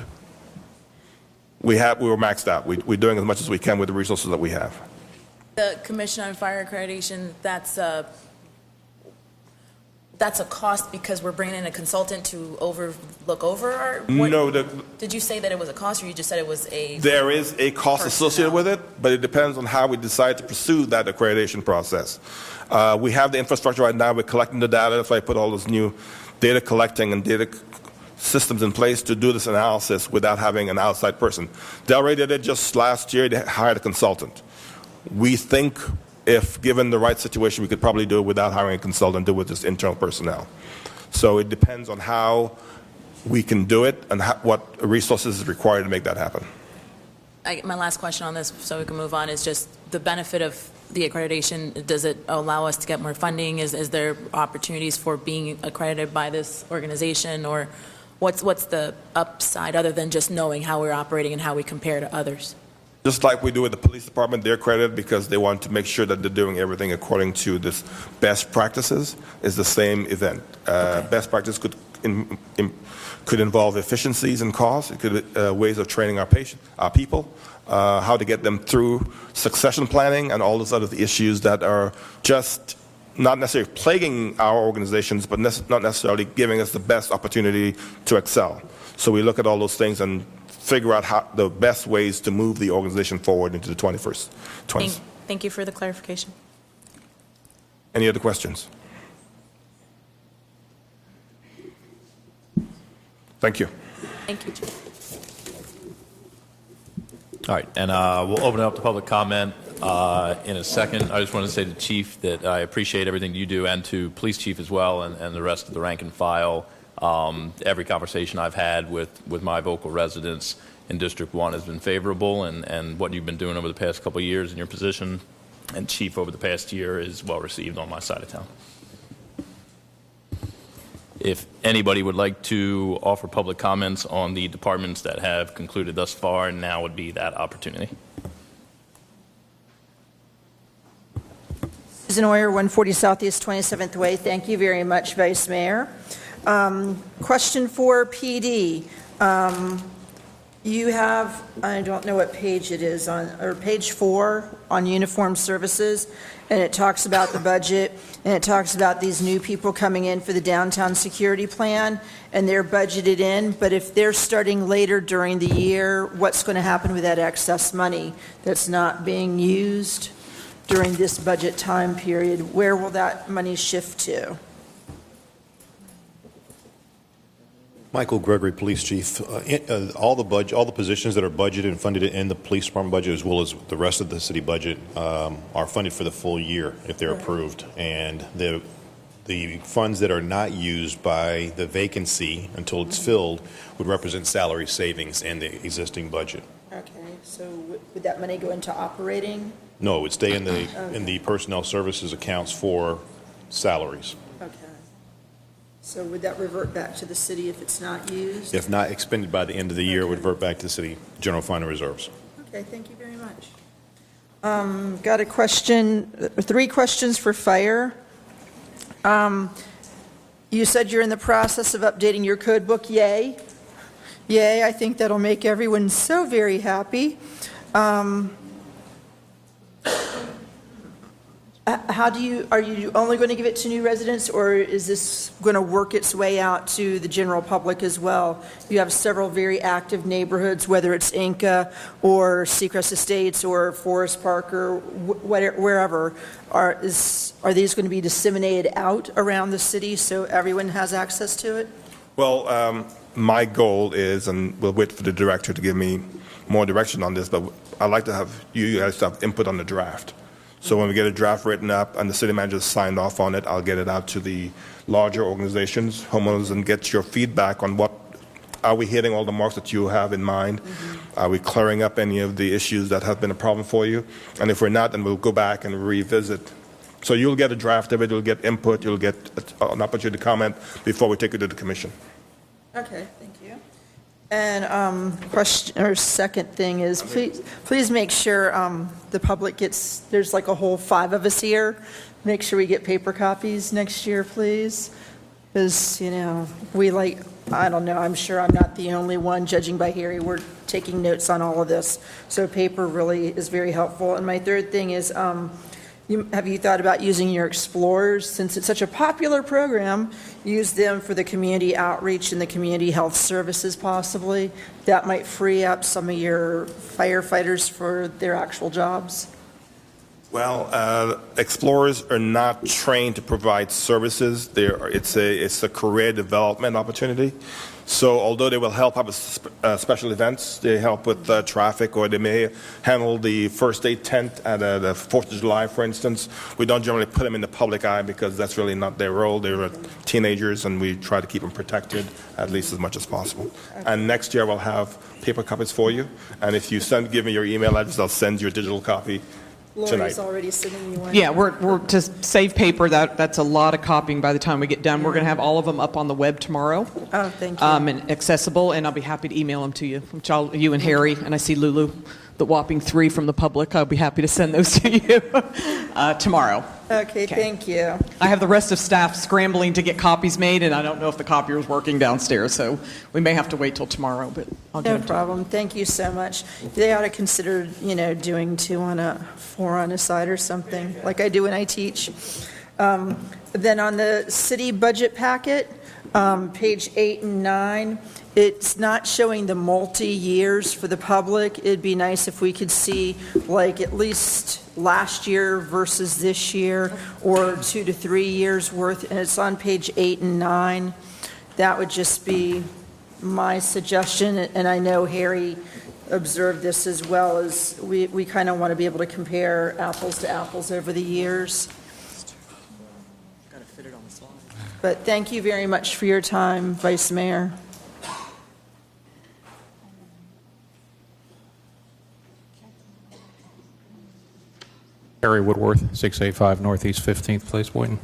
out. We're doing as much as we can with the resources that we have. The Commission on Fire Accreditation, that's a cost because we're bringing in a consultant to look over our... No, did you say that it was a cost, or you just said it was a... There is a cost associated with it, but it depends on how we decide to pursue that accreditation process. We have the infrastructure right now. We're collecting the data. That's why I put all this new data collecting and data systems in place to do this analysis without having an outside person. Delray did it just last year. They hired a consultant. We think, if given the right situation, we could probably do it without hiring a consultant, do it with just internal personnel. So it depends on how we can do it and what resources is required to make that happen. My last question on this, so we can move on, is just the benefit of the accreditation. Does it allow us to get more funding? Is there opportunities for being accredited by this organization, or what's the upside other than just knowing how we're operating and how we compare to others? Just like we do with the police department, they're accredited because they want to make sure that they're doing everything according to this best practices. Is the same event. Okay. Best practice could involve efficiencies and costs. It could ways of training our people, how to get them through succession planning and all those other issues that are just not necessarily plaguing our organizations, but not necessarily giving us the best opportunity to excel. So we look at all those things and figure out how the best ways to move the organization forward into the 21st. Thank you for the clarification. Any other questions? Thank you. Thank you, Chief. All right, and we'll open it up to public comment in a second. I just want to say to Chief that I appreciate everything you do, and to Police Chief as well, and the rest of the rank and file. Every conversation I've had with my vocal residents in District 1 has been favorable, and what you've been doing over the past couple of years in your position, and Chief over the past year, is well received on my side of town. If anybody would like to offer public comments on the departments that have concluded thus far, now would be that opportunity. Susan Oyer, 140 Southeast 27th Way. Thank you very much, Vice Mayor. Question for PD. You have, I don't know what page it is on, or page 4 on uniform services, and it talks about the budget, and it talks about these new people coming in for the downtown security plan, and they're budgeted in, but if they're starting later during the year, what's going to happen with that excess money that's not being used during this budget time period? Where will that money shift to? Michael Gregory, Police Chief. All the positions that are budgeted and funded in the police department budget, as well as the rest of the city budget, are funded for the full year if they're approved. And the funds that are not used by the vacancy until it's filled would represent salary savings in the existing budget. Okay, so would that money go into operating? No, it would stay in the personnel services accounts for salaries. Okay. So would that revert back to the city if it's not used? If not expended by the end of the year, it would revert back to the city general fund and reserves. Okay, thank you very much. Got a question, 3 questions for fire. You said you're in the process of updating your code book. Yay. Yay, I think that'll make everyone so very happy. Are you only going to give it to new residents, or is this going to work its way out to the general public as well? You have several very active neighborhoods, whether it's Inca or Seacrest Estates or Forest Park or wherever. Are these going to be disseminated out around the city so everyone has access to it? Well, my goal is, and we'll wait for the director to give me more direction on this, but I'd like to have you guys have input on the draft. So when we get a draft written up and the city manager signed off on it, I'll get it out to the larger organizations, homeowners, and get your feedback on are we hitting all the marks that you have in mind? Mm-hmm. Are we clearing up any of the issues that have been a problem for you? And if we're not, then we'll go back and revisit. So you'll get a draft of it, you'll get input, you'll get an opportunity to comment before we take it to the commission. Okay, thank you. And second thing is, please make sure the public gets, there's like a whole 5 of us here. Make sure we get paper copies next year, please. Because, I don't know, I'm sure I'm not the only one, judging by Harry. We're taking notes on all of this. So paper really is very helpful. And my third thing is, have you thought about using your Explorers? Since it's such a popular program, use them for the community outreach and the community health services possibly. That might free up some of your firefighters for their actual jobs. Well, Explorers are not trained to provide services. It's a career development opportunity. So although they will help out with special events, they help with traffic, or they may handle the first aid tent at the 4th of July, for instance. We don't generally put them in the public eye because that's really not their role. They're teenagers, and we try to keep them protected at least as much as possible. Okay. And next year we'll have paper copies for you. And if you give me your email address, I'll send you a digital copy. Lori's already sending you one. Yeah, we're to save paper. That's a lot of copying by the time we get done. We're going to have all of them up on the web tomorrow. Oh, thank you. And accessible, and I'll be happy to email them to you. You and Harry, and I see Lulu, the whopping 3 from the public. I'll be happy to send those to you tomorrow. Okay, thank you. I have the rest of staff scrambling to get copies made, and I don't know if the copier is working downstairs, so we may have to wait till tomorrow, but I'll get No them problem. Thank you so much. They ought to consider, doing 2 on 4 on a side or something, like I do when I teach. Then on the city budget packet, Page 8 and 9, it's not showing the multi-years for the public. It'd be nice if we could see, like, at least last year versus this year, or 2 to 3 years worth, and it's on page 8 and 9. That would just be my suggestion, and I know Harry observed this as well, as we kind of want to be able to compare apples to apples over the years. Got to fit it on the slide. But thank you very much for your time, Vice Mayor. Harry Woodworth, 685 Northeast 15th Place, Boynton.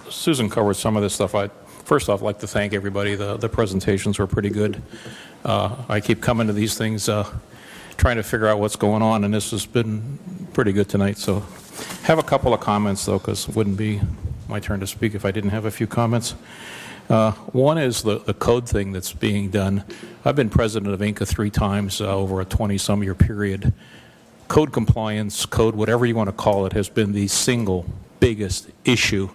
Susan covered some of this stuff. First off, I'd like to thank everybody. The presentations were pretty good. I keep coming to these things trying to figure out what's going on, and this has been pretty good tonight. So have a couple of comments, though, because it wouldn't be my turn to speak if I didn't have a few comments. One is the code thing that's being done. I've been president of INCA 3 times over a 20-some-year period. Code compliance, code, whatever you want to call it, has been the single biggest issue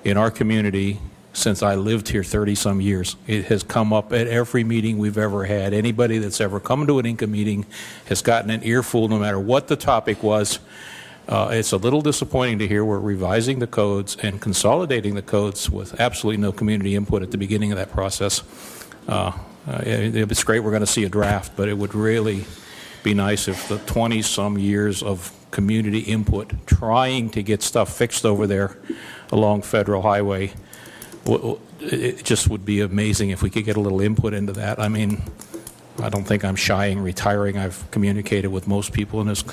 in our community since I lived here 30-some years. It has come up at every meeting we've ever had. Anybody that's ever come to an INCA meeting has gotten an earful no matter what the topic was. It's a little disappointing to hear we're revising the codes and consolidating the codes with absolutely no community input at the beginning of that process. It's great we're going to see a draft, but it would really be nice if the 20-some years of community input trying to get stuff fixed over there along Federal Highway, it just would be amazing if we could get a little input into that. I mean, I don't think I'm shying retiring. I've communicated with most people in this.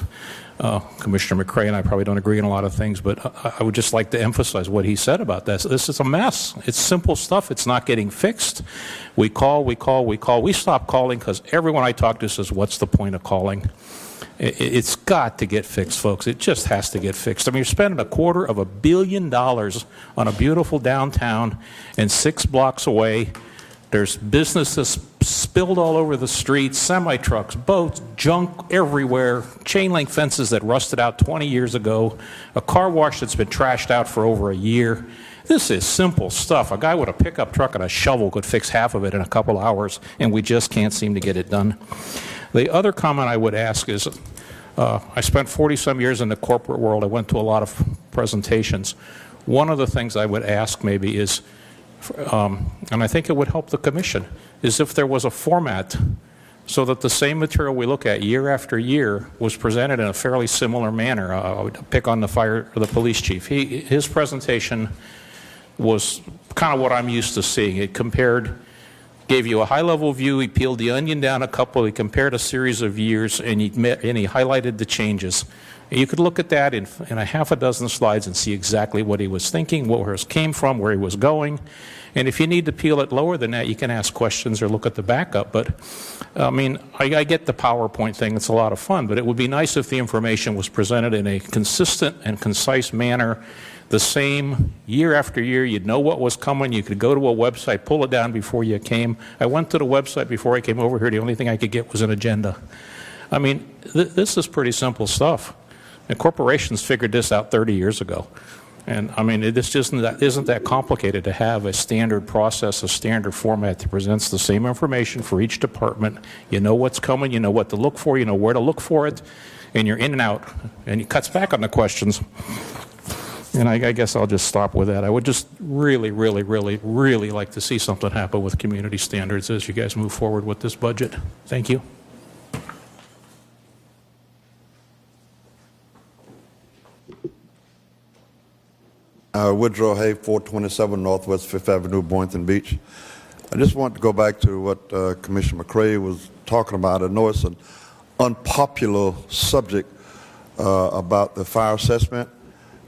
Commissioner McCray and I probably don't agree on a lot of things, but I would just like to emphasize what he said about this. This is a mess. It's simple stuff. It's not getting fixed. We call. We stop calling because everyone I talk to says, what's the point of calling? It's got to get fixed, folks. It just has to get fixed. I mean, you're spending $250 million on a beautiful downtown, and 6 blocks away, there's businesses spilled all over the streets, semi-trucks, boats, junk everywhere, chain-link fences that rusted out 20 years ago, a car wash that's been trashed out for over a year. This is simple stuff. A guy with a pickup truck and a shovel could fix half of it in a couple hours, and we just can't seem to get it done. The other comment I would ask is, I spent 40-some years in the corporate world. I went to a lot of presentations. One of the things I would ask maybe is, and I think it would help the commission, is if there was a format so that the same material we look at year after year was presented in a fairly similar manner. I would pick on the police chief. His presentation was kind of what I'm used to seeing. It gave you a high-level view. He peeled the onion down a couple. He compared a series of years, and he highlighted the changes. You could look at that in a half a dozen slides and see exactly what he was thinking, where it came from, where he was going. And if you need to peel it lower than that, you can ask questions or look at the backup. But, I mean, I get the PowerPoint thing. It's a lot of fun. But it would be nice if the information was presented in a consistent and concise manner, the same year after year. You'd know what was coming. You could go to a website, pull it down before you came. I went to the website before I came over here. The only thing I could get was an agenda. I mean, this is pretty simple stuff. And corporations figured this out 30 years ago. And I mean, this just isn't that complicated to have a standard process, a standard format that presents the same information for each department. You know what's coming, you know what to look for, you know where to look for it, and you're in and out. And it cuts back on the questions. And I guess I'll just stop with that. I would just really, really, really, really like to see something happen with community standards as you guys move forward with this budget. Thank you. Woodrow Hay, 427 Northwest 5th Avenue, Boynton Beach. I just want to go back to what Commissioner McCray was talking about. I know it's an unpopular subject about the fire assessment,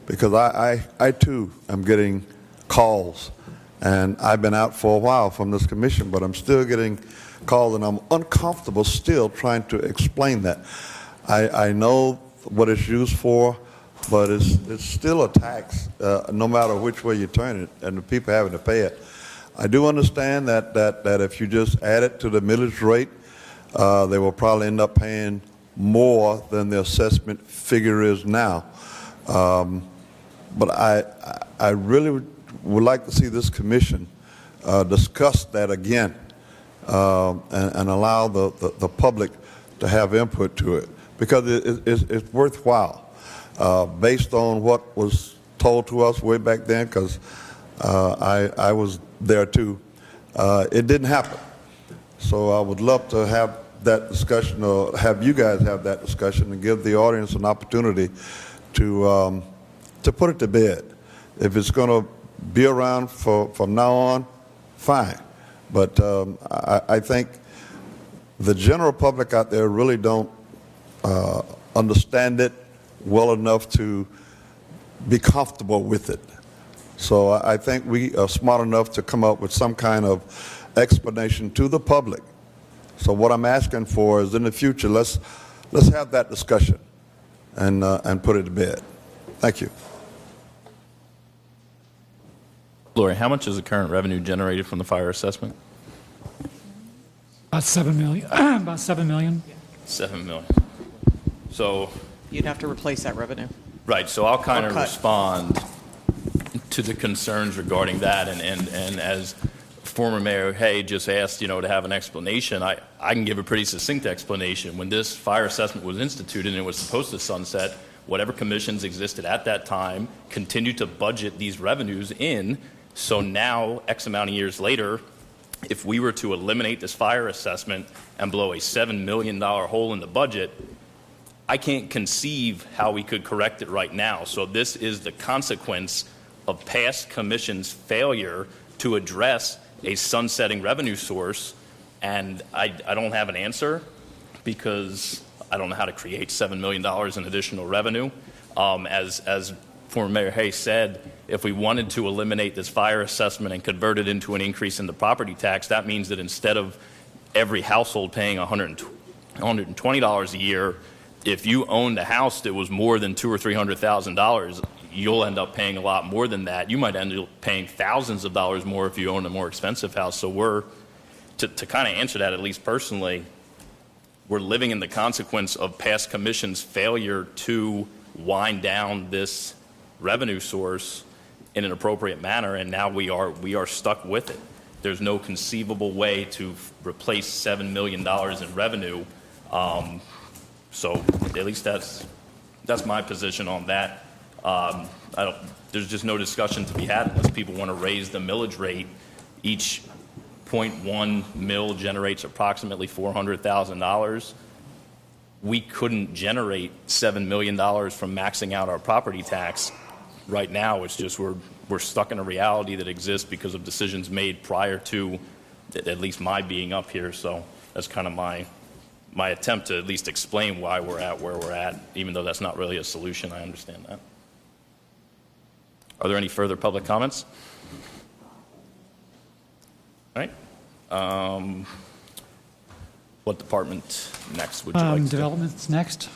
because I too am getting calls, and I've been out for a while from this commission, but I'm still getting calls, and I'm uncomfortable still trying to explain that. I know what it's used for, but it's still a tax, no matter which way you turn it, and the people having to pay it. I do understand that if you just add it to the millage rate, they will probably end up paying more than the assessment figure is now. But I really would like to see this commission discuss that again and allow the public to have input to it, because it's worthwhile based on what was told to us way back then, because I was there too. It didn't happen. So I would love to have that discussion, or have you guys have that discussion, and give the audience an opportunity to put it to bed. If it's going to be around from now on, fine. But I think the general public out there really don't understand it well enough to be comfortable with it. So I think we are smart enough to come up with some kind of explanation to the public. So what I'm asking for is, in the future, let's have that discussion and put it to bed. Thank you. Lori, how much is the current revenue generated from the fire assessment? About 7 million. About 7 million. 7 million. So, You'd have to replace that revenue. right, so I'll kind of cut. respond to the concerns regarding that, and as former Mayor Hay just asked, to have an explanation, I can give a pretty succinct explanation. When this fire assessment was instituted and it was supposed to sunset, whatever commissions existed at that time continued to budget these revenues in. So now, X amount of years later, if we were to eliminate this fire assessment and blow a $7 million hole in the budget, I can't conceive how we could correct it right now. So this is the consequence of past commission's failure to address a sunsetting revenue source, and I don't have an answer because I don't know how to create $7 million in additional revenue. As former Mayor Hayes said, if we wanted to eliminate this fire assessment and convert it into an increase in the property tax, that means that instead of every household paying $120 a year, if you owned a house that was more than $200,000 or $300,000, you'll end up paying a lot more than that. You might end up paying thousands of dollars more if you own a more expensive house. So to kind of answer that, at least personally, we're living in the consequence of past commission's failure to wind down this revenue source in an appropriate manner, and now we are stuck with it. There's no conceivable way to replace $7 million in revenue. So at least that's my position on that. There's just no discussion to be had unless people want to raise the millage rate. Each 0.1 mil generates approximately $400,000. We couldn't generate $7 million from maxing out our property tax. Right now, it's just we're stuck in a reality that exists because of decisions made prior to at least my being up here. So that's kind of my attempt to at least explain why we're at where we're at, even though that's not really a solution. I understand that. Are there any further public comments? All right. What department next would you like to do? Development's next.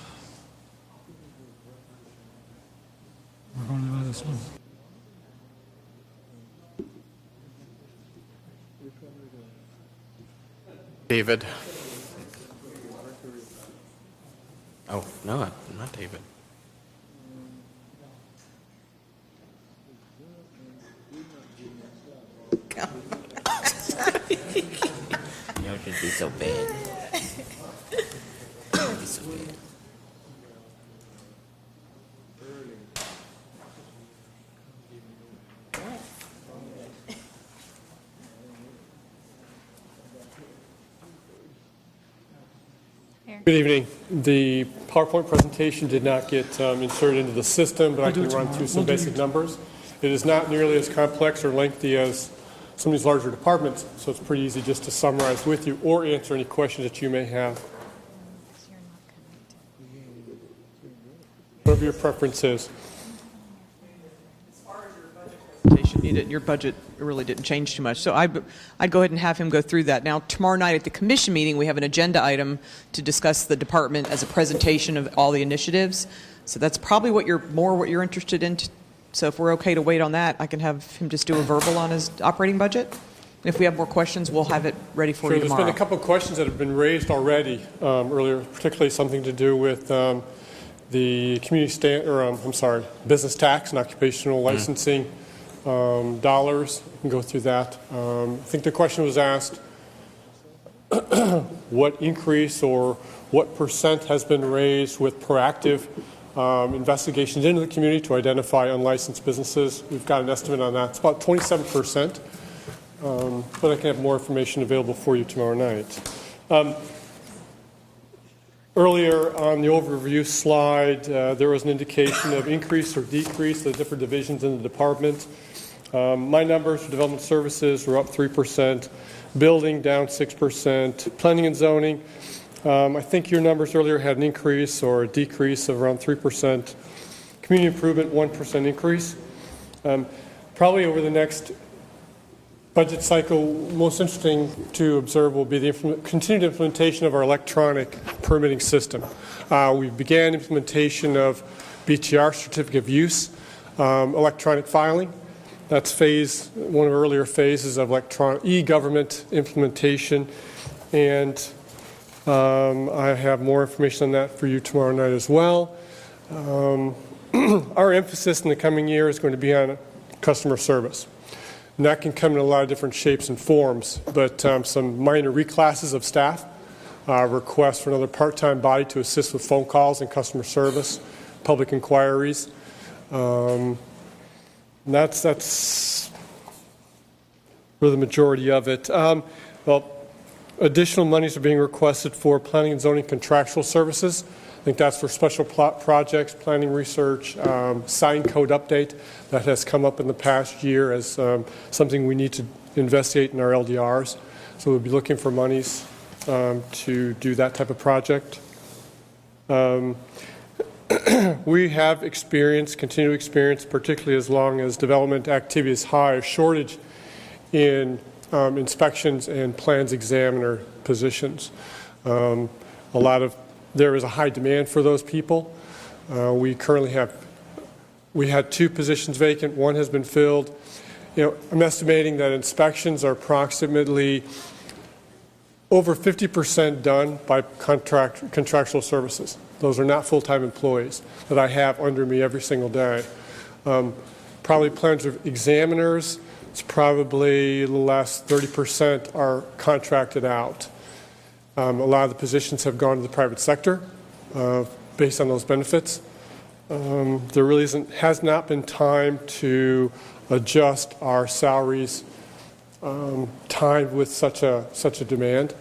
We're going to this one. David. Oh, no, not David. Y'all should be so bad. Be so bad. Good evening. The PowerPoint presentation did not get inserted into the system, but I can run through some basic numbers. It is not nearly as complex or lengthy as some of these larger departments, so it's pretty easy just to summarize with you or answer any questions that you may have. Whatever your preference is. Your budget really didn't change too much. So I'd go ahead and have him go through that. Now, tomorrow night at the commission meeting, we have an agenda item to discuss the department as a presentation of all the initiatives. So that's probably what you're interested in. So if we're okay to wait on that, I can have him just do a verbal on his operating budget. If we have more questions, we'll have it ready for you tomorrow. There's been a couple of questions that have been raised already earlier, particularly something to do with the business tax and occupational licensing dollars. We can go through that. I think the question was asked, what increase or what percent has been raised with proactive investigations into the community to identify unlicensed businesses. We've got an estimate on that. It's about 27%, but I can have more information available for you tomorrow night. Earlier on the overview slide, there was an indication of increase or decrease of the different divisions in the department. My numbers for development services were up 3%, building down 6%, planning and zoning, I think your numbers earlier had an increase or a decrease of around 3%. Community improvement, 1% increase. Probably over the next budget cycle, most interesting to observe will be the continued implementation of our electronic permitting system. We began implementation of BTR, Certificate of Use, electronic filing. That's one of the earlier phases of electronic e-government implementation. And I have more information on that for you tomorrow night as well. Our emphasis in the coming year is going to be on customer service. And that can come in a lot of different shapes and forms, but some minor reclasses of staff, requests for another part-time body to assist with phone calls and customer service, public inquiries. That's for the majority of it. Additional monies are being requested for planning and zoning contractual services. I think that's for special projects, planning research, sign code update that has come up in the past year as something we need to investigate in our LDRs. So we'll be looking for monies to do that type of project. We have continue to experience, particularly as long as development activity is high, a shortage in inspections and plans examiner positions. There is a high demand for those people. We had 2 positions vacant. 1 has been filled. I'm estimating that inspections are approximately over 50% done by contractual services. Those are not full-time employees that I have under me every single day. Probably plans of examiners, it's probably a little less, 30% are contracted out. A lot of the positions have gone to the private sector based on those benefits. There really has not been time to adjust our salaries timed with such a demand.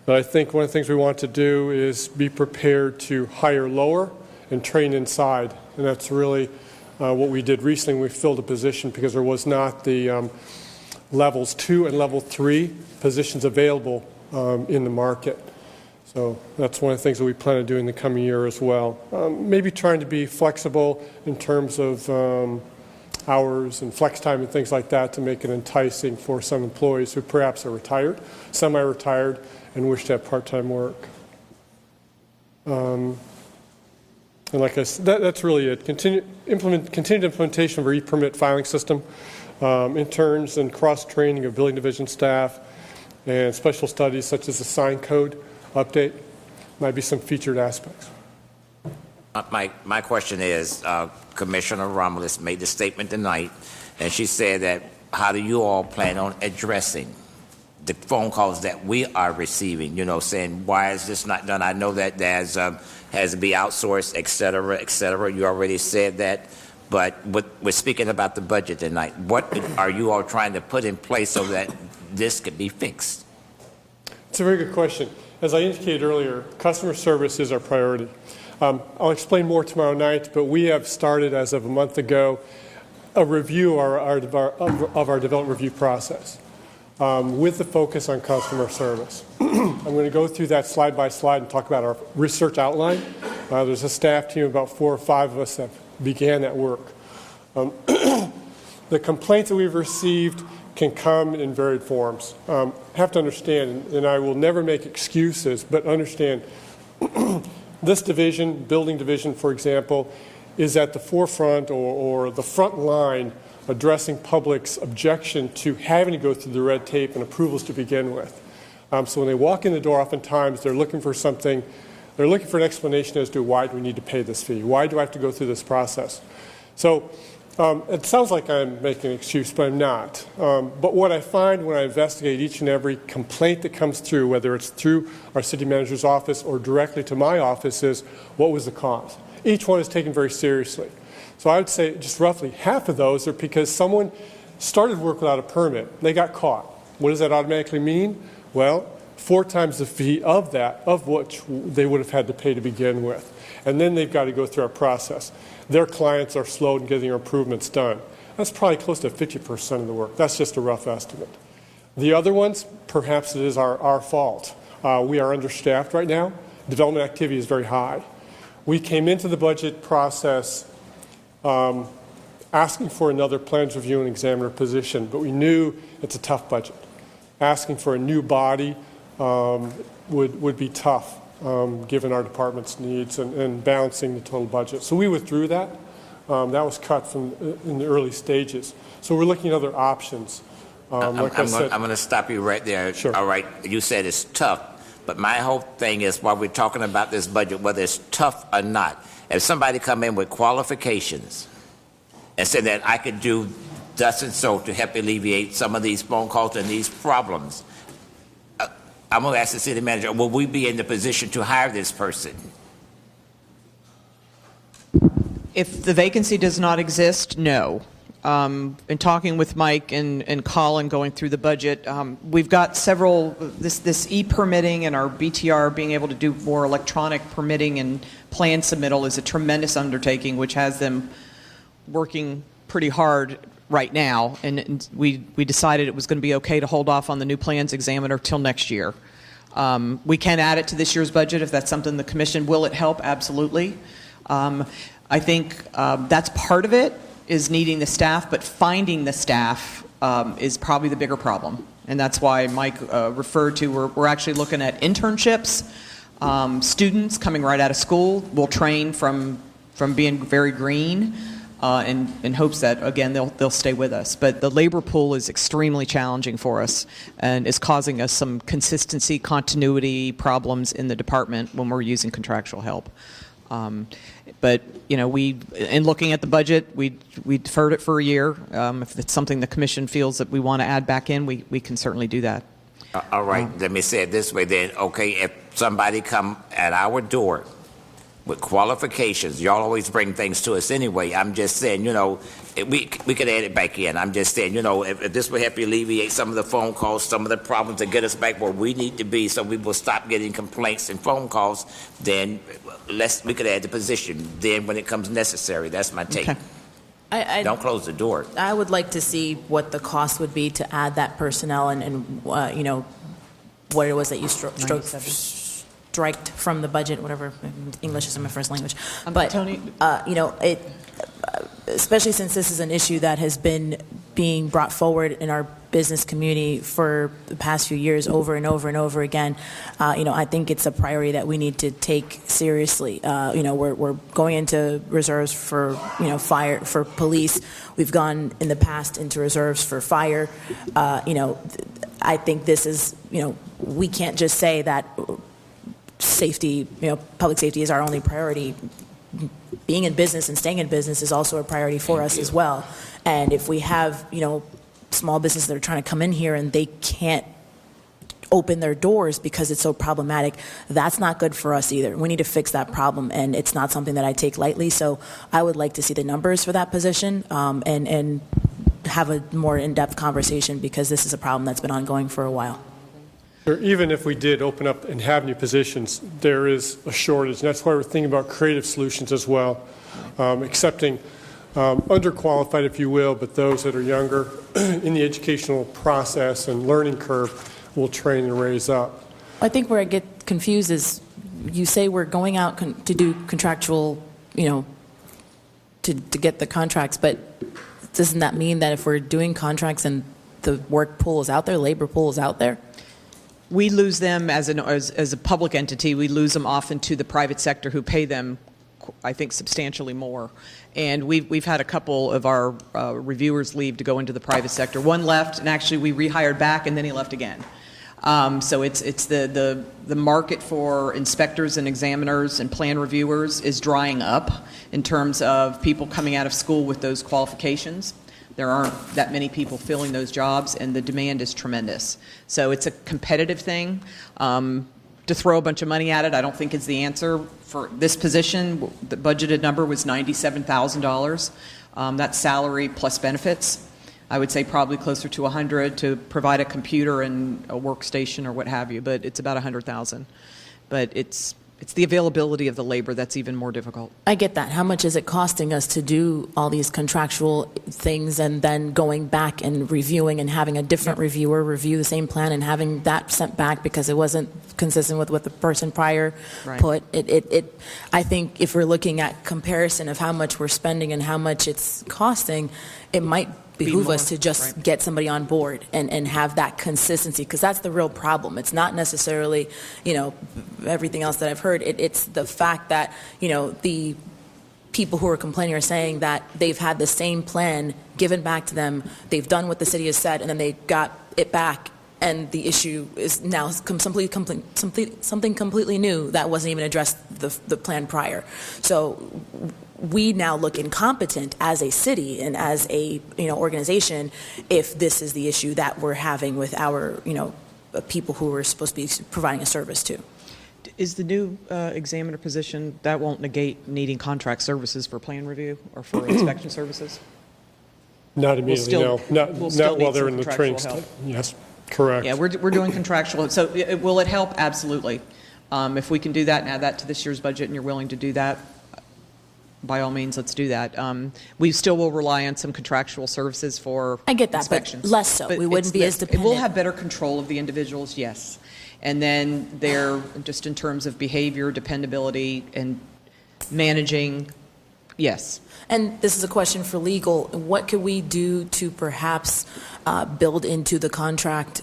But I think one of the things we want to do is be prepared to hire lower and train inside. And that's really what we did recently. We filled a position because there was not the levels 2 and level 3 positions available in the market. So that's one of the things that we plan to do in the coming year as well. Maybe trying to be flexible in terms of hours and flex time and things like that to make it enticing for some employees who perhaps are retired, semi-retired, and wish to have part-time work. And like I said, that's really it. Continued implementation of our e-permit filing system, interns and cross-training of building division staff, and special studies such as the sign code update might be some featured aspects. My question is, Commissioner Romulus made the statement tonight, and she said that how do you all plan on addressing the phone calls that we are receiving, saying, why is this not done? I know that there's has to be outsourced, et cetera, et cetera. You already said that. But we're speaking about the budget tonight. What are you all trying to put in place so that this could be fixed? It's a very good question. As I indicated earlier, customer service is our priority. I'll explain more tomorrow night, but we have started as of a month ago a review of our development review process with the focus on customer service. I'm going to go through that slide by slide and talk about our research outline. There's a staff team of about 4 or 5 of us that began that work. The complaints that we've received can come in varied forms. Have to understand, and I will never make excuses, but understand this division, building division, for example, is at the forefront or the front line addressing public's objection to having to go through the red tape and approvals to begin with. So when they walk in the door, oftentimes they're looking for something, they're looking for an explanation as to why do we need to pay this fee? Why do I have to go through this process? So It sounds like I'm making an excuse, but I'm not. But what I find when I investigate each and every complaint that comes through, whether it's through our city manager's office or directly to my office, is what was the cause? Each one is taken very seriously. So I would say just roughly half of those are because someone started work without a permit. They got caught. What does that automatically mean? Well, 4 times the fee of that, of which they would have had to pay to begin with. And then they've got to go through our process. Their clients are slow in getting their improvements done. That's probably close to 50% of the work. That's just a rough estimate. The other ones, perhaps it is our fault. We are understaffed right now. Development activity is very high. We came into the budget process asking for another plans review and examiner position, but we knew it's a tough budget. Asking for a new body would be tough, given our department's needs and balancing the total budget. So we withdrew that. That was cut in the early stages. So we're looking at other options. I'm going to stop you right there. Sure. All right. You said it's tough, but my whole thing is while we're talking about this budget, whether it's tough or not, if somebody come in with qualifications and say that I could do thus and so to help alleviate some of these phone calls and these problems, I'm going to ask the city manager, will we be in the position to hire this person? If the vacancy does not exist, no. In talking with Mike and Colin going through the budget, we've got several, this e-permitting and our BTR being able to do more electronic permitting and plan submittal is a tremendous undertaking, which has them working pretty hard right now. And we decided it was going to be okay to hold off on the new plans examiner till next year. We can add it to this year's budget if that's something the commission, will it help? Absolutely. I think that's part of it, is needing the staff, but finding the staff is probably the bigger problem. And that's why Mike referred to, we're actually looking at internships, students coming right out of school. We'll train from being very green in hopes that, again, they'll stay with us. But the labor pool is extremely challenging for us and is causing us some consistency, continuity problems in the department when we're using contractual help. But, you know, in looking at the budget, we deferred it for a year. If it's something the commission feels that we want to add back in, we can certainly do that. All right, let me say it this way then. Okay, if somebody come at our door with qualifications, y'all always bring things to us anyway. I'm just saying, you know, we could add it back in. I'm just saying, you know, if this will help you alleviate some of the phone calls, some of the problems, and get us back where we need to be so we will stop getting complaints and phone calls, then we could add the position then when it comes necessary. That's my take. Okay. Don't close the door. I would like to see what the cost would be to add that personnel and you know, what it was that you striked from the budget, whatever. English is my first language. But, Tony? you know, especially since this is an issue that has been being brought forward in our business community for the past few years over and over and over again, you know, I think it's a priority that we need to take seriously. You know, we're going into reserves for, you know, fire, for police. We've gone in the past into reserves for fire. You know, I think this is, you know, we can't just say that safety, you know, public safety is our only priority. Being in business and staying in business is also a priority for us as well. And if we have, you know, small businesses that are trying to come in here and they can't open their doors because it's so problematic, that's not good for us either. We need to fix that problem, and it's not something that I take lightly. So I would like to see the numbers for that position and have a more in-depth conversation, because this is a problem that's been ongoing for a while. Even if we did open up and have new positions, there is a shortage. And that's why we're thinking about creative solutions as well, accepting underqualified, if you will, but those that are younger in the educational process and learning curve will train and raise up. I think where I get confused is you say we're going out to do contractual, you know, to get the contracts, but doesn't that mean that if we're doing contracts and the work pool is out there, labor pool is out there? We lose them as a public entity. We lose them often to the private sector, who pay them, I think, substantially more. And we've had a couple of our reviewers leave to go into the private sector. One left, and actually we rehired back, and then he left again. So it's the market for inspectors and examiners and plan reviewers is drying up in terms of people coming out of school with those qualifications. There aren't that many people filling those jobs, and the demand is tremendous. So it's a competitive thing. To throw a bunch of money at it, I don't think is the answer. For this position, the budgeted number was $97,000. That's salary plus benefits. I would say probably closer to 100 to provide a computer and a workstation or what have you, but it's about 100,000. But it's the availability of the labor that's even more difficult. I get that. How much is it costing us to do all these contractual things and then going back and reviewing and having a different reviewer review the same plan and having that sent back because it wasn't consistent with what the person prior put? I think if we're looking at comparison of how much we're spending and how much it's costing, it might behoove us to just get somebody on board and have that consistency, because that's the real problem. It's not necessarily, everything else that I've heard. It's the fact that, the people who are complaining are saying that they've had the same plan given back to them, they've done what the city has said, and then they got it back, and the issue is now something completely new that wasn't even addressed the plan prior. So we now look incompetent as a city and as a organization if this is the issue that we're having with our people who we're supposed to be providing a service to. Is the new examiner position, that won't negate needing contract services for plan review or for inspection services? Not immediately, no. Not while they're in the training. Yes, correct. Yeah, we're doing contractual. So will it help? Absolutely. If we can do that and add that to this year's budget and you're willing to do that, by all means, let's do that. We still will rely on some contractual services for I get that, inspections. but less so. We wouldn't be as dependent. We'll have better control of the individuals, yes. And then they're just in terms of behavior, dependability, and managing, yes. And this is a question for legal. What could we do to perhaps build into the contract,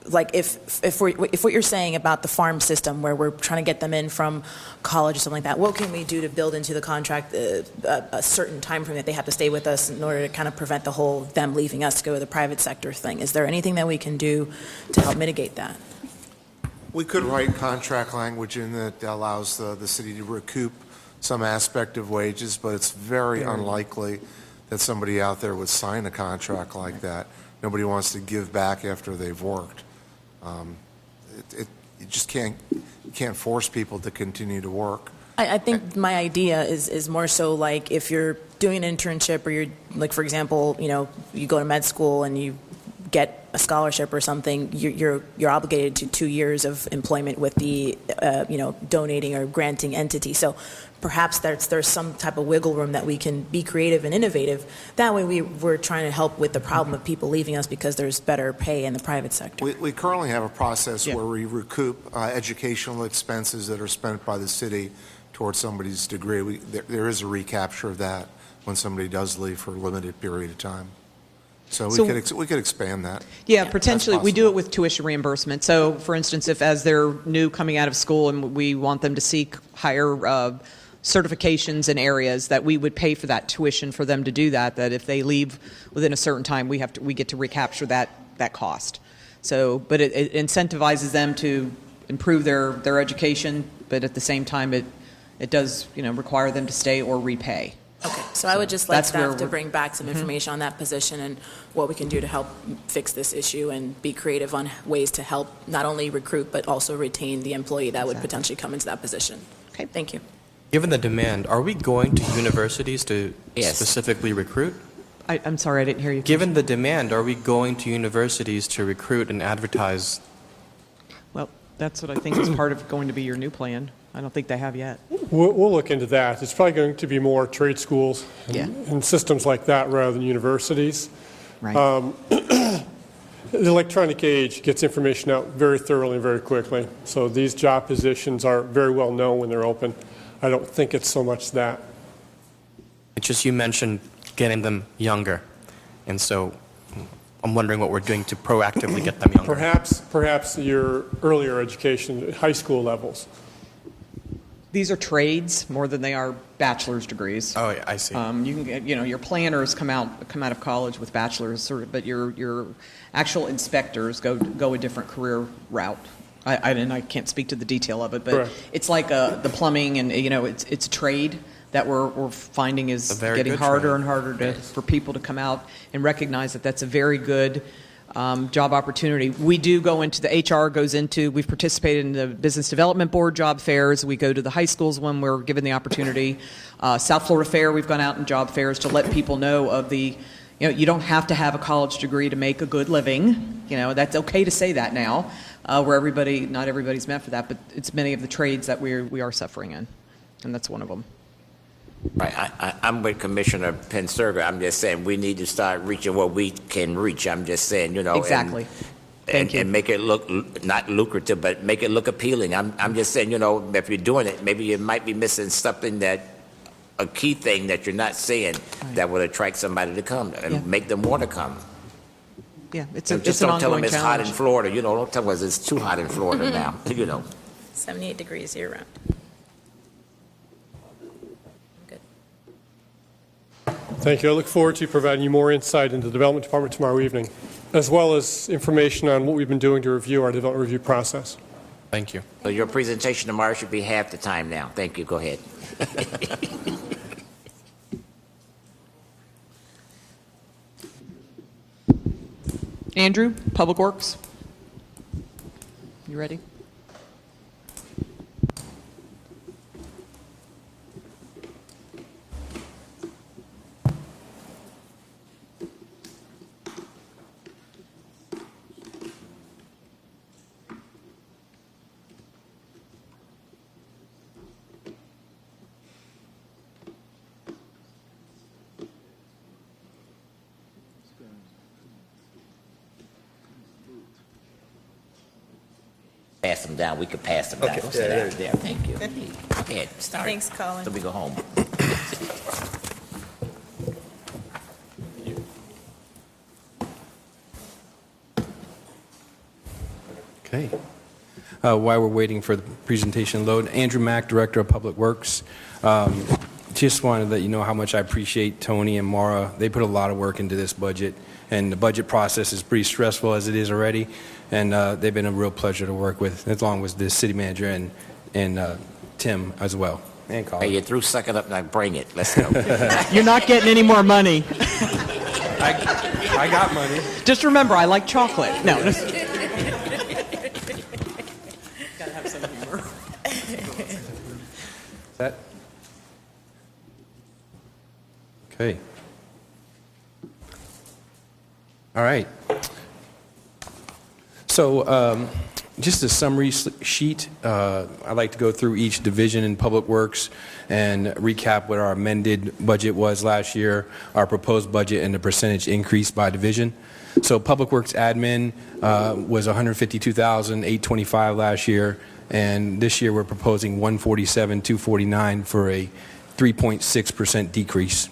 like if what you're saying about the farm system where we're trying to get them in from college or something like that, what can we do to build into the contract a certain time frame that they have to stay with us in order to kind of prevent the whole them leaving us to go to the private sector thing? Is there anything that we can do to help mitigate that? We could write contract language in that allows the city to recoup some aspect of wages, but it's very unlikely that somebody out there would sign a contract like that. Nobody wants to give back after they've worked. You just can't force people to continue to work. I think my idea is more so like if you're doing an internship or you're like, for example, you go to med school and you get a scholarship or something, you're obligated to 2 years of employment with the donating or granting entity. So perhaps there's some type of wiggle room that we can be creative and innovative. That way we're trying to help with the problem of people leaving us because there's better pay in the private sector. We currently have a process where we recoup educational expenses that are spent by the city towards somebody's degree. There is a recapture of that when somebody does leave for a limited period of time. So we could expand that. Yeah, potentially. We do it with tuition reimbursement. So, for instance, if as they're new coming out of school and we want them to seek higher certifications in areas, that we would pay for that tuition for them to do that, that if they leave within a certain time, we get to recapture that cost. So, but it incentivizes them to improve their education, but at the same time, it does require them to stay or repay. Okay, so I would just like staff to bring back some information on that position and what we can do to help fix this issue and be creative on ways to help not only recruit but also retain the employee that would potentially come into that position. Okay, thank you. Given the demand, are we going to universities to specifically recruit? I'm sorry, I didn't hear you. Given the demand, are we going to universities to recruit and advertise? Well, that's what I think is part of going to be your new plan. I don't think they have yet. We'll look into that. It's probably going to be more trade schools and systems like that rather than universities. Right. The electronic age gets information out very thoroughly and very quickly. So these job positions are very well known when they're open. I don't think it's so much that. It's just you mentioned getting them younger. And so I'm wondering what we're doing to proactively get them younger. Perhaps your earlier education, high school levels. These are trades more than they are bachelor's degrees. Oh, yeah, I see. You can get, your planners come out of college with bachelor's, but your actual inspectors go a different career route. I can't speak to the detail of it, but Correct. it's like the plumbing, and it's a trade that we're finding is A very getting good harder trade. and harder for people to come out and recognize that that's a very good job opportunity. We do go into the HR goes into. We've participated in the Business Development Board job fairs. We go to the high schools when we're given the opportunity. South Florida Fair, we've gone out in job fairs to let people know of the. You don't have to have a college degree to make a good living. That's okay to say that now, where not everybody's meant for that, but it's many of the trades that we are suffering in, and that's one of them. Right. I'm with Commissioner Penserga. I'm just saying we need to start reaching what we can reach. I'm just saying, Exactly. Thank you. And make it look not lucrative, but make it look appealing. I'm just saying, if you're doing it, maybe you might be missing something a key thing that you're not saying that would attract somebody to come and make them want to come. Yeah, it's Just an don't tell them ongoing it's challenge. hot in Florida. Don't tell them it's too hot in Florida now. 78 degrees year-round. Good. Thank you. I look forward to providing you more insight into the Development Department tomorrow evening, as well as information on what we've been doing to review our development review process. Thank you. So your presentation tomorrow should be half the time now. Thank you. Go ahead. Andrew, Public Works. You ready? Pass them down. We could pass them down. Okay. Sit Yeah, down there. Thank you. Go ahead. Start. Thanks, Colin. So we go home. Okay. While we're waiting for the presentation load, Andrew Mack, Director of Public Works. Just wanted to let you know how much I appreciate Tony and Mara. They put a lot of work into this budget, and the budget process is pretty stressful as it is already, and they've been a real pleasure to work with, as long as the city manager and Tim as well, and Colin. Hey, you're through sucking up now. Bring it. Let's go. You're not getting any more money. I got money. Just remember, I like chocolate. No. Gotta have some humor. That? Okay. All right. So just a summary sheet. I'd like to go through each division in Public Works and recap what our amended budget was last year, our proposed budget, and the percentage increase by division. So Public Works admin was $152,825 last year, and this year we're proposing $147,249 for a 3.6% decrease.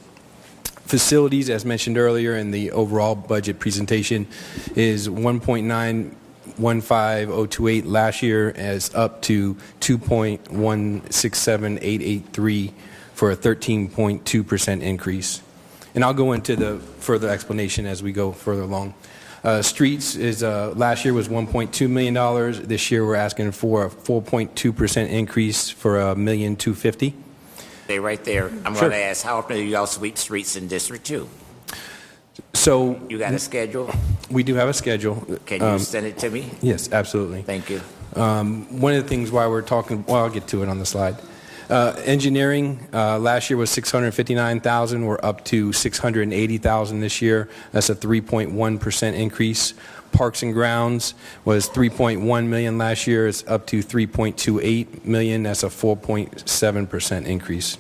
Facilities, as mentioned earlier in the overall budget presentation, is 1.915028 last year, as up to 2.167883 for a 13.2% increase. And I'll go into the further explanation as we go further along. Streets is last year was $1.2 million. This year we're asking for a 4.2% increase for $1,250,000. Stay right there. I'm Sure. going to ask, how often do y'all sweep streets in District 2? So You got a schedule? we do have a schedule. Can you send it to me? Yes, absolutely. Thank you. One of the things while we're talking, well, I'll get to it on the slide. Engineering, last year was $659,000. We're up to $680,000 this year. That's a 3.1% increase. Parks and Grounds was $3.1 million last year. It's up to $3.28 million. That's a 4.7% increase.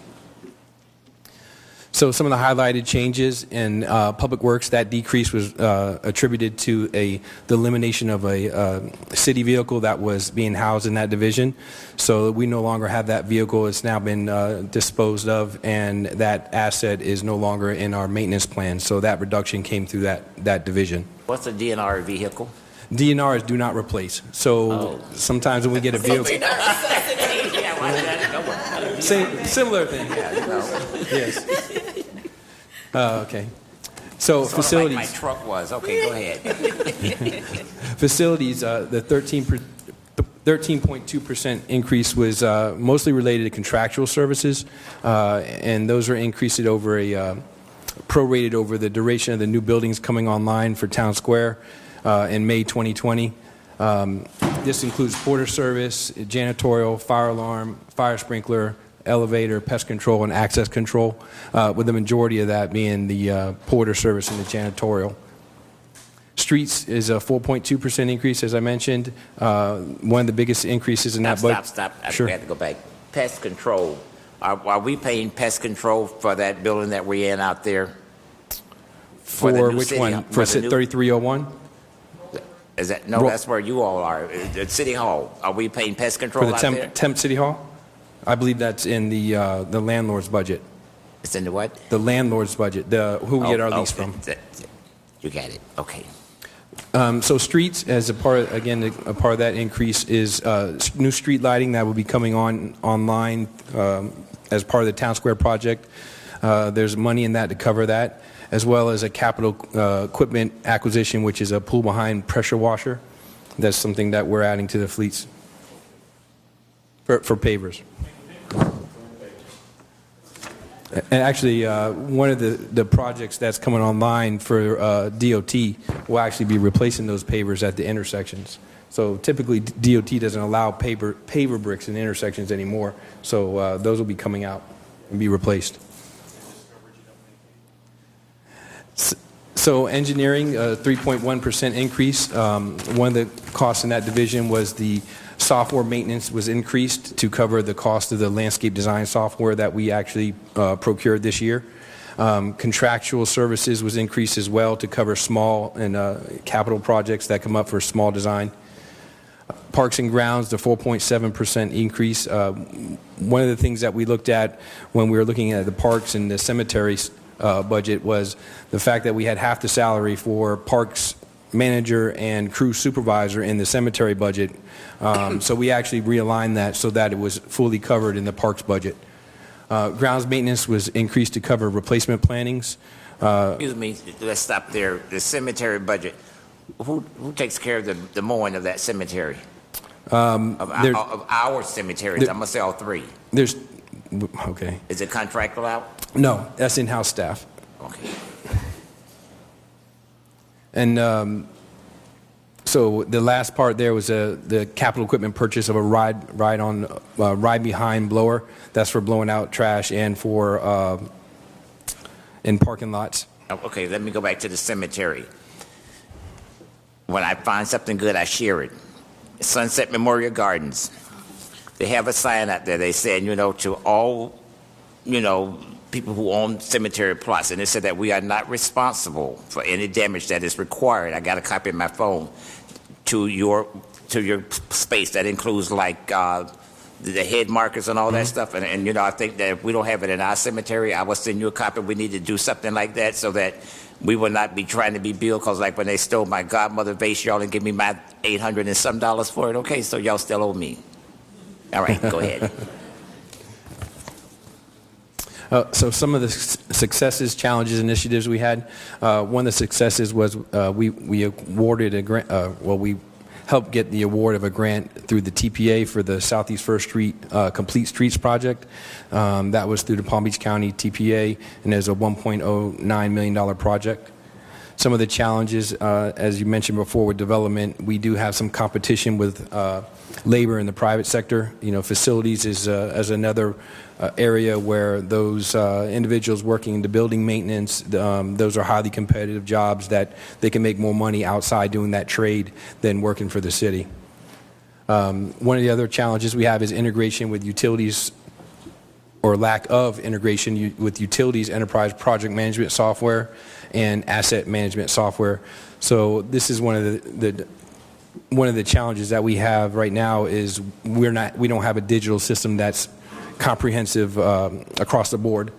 So some of the highlighted changes in Public Works, that decrease was attributed to the elimination of a city vehicle that was being housed in that division. So we no longer have that vehicle. It's now been disposed of, and that asset is no longer in our maintenance plan. So that reduction came through that division. What's a DNR vehicle? DNRs do not replace. So sometimes when we get a vehicle... Yeah, why did that? Same, similar thing. Yes. Okay. So Sort of facilities. like my truck was. Okay, go ahead. Facilities, the 13.2% increase was mostly related to contractual services, and those are increased over prorated over the duration of the new buildings coming online for Town Square in May 2020. This includes porter service, janitorial, fire alarm, fire sprinkler, elevator, pest control, and access control, with the majority of that being the porter service and the janitorial. Streets is a 4.2% increase, as I mentioned. One of the biggest increases in that budget. Stop. Sure. We have to go back. Pest control. Are we paying pest control for that building that we're in out there? For the new which city- one? For the new- 3301? Is that no? That's where you all are. At City Hall. Are we paying pest control For the out there? Temp City Hall? I believe that's in the landlord's budget. It's in the what? The landlord's budget, who we get our lease from. You got it. Okay. So streets, as a part of that increase is new street lighting that will be coming online as part of the Town Square project. There's money in that to cover that, as well as a capital equipment acquisition, which is a pull-behind pressure washer. That's something that we're adding to the fleets for pavers. And actually, one of the projects that's coming online for DOT will actually be replacing those pavers at the intersections. So typically, DOT doesn't allow paver bricks in intersections anymore. So those will be coming out and be replaced. So engineering, 3.1% increase. One of the costs in that division was the software maintenance was increased to cover the cost of the landscape design software that we actually procured this year. Contractual services was increased as well to cover small and capital projects that come up for small design. Parks and grounds, the 4.7% increase. One of the things that we looked at when we were looking at the parks and the cemeteries budget was the fact that we had half the salary for parks manager and crew supervisor in the cemetery budget. So we actually realigned that so that it was fully covered in the parks budget. Grounds maintenance was increased to cover replacement plannings. Excuse me, let's stop there. The cemetery budget, who takes care of the mowing of that cemetery? Of our cemeteries, I'm going to say all three. Okay. Is it contractual out? No, that's in-house staff. Okay. And so the last part there was the capital equipment purchase of a ride behind blower. That's for blowing out trash and for in parking lots. Okay, let me go back to the cemetery. When I find something good, I share it. Sunset Memorial Gardens. They have a sign out there. They said, to all, people who own cemetery plots, and it said that we are not responsible for any damage that is required. I got a copy of my phone to your space. That includes like the head markers and all that stuff. And I think that if we don't have it in our cemetery, I will send you a copy. We need to do something like that so that we will not be trying to be billed, because like when they stole my godmother vase, y'all didn't give me my $800 and some for it. Okay, so y'all still owe me. All right, go ahead. So some of the successes, challenges, initiatives we had. One of the successes was we awarded a grant. We helped get the award of a grant through the TPA for the Southeast First Street Complete Streets project. That was through the Palm Beach County TPA, and there's a $1.09 million project. Some of the challenges, as you mentioned before, with development, we do have some competition with labor in the private sector. Facilities is another area where those individuals working in the building maintenance, those are highly competitive jobs that they can make more money outside doing that trade than working for the city. One of the other challenges we have is integration with utilities, or lack of integration with utilities enterprise project management software and asset management software. So this is one of the challenges that we have right now is we don't have a digital system that's comprehensive across the board.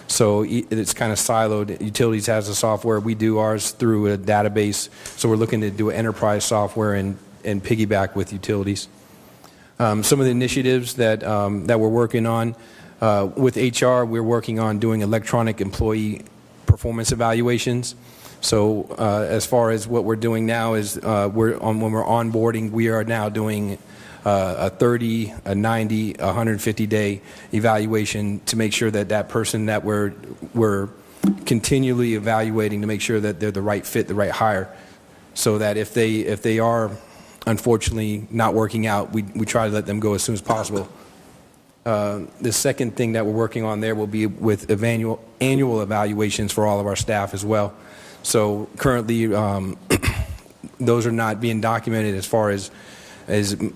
So it's kind of siloed. Utilities has a software. We do ours through a database. So we're looking to do enterprise software and piggyback with utilities. Some of the initiatives that we're working on, With HR, we're working on doing electronic employee performance evaluations. So as far as what we're doing now is when we're onboarding, we are now doing a 30, a 90, a 150-day evaluation to make sure that that person that we're continually evaluating to make sure that they're the right fit, the right hire, so that if they are unfortunately not working out, we try to let them go as soon as possible. The second thing that we're working on there will be with annual evaluations for all of our staff as well. So currently, those are not being documented as far as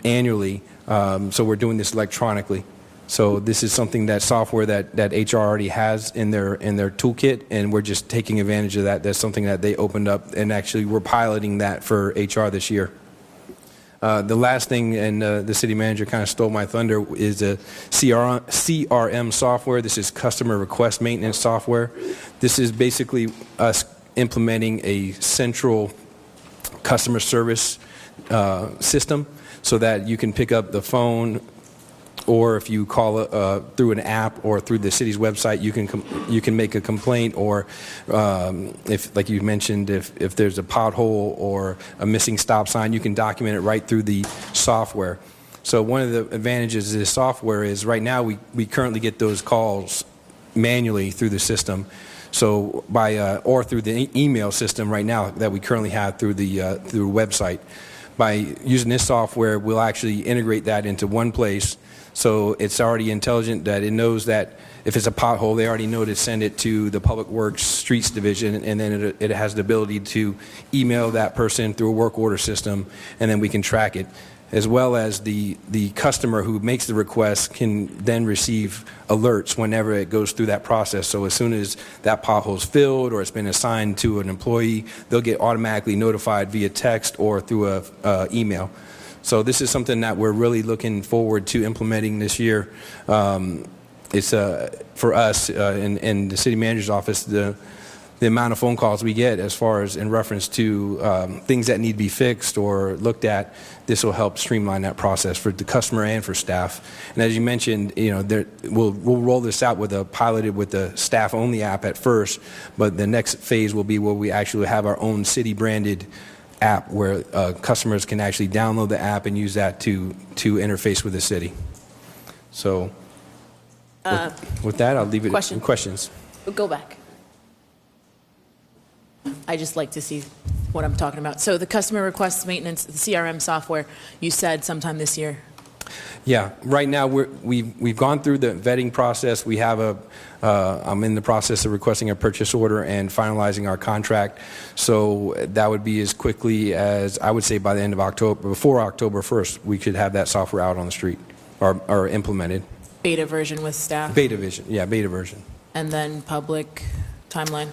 annually. So we're doing this electronically. So this is something, that software that HR already has in their toolkit, and we're just taking advantage of that. That's something that they opened up, and actually we're piloting that for HR this year. The last thing, and the city manager kind of stole my thunder, is a CRM software. This is customer request maintenance software. This is basically us implementing a central customer service system so that you can pick up the phone, or if you call through an app or through the city's website, you can make a complaint, or if, like you mentioned, if there's a pothole or a missing stop sign, you can document it right through the software. So one of the advantages of this software is right now we currently get those calls manually through the system. So or through the email system right now that we currently have through the website. By using this software, we'll actually integrate that into one place. So it's already intelligent that it knows that if it's a pothole, they already know to send it to the Public Works Streets Division, and then it has the ability to email that person through a work order system, and then we can track it. As well as the customer who makes the request can then receive alerts whenever it goes through that process. So as soon as that pothole's filled or it's been assigned to an employee, they'll get automatically notified via text or through a email. So this is something that we're really looking forward to implementing this year. It's for us in the city manager's office, the amount of phone calls we get as far as in reference to things that need to be fixed or looked at, this will help streamline that process for the customer and for staff. And as you mentioned, we'll roll this out piloted with the staff-only app at first, but the next phase will be where we actually have our own city-branded app where customers can actually download the app and use that to interface with the city. So with that, I'll leave it to questions. Go back. I just like to see what I'm talking about. So the customer requests maintenance, the CRM software, you said sometime this year. Yeah, right now we've gone through the vetting process. We have I'm in the process of requesting a purchase order and finalizing our contract. So that would be as quickly as, I would say, by the end of October, before October 1st, we could have that software out on the street or implemented. Beta version with staff? Beta version. And then public timeline?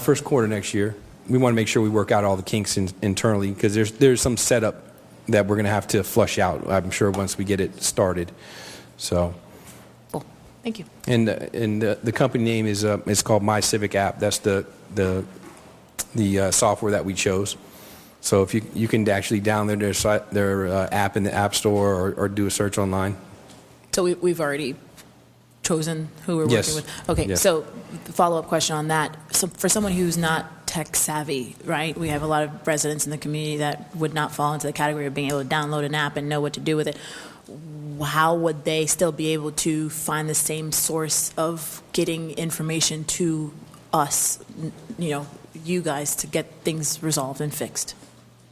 First quarter next year. We want to make sure we work out all the kinks internally, because there's some setup that we're going to have to flush out, I'm sure, once we get it started. So. Cool. Thank you. And the company name is called My Civic App. That's the software that we chose. So if you can actually download their app in the App Store or do a search online. So we've already chosen who we're working with? Okay, yes. So follow-up question on that. So for someone who's not tech savvy, right? We have a lot of residents in the community that would not fall into the category of being able to download an app and know what to do with it. How would they still be able to find the same source of getting information to us, you guys, to get things resolved and fixed?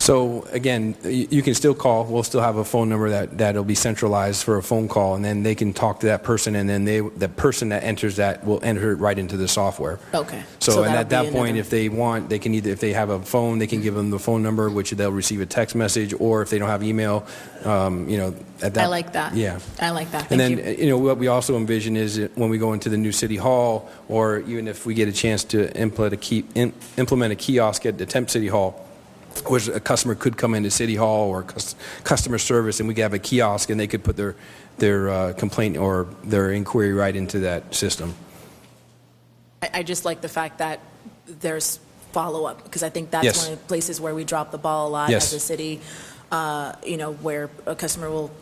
So again, you can still call. We'll still have a phone number that'll be centralized for a phone call, and then they can talk to that person, and then the person that enters that will enter it right into the software. Okay. So and at that point, if they want, they can if they have a phone, they can give them the phone number, which they'll receive a text message, or if they don't have email, at that. I like that. Yeah. I like that. And Thank then, you. What we also envision is when we go into the new city hall, or even if we get a chance to implement a kiosk at the Temp City Hall, where a customer could come into City Hall or customer service, and we could have a kiosk, and they could put their complaint or their inquiry right into that system. I just like the fact that there's follow-up, because I think that's one of the places where we drop the ball a lot as a city, where a customer will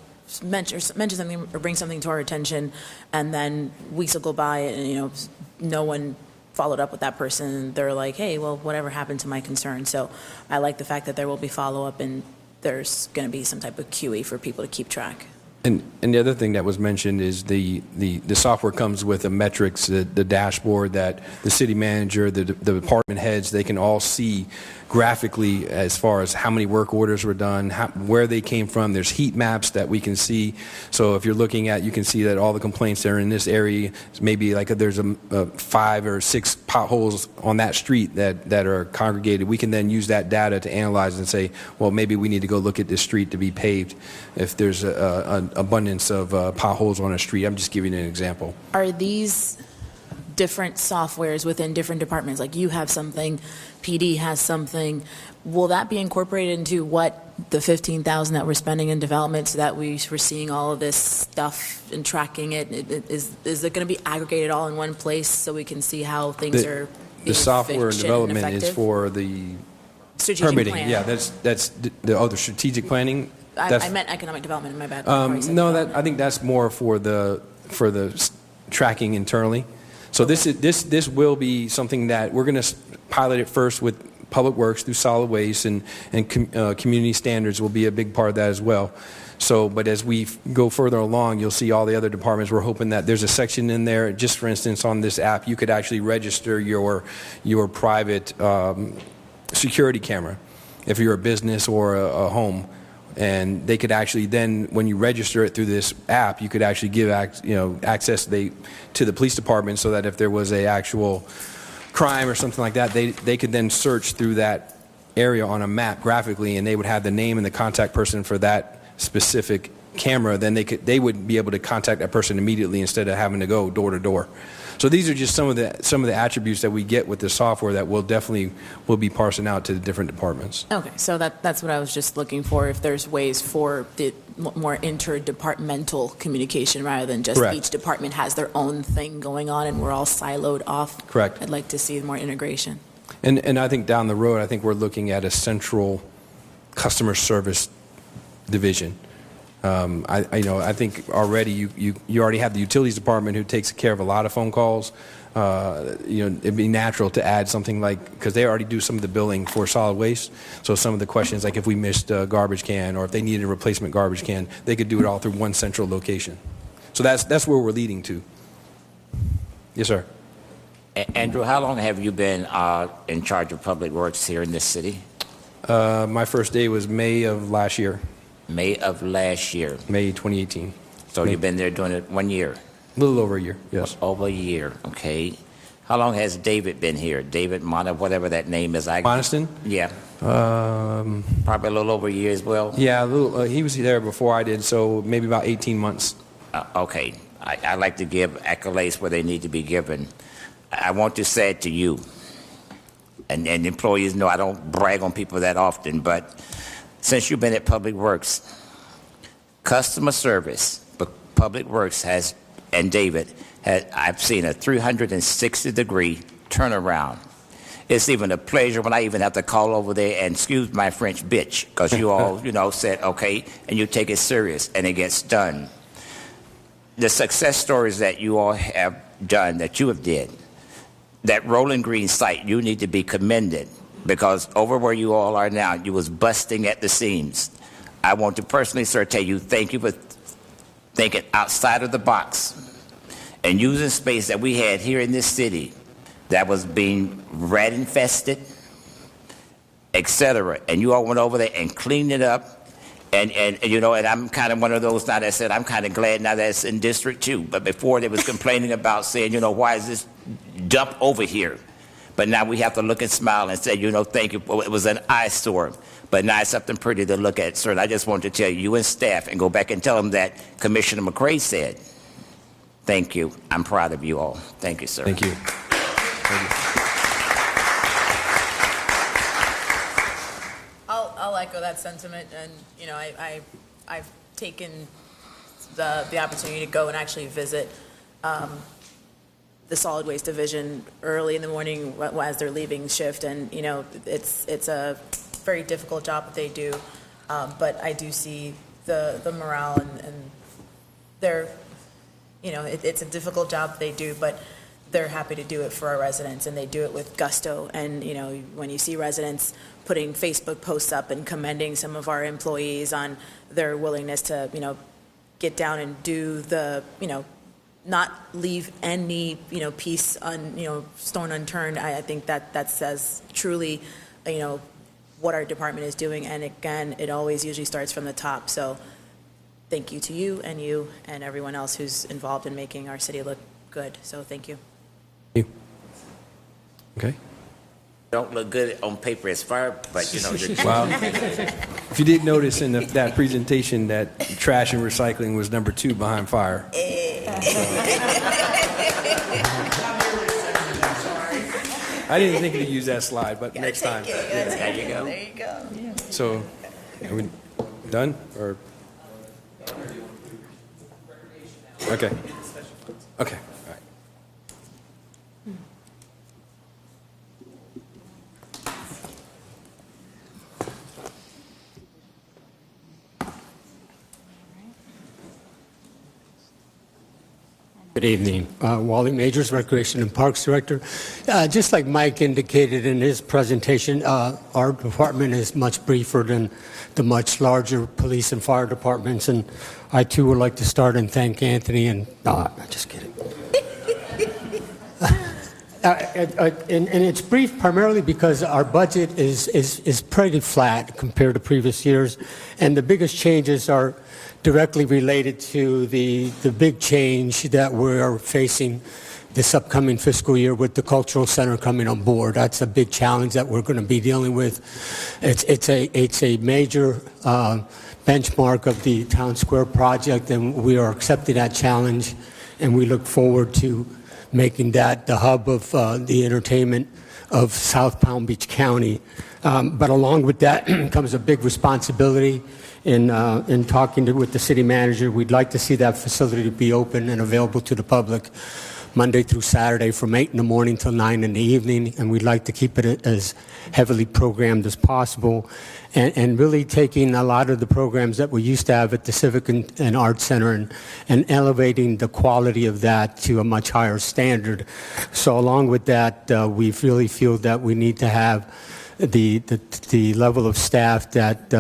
mention something or bring something to our attention, and then weeks will go by and, no one followed up with that person. They're like, hey, well, whatever happened to my concern? So I like the fact that there will be follow-up and there's going to be some type of QE for people to keep track. And the other thing that was mentioned is the software comes with a metrics, the dashboard that the city manager, the department heads, they can all see graphically as far as how many work orders were done, where they came from. There's heat maps that we can see. So if you're looking at, you can see that all the complaints that are in this area, maybe like there's 5 or 6 potholes on that street that are congregated. We can then use that data to analyze and say, well, maybe we need to go look at this street to be paved if there's an abundance of potholes on a street. I'm just giving you an example. Are these different softwares within different departments? Like you have something, PD has something. Will that be incorporated into what the $15,000 that we're spending in development, so that we're seeing all of this stuff and tracking it? Is it going to be aggregated all in one place so we can see how things are being The software and development is effective? for the Strategic permitting. plan. Yeah, that's the strategic planning. I meant economic development, my bad. No, I think that's more for the tracking internally. So this will be something that we're going to pilot it first with Public Works through solid waste, and community standards will be a big part of that as well. So, but as we go further along, you'll see all the other departments. We're hoping that there's a section in there, just for instance, on this app, you could actually register your private security camera if you're a business or a home. And they could actually then, when you register it through this app, you could actually give access to the police department, so that if there was a actual crime or something like that, they could then search through that area on a map graphically, and they would have the name and the contact person for that specific camera. Then they would be able to contact that person immediately instead of having to go door to door. So these are just some of the attributes that we get with the software that will be parsing out to the different departments. Okay, so that's what I was just looking for, if there's ways for the more interdepartmental communication rather than just Correct. each department has their own thing going on and we're all siloed off. Correct. I'd like to see more integration. And I think down the road, I think we're looking at a central customer service division. I think already you already have the utilities department who takes care of a lot of phone calls. It'd be natural to add something like, because they already do some of the billing for solid waste. So some of the questions, like if we missed a garbage can or if they needed a replacement garbage can, they could do it all through one central location. So that's where we're leading to. Yes, sir. Andrew, how long have you been in charge of Public Works here in this city? My first day was May of last year. May of last year. May 2018. So you've been there doing it 1 year? A little over a year, yes. Over a year, okay. How long has David been here? David Mona, whatever that name is. Moniston? Yeah. Probably a little over a year as well? Yeah, he was there before I did, so maybe about 18 months. Okay. I like to give accolades where they need to be given. I want to say it to you, and employees know I don't brag on people that often, but since you've been at Public Works, customer service, but Public Works has, and David, I've seen a 360-degree turnaround. It's even a pleasure when I even have to call over there and, excuse my French, bitch, because you all, said, okay, and you take it serious, and it gets done. The success stories that you all have done, that you have did, that Rolling Green site, you need to be commended, because over where you all are now, you was busting at the seams. I want to personally, sir, tell you thank you for thinking outside of the box and using space that we had here in this city that was being rat infested, etc. And you all went over there and cleaned it up. And I'm kind of one of those now that said, I'm kind of glad now that it's in District 2. But before they was complaining about saying, why is this dump over here? But now we have to look and smile and say, thank you. It was an eyesore. But now it's something pretty to look at, sir. And I just wanted to tell you and staff and go back and tell them that Commissioner McCray said, thank you. I'm proud of you all. Thank you, sir. Thank you. I'll echo that sentiment, and I've taken the opportunity to go and actually visit the solid waste division early in the morning as they're leaving shift, and it's a very difficult job that they do, but I do see the morale, and they're, you know, it's a difficult job they do, but they're happy to do it for our residents, and they do it with gusto. And, you know, when you see residents putting Facebook posts up and commending some of our employees on their willingness to, you know, get down and do the, you know, not leave any, you know, piece stone unturned, I think that says truly, you know, what our department is doing. And again, it always usually starts from the top. So thank you to you and everyone else who's involved in making our city look good. So thank you. Okay. Don't look good on paper as far, but you know. Wow. If you did notice in that presentation that trash and recycling was number 2 behind fire. I didn't think to use that slide, but next time. There you go. There you go. So, are we done or? Okay. Okay. All right. Good evening. Wally Majors, Recreation and Parks Director. Just like Mike indicated in his presentation, our department is much briefer than the much larger police and fire departments, and I too would like to start and thank Anthony and, no, I'm just kidding. And it's brief primarily because our budget is pretty flat compared to previous years, and the biggest changes are directly related to the big change that we're facing this upcoming fiscal year with the Cultural Center coming on board. That's a big challenge that we're going to be dealing with. It's a major benchmark of the Town Square project, and we are accepting that challenge, and we look forward to making that the hub of the entertainment of South Palm Beach County. But along with that comes a big responsibility in talking with the city manager. We'd like to see that facility be open and available to the public Monday through Saturday from 8 in the morning till 9 in the evening, and we'd like to keep it as heavily programmed as possible, and really taking a lot of the programs that we used to have at the Civic and Arts Center and elevating the quality of that to a much higher standard. So along with that, we really feel that we need to have the level of staff that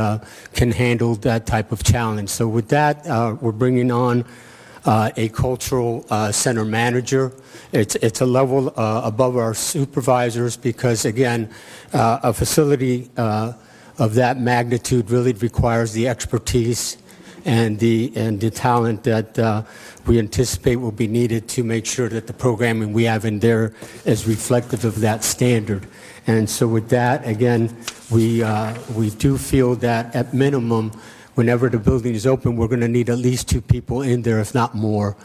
can handle that type of challenge. So with that, we're bringing on a cultural center manager. It's a level above our supervisors because, again, a facility of that magnitude really requires the expertise and the talent that we anticipate will be needed to make sure that the programming we have in there is reflective of that standard. And so with that, again, we do feel that at minimum, whenever the building is open, we're going to need at least 2 people in there, if not more.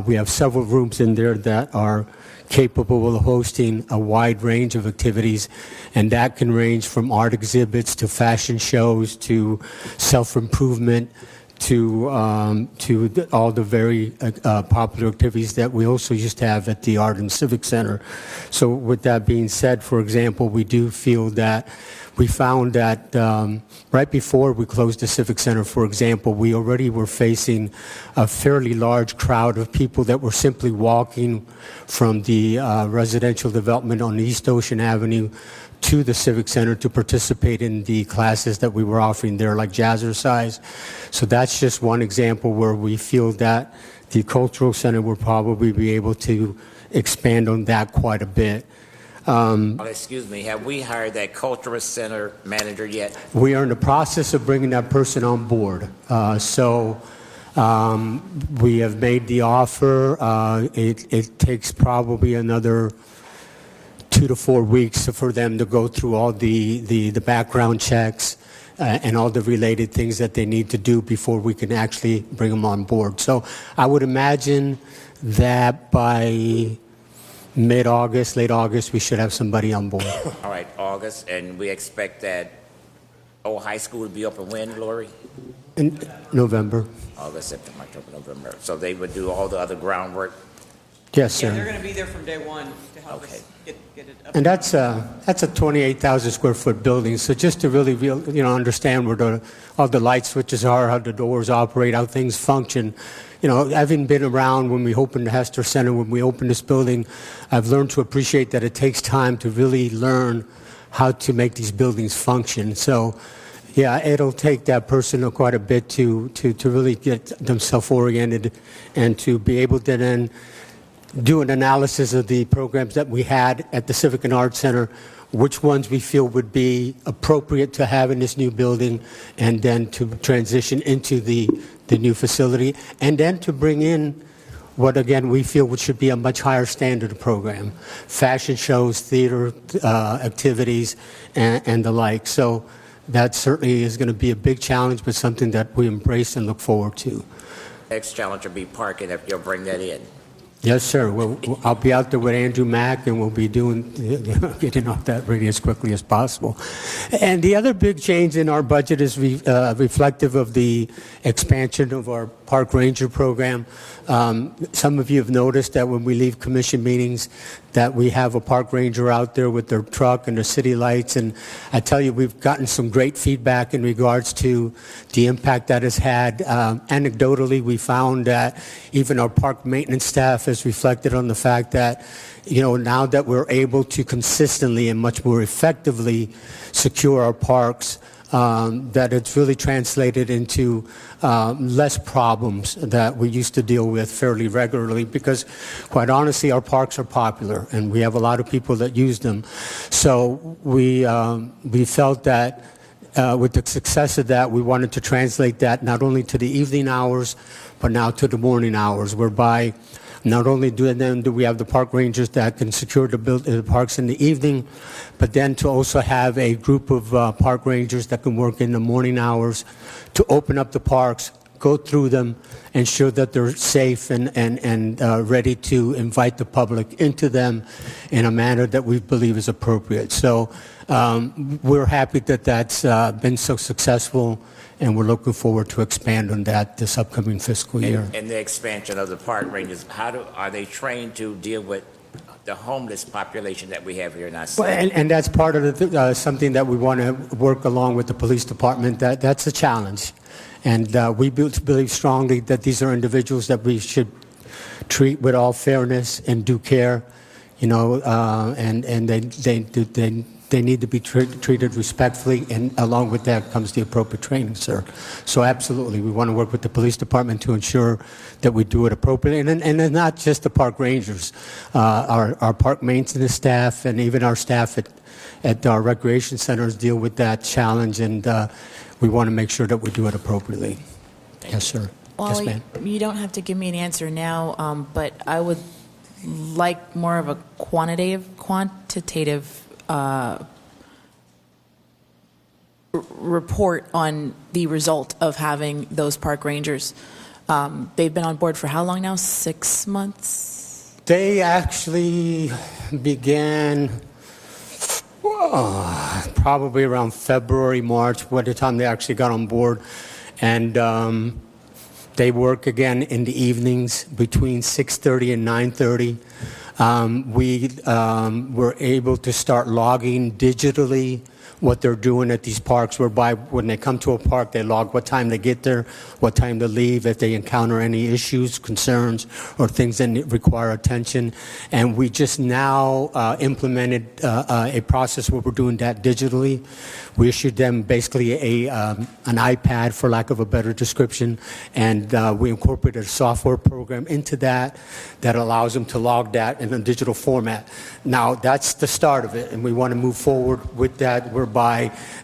We have several rooms in there that are capable of hosting a wide range of activities, and that can range from art exhibits to fashion shows to self-improvement to all the very popular activities that we also used to have at the Art and Civic Center. So with that being said, for example, we do feel that we found that right before we closed the Civic Center, for example, we already were facing a fairly large crowd of people that were simply walking from the residential development on East Ocean Avenue to the Civic Center to participate in the classes that we were offering there, like jazzercise. So that's just one example where we feel that the Cultural Center will probably be able to expand on that quite a bit. Excuse me, have we hired that Cultural Center manager yet? We are in the process of bringing that person on board. We have made the offer. It takes probably another 2 to 4 weeks for them to go through all the background checks and all the related things that they need to do before we can actually bring them on board. So I would imagine that by mid-August, late August, we should have somebody on board. All right, August, and we expect that old high school to be open when, Lori? In November. August, September, October, November. So they would do all the other groundwork Yes, Yeah, sir. they're going to be there from day one to help us get it up. And that's a 28,000 square foot building. So just to really, understand where all the light switches are, how the doors operate, how things function. Having been around when we opened the Hester Center, when we opened this building, I've learned to appreciate that it takes time to really learn how to make these buildings function. So, yeah, it'll take that person quite a bit to really get themselves oriented and to be able to then do an analysis of the programs that we had at the Civic and Arts Center, which ones we feel would be appropriate to have in this new building, and then to transition into the new facility, and then to bring in what, again, we feel should be a much higher standard program, fashion shows, theater activities, and the like. So that certainly is going to be a big challenge, but something that we embrace and look forward to. Next challenge will be parking, if you'll bring that in. Yes, sir. I'll be out there with Andrew Mack, and we'll be getting off that really as quickly as possible. And the other big change in our budget is reflective of the expansion of our park ranger program. Some of you have noticed that when we leave commission meetings, that we have a park ranger out there with their truck and their city lights. And I tell you, we've gotten some great feedback in regards to the impact that has had. Anecdotally, we found that even our park maintenance staff has reflected on the fact that, now that we're able to consistently and much more effectively secure our parks, that it's really translated into less problems that we used to deal with fairly regularly, because quite honestly, our parks are popular and we have a lot of people that use them. So we felt that with the success of that, we wanted to translate that not only to the evening hours, but now to the morning hours, whereby not only do we have the park rangers that can secure the parks in the evening, but then to also have a group of park rangers that can work in the morning hours to open up the parks, go through them, ensure that they're safe and ready to invite the public into them in a manner that we believe is appropriate. So we're happy that that's been so successful, and we're looking forward to expand on that this upcoming fiscal year. And the expansion of the park rangers, are they trained to deal with the homeless population that we have here in our city? Well, and that's part of something that we want to work along with the police department. That's a challenge. And we believe strongly that these are individuals that we should treat with all fairness and due care, and they need to be treated respectfully, and along with that comes the appropriate training, sir. So absolutely, we want to work with the police department to ensure that we do it appropriately, and not just the park rangers, our park maintenance staff, and even our staff at our recreation centers deal with that challenge, and we want to make sure that we do it appropriately. Yes, sir. Yes, ma'am. You don't have to give me an answer now, but I would like more of a quantitative report on the result of having those park rangers. They've been on board for how long now? 6 months? They actually began probably around February, March, by the time they actually got on board. And they work again in the evenings between 6:30 and 9:30. We were able to start logging digitally what they're doing at these parks, whereby when they come to a park, they log what time they get there, what time they leave, if they encounter any issues, concerns, or things that require attention. And we just now implemented a process where we're doing that digitally. We issued them basically an iPad, for lack of a better description, and we incorporated a software program into that allows them to log that in a digital format. Now, that's the start of it, and we want to move forward with that, whereby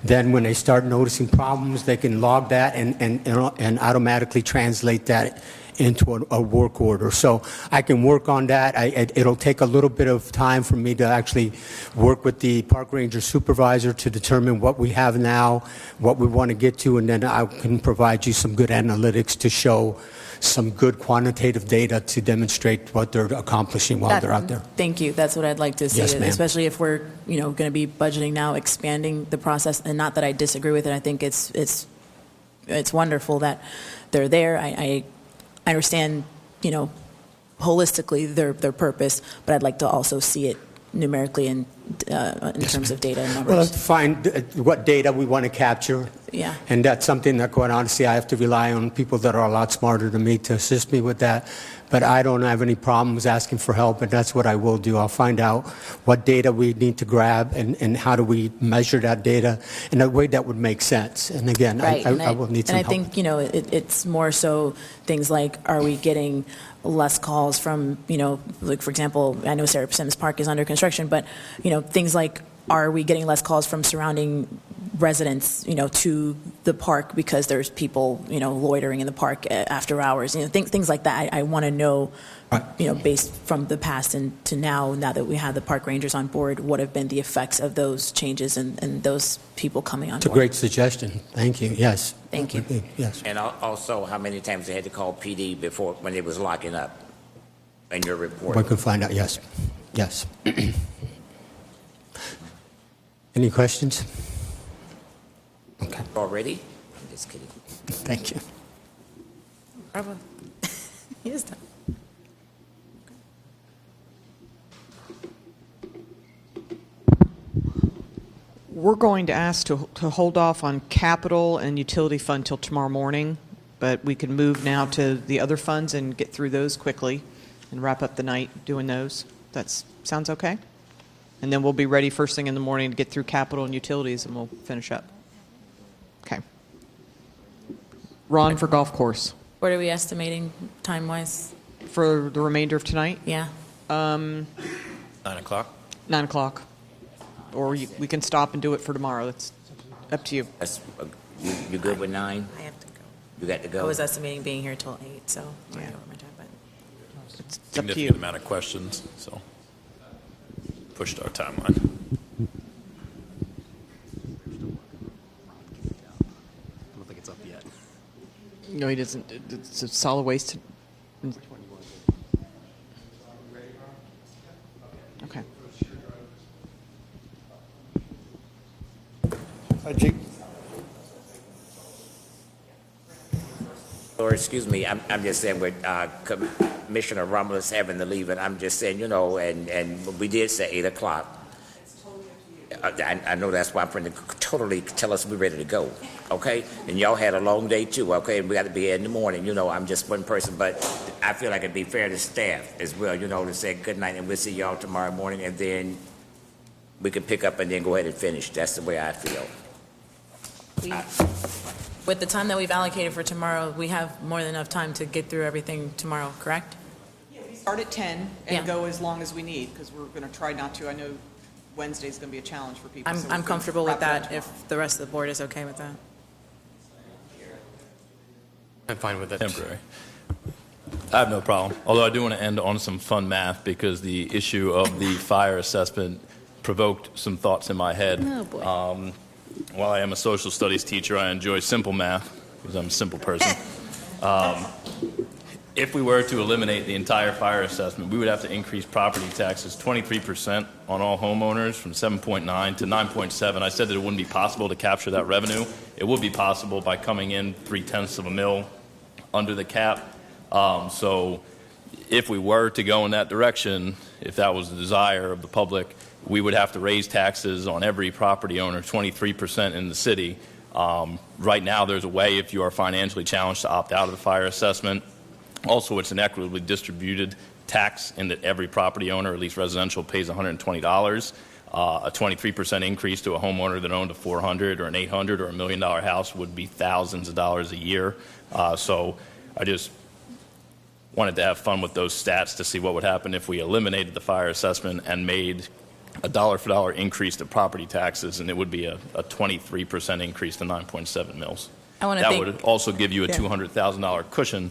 then when they start noticing problems, they can log that and automatically translate that into a work order. So I can work on that. It'll take a little bit of time for me to actually work with the park ranger supervisor to determine what we have now, what we want to get to, and then I can provide you some good analytics to show some good quantitative data to demonstrate what they're accomplishing while they're out there. Thank you. That's what I'd like to see, Yes, ma'am. especially if we're, going to be budgeting now, expanding the process. And not that I disagree with it. I think it's wonderful that they're there. I understand, holistically their purpose, but I'd like to also see it numerically in terms of data and numbers. Well, let's find what data we want to capture. Yeah. And that's something that, quite honestly, I have to rely on people that are a lot smarter than me to assist me with that. But I don't have any problems asking for help, and that's what I will do. I'll find out what data we need to grab and how do we measure that data in a way that would make sense. And again, Right. I will need some help. And I think, it's more so things like, are we getting less calls from, like, for example, I know Sarah Sims Park is under construction, but, things like, are we getting less calls from surrounding residents, to the park because there's people, loitering in the park after hours, things like that. I want to know, based from the past and to now that we have the park rangers on board, what have been the effects of those changes and those people coming on board. It's a great suggestion. Thank you. Yes. Thank you. Yes. And also, how many times they had to call PD before, when it was locking up in your report? We can find out. Yes. Yes. Any questions? Okay. Already? I'm just kidding. Thank you. Bravo. He is done. We're going to ask to hold off on capital and utility fund till tomorrow morning, but we can move now to the other funds and get through those quickly and wrap up the night doing those. That sounds okay? And then we'll be ready first thing in the morning to get through capital and utilities, and we'll finish up. Okay. Ron for golf course. What are we estimating time-wise? For the remainder of tonight? Yeah. 9 o'clock? 9 o'clock. Or we can stop and do it for tomorrow. That's up to you. You good with 9? I have to go. You got to go? I was estimating being here till 8, so I'm over my time, but It's up to you. Significant amount of questions, so pushed our timeline. I don't think it's up yet. No, he doesn't. It's a solid waste. Okay. Or excuse me, I'm just saying with Commissioner Romulus having to leave, and I'm just saying, and we did say 8 o'clock. I know that's why I'm trying to totally tell us we're ready to go, okay? And y'all had a long day too, okay? And we got to be here in the morning, I'm just one person, but I feel like it'd be fair to staff as well, to say good night and we'll see y'all tomorrow morning, and then we can pick up and then go ahead and finish. That's the way I feel. with the time that we've allocated for tomorrow, we have more than enough time to get through everything tomorrow, correct? Yeah, we start at 10 and Yeah. go as long as we need, because we're going to try not to. I know Wednesday's going to be a challenge for people. so we're I'm gonna comfortable with wrap it up that, tomorrow. if the rest of the board is okay with that. I'm fine with it. Temporary. I have no problem. Although I do want to end on some fun math, because the issue of the fire assessment provoked some thoughts in my head. Oh, boy. While I am a social studies teacher, I enjoy simple math because I'm a simple person. If we were to eliminate the entire fire assessment, we would have to increase property taxes 23% on all homeowners, from 7.9 to 9.7. I said that it wouldn't be possible to capture that revenue. It would be possible by coming in 0.3 of a mil under the cap. So if we were to go in that direction, if that was the desire of the public, we would have to raise taxes on every property owner 23% in the city. Right now, there's a way, if you are financially challenged, to opt out of the fire assessment. Also, it's an equitably distributed tax in that every property owner, at least residential, pays $120. A 23% increase to a homeowner that owned a $400 or an $800 or $1 million house would be thousands of dollars a year. So I just wanted to have fun with those stats to see what would happen if we eliminated the fire assessment and made a dollar-for-dollar increase to property taxes, and it would be a 23% increase to 9.7 mils. That would also give you a $200,000 cushion,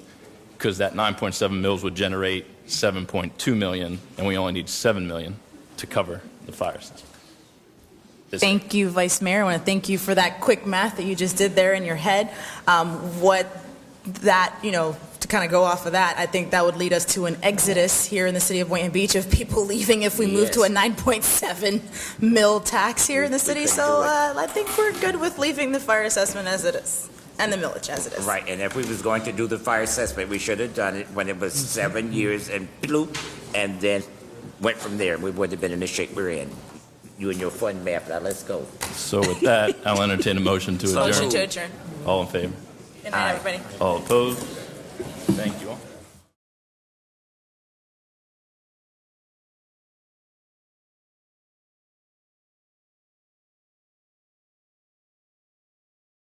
because that 9.7 mils would generate 7.2 million, and we only need 7 million to cover the fire assessment. Thank you, Vice Mayor. I want to thank you for that quick math that you just did there in your head. To kind of go off of that, I think that would lead us to an exodus here in the city of Boynton Beach of people leaving if we move to a 9.7 mil tax here in the city. So I think we're good with leaving the fire assessment as it is. And the millage as it is. Right, and if we was going to do the fire assessment, we should have done it when it was 7 years and bloop, and then went from there. We wouldn't have been in the shape we're in. You and your fun math, now let's go. So with that, I'll entertain a motion to adjourn. Motion to adjourn. All in favor? Good night, everybody. All opposed? Thank you all.